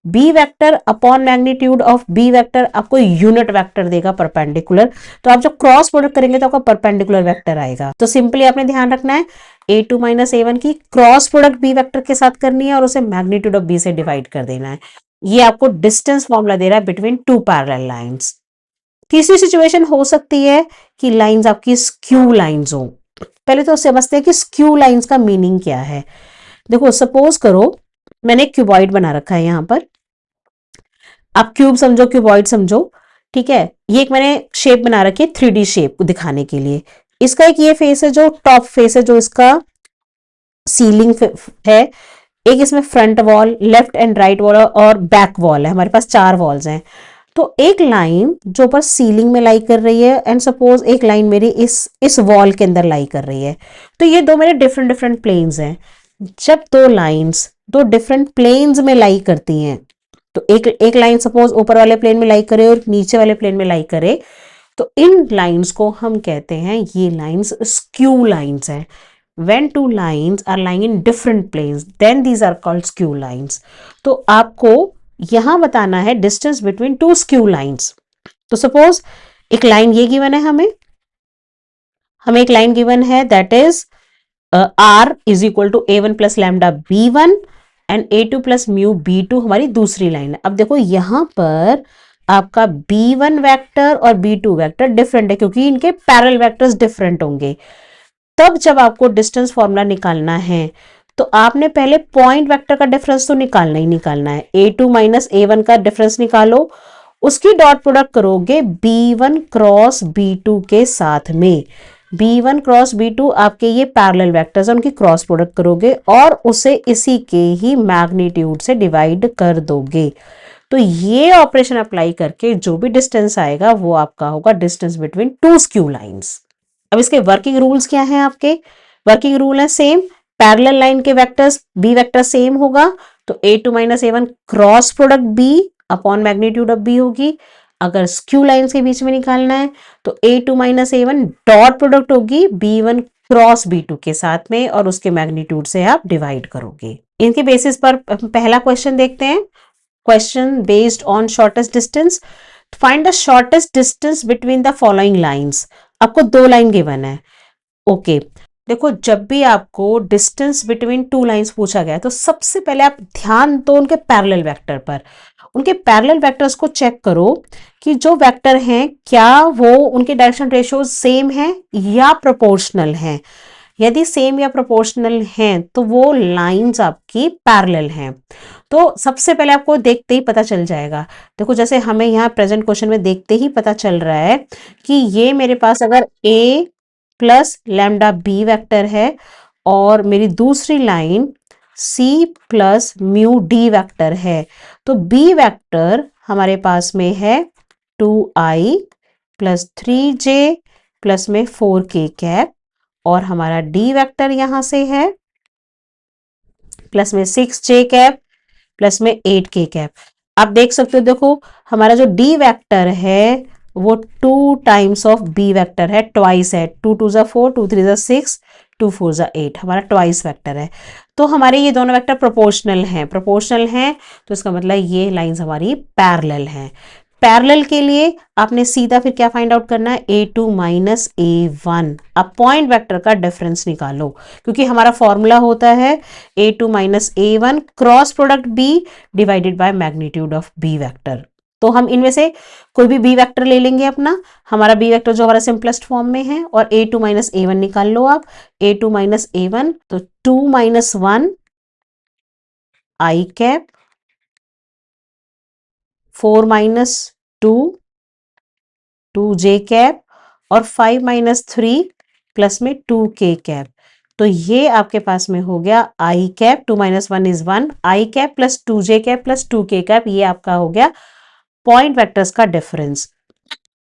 B vector upon magnitude of B vector आपको यूनिट वेक्टर देगा परपेंडिकुलर, तो आप जब क्रॉस प्रोडक्ट करेंगे तो आपका परपेंडिकुलर वेक्टर आएगा। तो सिंपली आपने ध्यान रखना है a2 माइनस a1 की क्रॉस प्रोडक्ट बी वेक्टर के साथ करनी है और उसे मैग्नीट्यूड ऑफ बी से डिवाइड कर देना है। ये आपको डिस्टेंस फॉर्मूला दे रहा है बिटवीन टू पैरेलल लाइंस। तीसरी सिचुएशन हो सकती है कि लाइंस आपकी स्क्यू लाइंस हो। पहले तो समझते हैं कि स्क्यू लाइंस का मीनिंग क्या है। देखो सपोज करो मैंने क्यूबॉइड बना रखा है, यहां पर आप क्यूब समझो क्यूबॉइड समझो, ठीक है। ये एक मैंने शेप बना रखी है 3D शेप दिखाने के लिए। इसका एक ये फेस है जो टॉप फेस है, जो इसका सीलिंग है। एक इसमें front wall, left and right wall और बैक वॉल है। हमारे पास 4 वॉल्स हैं। तो एक लाइन जो ऊपर सीलिंग में लाई कर रही है एंड सपोज एक लाइन मेरी इस वॉल के अंदर लाई कर रही है, तो ये दो मेरे डिफरेंट डिफरेंट प्लेन्स हैं। जब दो लाइंस दो डिफरेंट प्लेन्स में लाई करती हैं, तो एक लाइन सपोज ऊपर वाले प्लेन में लाई करे और नीचे वाले प्लेन में लाई करे, तो इन लाइंस को हम कहते हैं ये लाइंस स्क्यू लाइंस हैं। When two lines are lying in different planes, then these are called skew lines. तो आपको यहां बताना है distance between two skew lines. तो सपोज एक लाइन ये गिवन है, हमें एक लाइन गिवन है that is r is equal to a1 plus lambda b1 and a2 plus mu b2 हमारी दूसरी लाइन है। अब देखो यहां पर आपका b1 वेक्टर और b2 वेक्टर डिफरेंट है, क्योंकि इनके पैरेलल वेक्टर्स डिफरेंट होंगे। तब जब आपको डिस्टेंस फॉर्मूला निकालना है तो आपने पहले पॉइंट वेक्टर का डिफरेंस तो निकालना ही निकालना है। a2 माइनस a1 का डिफरेंस निकालो, उसकी डॉट प्रोडक्ट करोगे b1 क्रॉस b2 के साथ में। b1 क्रॉस b2 आपके ये पैरेलल वेक्टर्स हैं, उनकी क्रॉस प्रोडक्ट करोगे और उसे इसी के ही मैग्नीट्यूड से डिवाइड कर दोगे। तो ये ऑपरेशन अप्लाई करके जो भी डिस्टेंस आएगा वो आपका होगा distance between two skew lines. अब इसके वर्किंग रूल्स क्या हैं आपके? वर्किंग रूल है सेम, पैरेलल लाइन के वेक्टर्स बी वेक्टर सेम होगा, तो a2 minus a1 cross product b upon magnitude of b होगी। अगर स्क्यू लाइंस के बीच में निकालना है तो a2 minus a1 dot product होगी b1 क्रॉस b2 के साथ में और उसके मैग्नीट्यूड से आप डिवाइड करोगे। इनके बेसिस पर पहला क्वेश्चन देखते हैं। Question based on shortest distance, find the shortest distance between the following lines. आपको दो लाइन गिवन है, ओके। देखो जब भी आपको डिस्टेंस बिटवीन टू लाइंस पूछा गया तो सबसे पहले आप ध्यान दो उनके पैरेलल वेक्टर पर। उनके पैरेलल वेक्टर्स को चेक करो कि जो वेक्टर हैं क्या वो उनके डायरेक्शन रेशियो सेम है या प्रोपोर्शनल हैं। यदि सेम या प्रोपोर्शनल हैं तो वो लाइंस आपकी पैरेलल हैं। तो सबसे पहले आपको देखते ही पता चल जाएगा। देखो जैसे हमें यहाँ प्रेजेंट क्वेश्चन में देखते ही पता चल रहा है कि ये मेरे पास अगर a plus lambda b vector है और मेरी दूसरी line c plus mu d vector है, तो b वेक्टर हमारे पास में है 2i प्लस 3j प्लस में 4k कैप और हमारा d वेक्टर यहां से है प्लस में 6j कैप प्लस में 8k कैप। आप देख सकते हो, देखो हमारा जो d वेक्टर है वो 2 टाइम्स ऑफ b वेक्टर है, ट्वाइस है। 2 2 जा 4, 2 3 जा 6, 2 4 जा 8, हमारा ट्वाइस वेक्टर है। तो हमारे ये दोनों वेक्टर प्रोपोर्शनल हैं तो इसका मतलब ये लाइंस हमारी पैरेलल हैं। पैरेलल के लिए आपने सीधा फिर क्या फाइंड आउट करना है, a2 माइनस a1। अब पॉइंट वेक्टर का डिफरेंस निकालो, क्योंकि हमारा फॉर्मूला होता है a2 minus a1 cross product b divided by magnitude of b vector. तो हम इनमें से कोई भी b वेक्टर ले लेंगे अपना, हमारा b वेक्टर जो हमारा सिंपलेस्ट फॉर्म में है, और a2 माइनस a1 निकाल लो आप। a2 माइनस a1 तो 2 minus 1 i cap 4 minus 2 2j cap और 5 माइनस 3 प्लस में 2k कैप। तो ये आपके पास में हो गया i cap, 2 minus 1 is 1, i cap plus 2j cap plus 2k cap, ये आपका हो गया पॉइंट वेक्टर्स का डिफरेंस।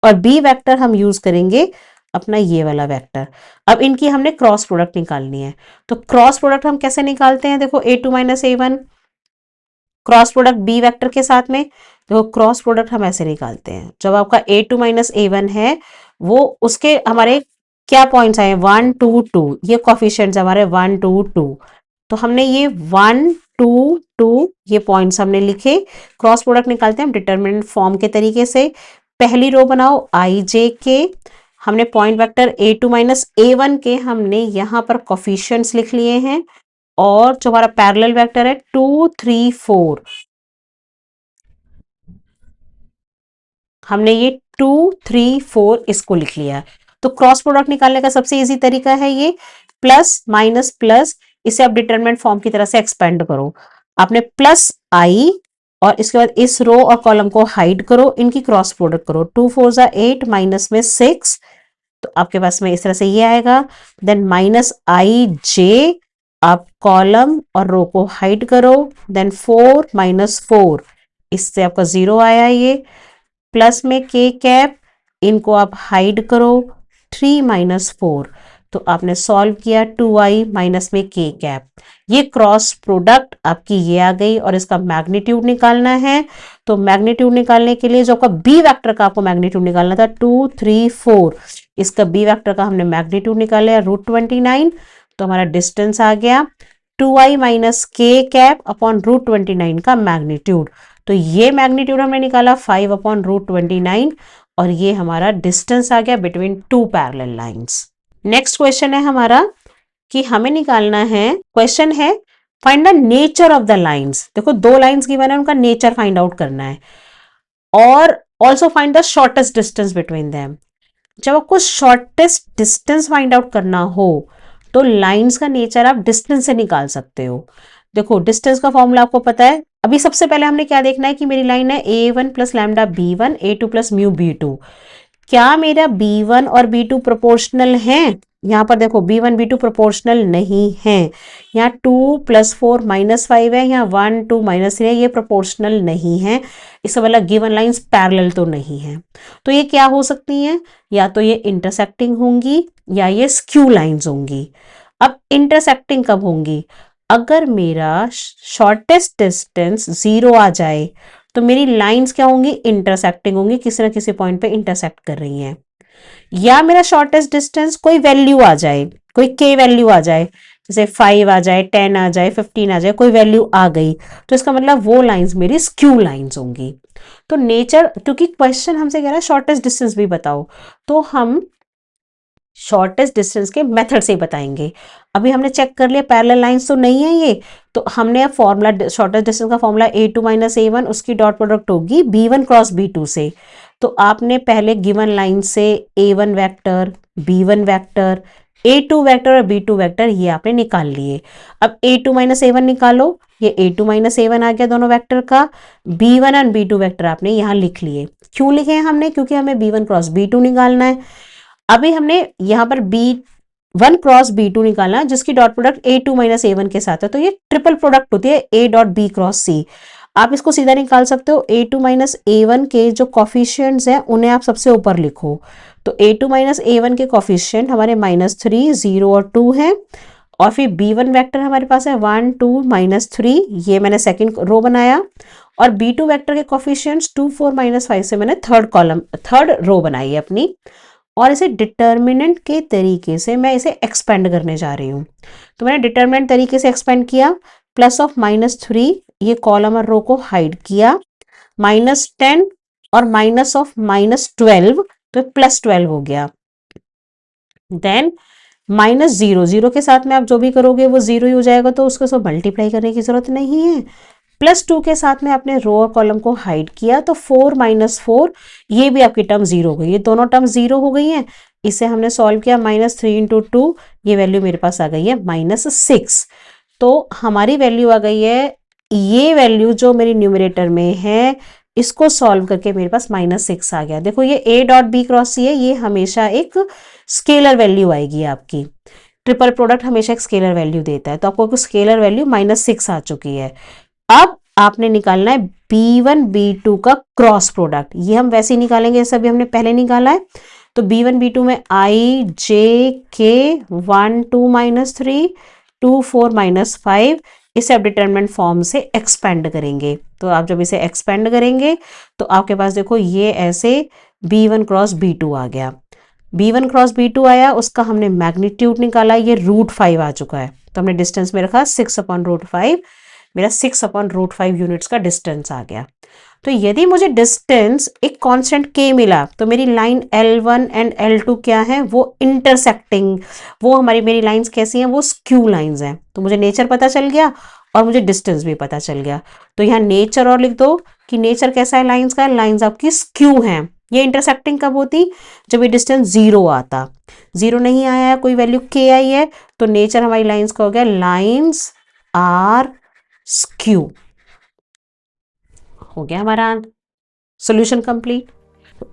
और बी वेक्टर हम यूज करेंगे अपना ये वाला वेक्टर। अब इनकी हमने क्रॉस प्रोडक्ट निकालनी है। तो क्रॉस प्रोडक्ट हम कैसे निकालते हैं, देखो a2 minus a1 cross product B vector के साथ में, देखो क्रॉस प्रोडक्ट हम ऐसे निकालते हैं। जब आपका a2 माइनस a1 है, वो उसके हमारे क्या पॉइंट्स आए 1 2 2, ये कोफिशिएंट्स हमारे 1 2 2। तो हमने ये 1 2 2 ये पॉइंट्स हमने लिखे। क्रॉस प्रोडक्ट निकालते हैं हम डिटरमिनेंट फॉर्म के तरीके से। पहली रो बनाओ आई जे के, हमने point vector a2 minus a1 के हमने यहाँ पर कोफिशिएंट्स लिख लिए हैं। और जो हमारा पैरेलल वेक्टर है 2 3 4, हमने ये 2 3 4 इसको लिख लिया। तो क्रॉस प्रोडक्ट निकालने का सबसे इजी तरीका है ये प्लस माइनस प्लस, इसे आप डिटरमिनेंट फॉर्म की तरह से एक्सपेंड करो। आपने प्लस आई और इसके बाद इस रो और कॉलम को हाइड करो, इनकी क्रॉस प्रोडक्ट करो। 2 4 जा 8 माइनस में 6, तो आपके पास में इस तरह से ये आएगा। देन माइनस आई जे, आप कॉलम और रो को हाइड करो। देन 4 माइनस 4, इससे आपका 0 आया ये। प्लस में के कैप, इनको आप हाइड करो। 3 माइनस 4, तो आपने सॉल्व किया 2i माइनस में के कैप। ये क्रॉस प्रोडक्ट आपकी ये आ गई और इसका मैग्नीट्यूड निकालना है। तो मैग्नीट्यूड निकालने के लिए जो आपका बी वेक्टर का आपको मैग्नीट्यूड निकालना था 2 3 4, इसका बी वेक्टर का हमने मैग्नीट्यूड निकाला √29। तो हमारा डिस्टेंस आ गया 2i माइनस के कैप अपॉन √29 का मैग्नीट्यूड। तो ये मैग्नीट्यूड हमने निकाला 5 अपॉन √29 और ये हमारा डिस्टेंस आ गया between two parallel lines. Next question है हमारा कि हमें निकालना है, क्वेश्चन है find the nature of the lines. देखो दो लाइंस गिवन है, उनका नेचर फाइंड आउट करना है और also find the shortest distance between them. जब आपको शॉर्टेस्ट डिस्टेंस फाइंड आउट करना हो तो लाइंस का नेचर आप डिस्टेंस से निकाल सकते हो। देखो डिस्टेंस का फॉर्मूला आपको पता है। अभी सबसे पहले हमने क्या देखना है कि मेरी लाइन है a1 plus lambda b1 a2 plus mu b2। क्या मेरा b1 और b2 प्रोपोर्शनल हैं? यहाँ पर देखो b1 b2 प्रोपोर्शनल नहीं है। यहाँ 2 प्लस 4 माइनस 5 है, यहाँ 1 2 माइनस 3 है, ये प्रोपोर्शनल नहीं है। इसका मतलब गिवन लाइंस पैरेलल तो नहीं है। तो ये क्या हो सकती हैं? या तो ये इंटरसेक्टिंग होंगी या ये स्क्यू लाइंस होंगी। अब इंटरसेक्टिंग कब होंगी? अगर मेरा शॉर्टेस्ट डिस्टेंस 0 आ जाए तो मेरी लाइंस क्या होंगी? इंटरसेक्टिंग होंगी, किसी ना किसी पॉइंट पे इंटरसेक्ट कर रही हैं। या मेरा शॉर्टेस्ट डिस्टेंस कोई वैल्यू आ जाए, कोई के वैल्यू आ जाए, जैसे 5 आ जाए, 10 आ जाए, 15 आ जाए, कोई वैल्यू आ गई, तो इसका मतलब वो लाइंस मेरी स्क्यू लाइंस होंगी। तो नेचर, क्योंकि क्वेश्चन हमसे कह रहा है शॉर्टेस्ट डिस्टेंस भी बताओ, तो हम शॉर्टेस्ट डिस्टेंस के मेथड से बताएंगे। अभी हमने चेक कर लिया पैरेलल लाइंस तो नहीं है ये, तो हमने अब फॉर्मूला शॉर्टेस्ट डिस्टेंस का फॉर्मूला a2 माइनस a1, उसकी डॉट प्रोडक्ट होगी b1 क्रॉस b2 से। तो आपने पहले गिवन लाइन से a1 vector, b1 vector, a2 vector और b2 वेक्टर ये आपने निकाल लिए। अब a2 माइनस a1 निकालो, ये a2 माइनस a1 आ गया दोनों वेक्टर का। b1 और b2 वेक्टर आपने यहाँ लिख लिए। क्यों लिखे हैं हमने? क्योंकि हमें b1 क्रॉस b2 निकालना है। अभी हमने यहाँ पर b1 क्रॉस b2 निकालना है जिसकी dot product a2 minus a1 के साथ है, तो ये ट्रिपल प्रोडक्ट होती है a dot b cross c। आप इसको सीधा निकाल सकते हो। a2 माइनस a1 के जो कॉफिशिएंट्स हैं उन्हें आप सबसे ऊपर लिखो। तो a2 माइनस a1 के कॉफिशिएंट हमारे -3 0 और 2 हैं। और फिर b1 वेक्टर हमारे पास है 1 2 -3, ये मैंने सेकंड रो बनाया। और b2 वेक्टर के कॉफिशिएंट्स 2 4 -5 से मैंने थर्ड रो बनाई है अपनी। और इसे डिटर्मिनेंट के तरीके से मैं इसे एक्सपेंड करने जा रही हूँ। तो मैंने डिटर्मिनेंट तरीके से एक्सपेंड किया। प्लस ऑफ -3, ये कॉलम और रो को हाइड किया। -10 और माइनस ऑफ -12, तो +12 हो गया। देन -0, 0 के साथ में आप जो भी करोगे वो 0 ही हो जाएगा, तो उसको सब मल्टीप्लाई करने की जरूरत नहीं है। +2 के साथ में आपने रो और कॉलम को हाइड किया, तो 4 -4, ये भी आपकी टर्म 0 हो गई। ये दोनों टर्म 0 हो गई हैं। इसे हमने सॉल्व किया, -3 × 2, ये वैल्यू मेरे पास आ गई है -6। तो हमारी वैल्यू आ गई है ये वैल्यू जो मेरी न्यूमरेटर में है इसको सॉल्व करके मेरे पास -6 आ गया। देखो ये a डॉट बी क्रॉस सी है, ये हमेशा एक स्केलर वैल्यू आएगी आपकी। ट्रिपल प्रोडक्ट हमेशा एक स्केलर वैल्यू देता है, तो आपको स्केलर वैल्यू -6 आ चुकी है। अब आपने निकालना है B1 B2 का क्रॉस प्रोडक्ट। ये हम वैसे ही निकालेंगे जैसे अभी हमने पहले निकाला है। तो B1 B2 में I J K 1 2 -3 2 4 -5, इसे आप डिटरमिनेंट फॉर्म से एक्सपेंड करेंगे। तो आप जब इसे एक्सपेंड करेंगे तो आपके पास देखो ये ऐसे B1 क्रॉस B2 आ गया। B1 क्रॉस B2 आया, उसका हमने मैग्नीट्यूड निकाला, ये √5 आ चुका है। तो हमने डिस्टेंस में रखा 6/√5, मेरा 6/√5 यूनिट्स का डिस्टेंस आ गया। तो यदि मुझे डिस्टेंस एक कांस्टेंट k मिला तो मेरी लाइन L1 एंड L2 क्या है, वो इंटरसेक्टिंग, वो मेरी लाइंस कैसी हैं, वो स्क्यू लाइंस हैं। तो मुझे नेचर पता चल गया और मुझे डिस्टेंस भी पता चल गया। तो यहाँ नेचर और लिख दो कि नेचर कैसा है लाइंस का, लाइंस आपकी स्क्यू हैं। ये इंटरसेक्टिंग कब होती, जब ये डिस्टेंस 0 आता। 0 नहीं आया है, कोई वैल्यू k आई है, तो नेचर हमारी लाइंस का हो गया लाइंस आर स्क्यू। हो गया हमारा सॉल्यूशन कंप्लीट।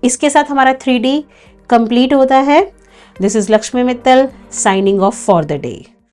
इसके साथ हमारा 3D कंप्लीट होता है। This is Lakshmi Mittal signing off for the day.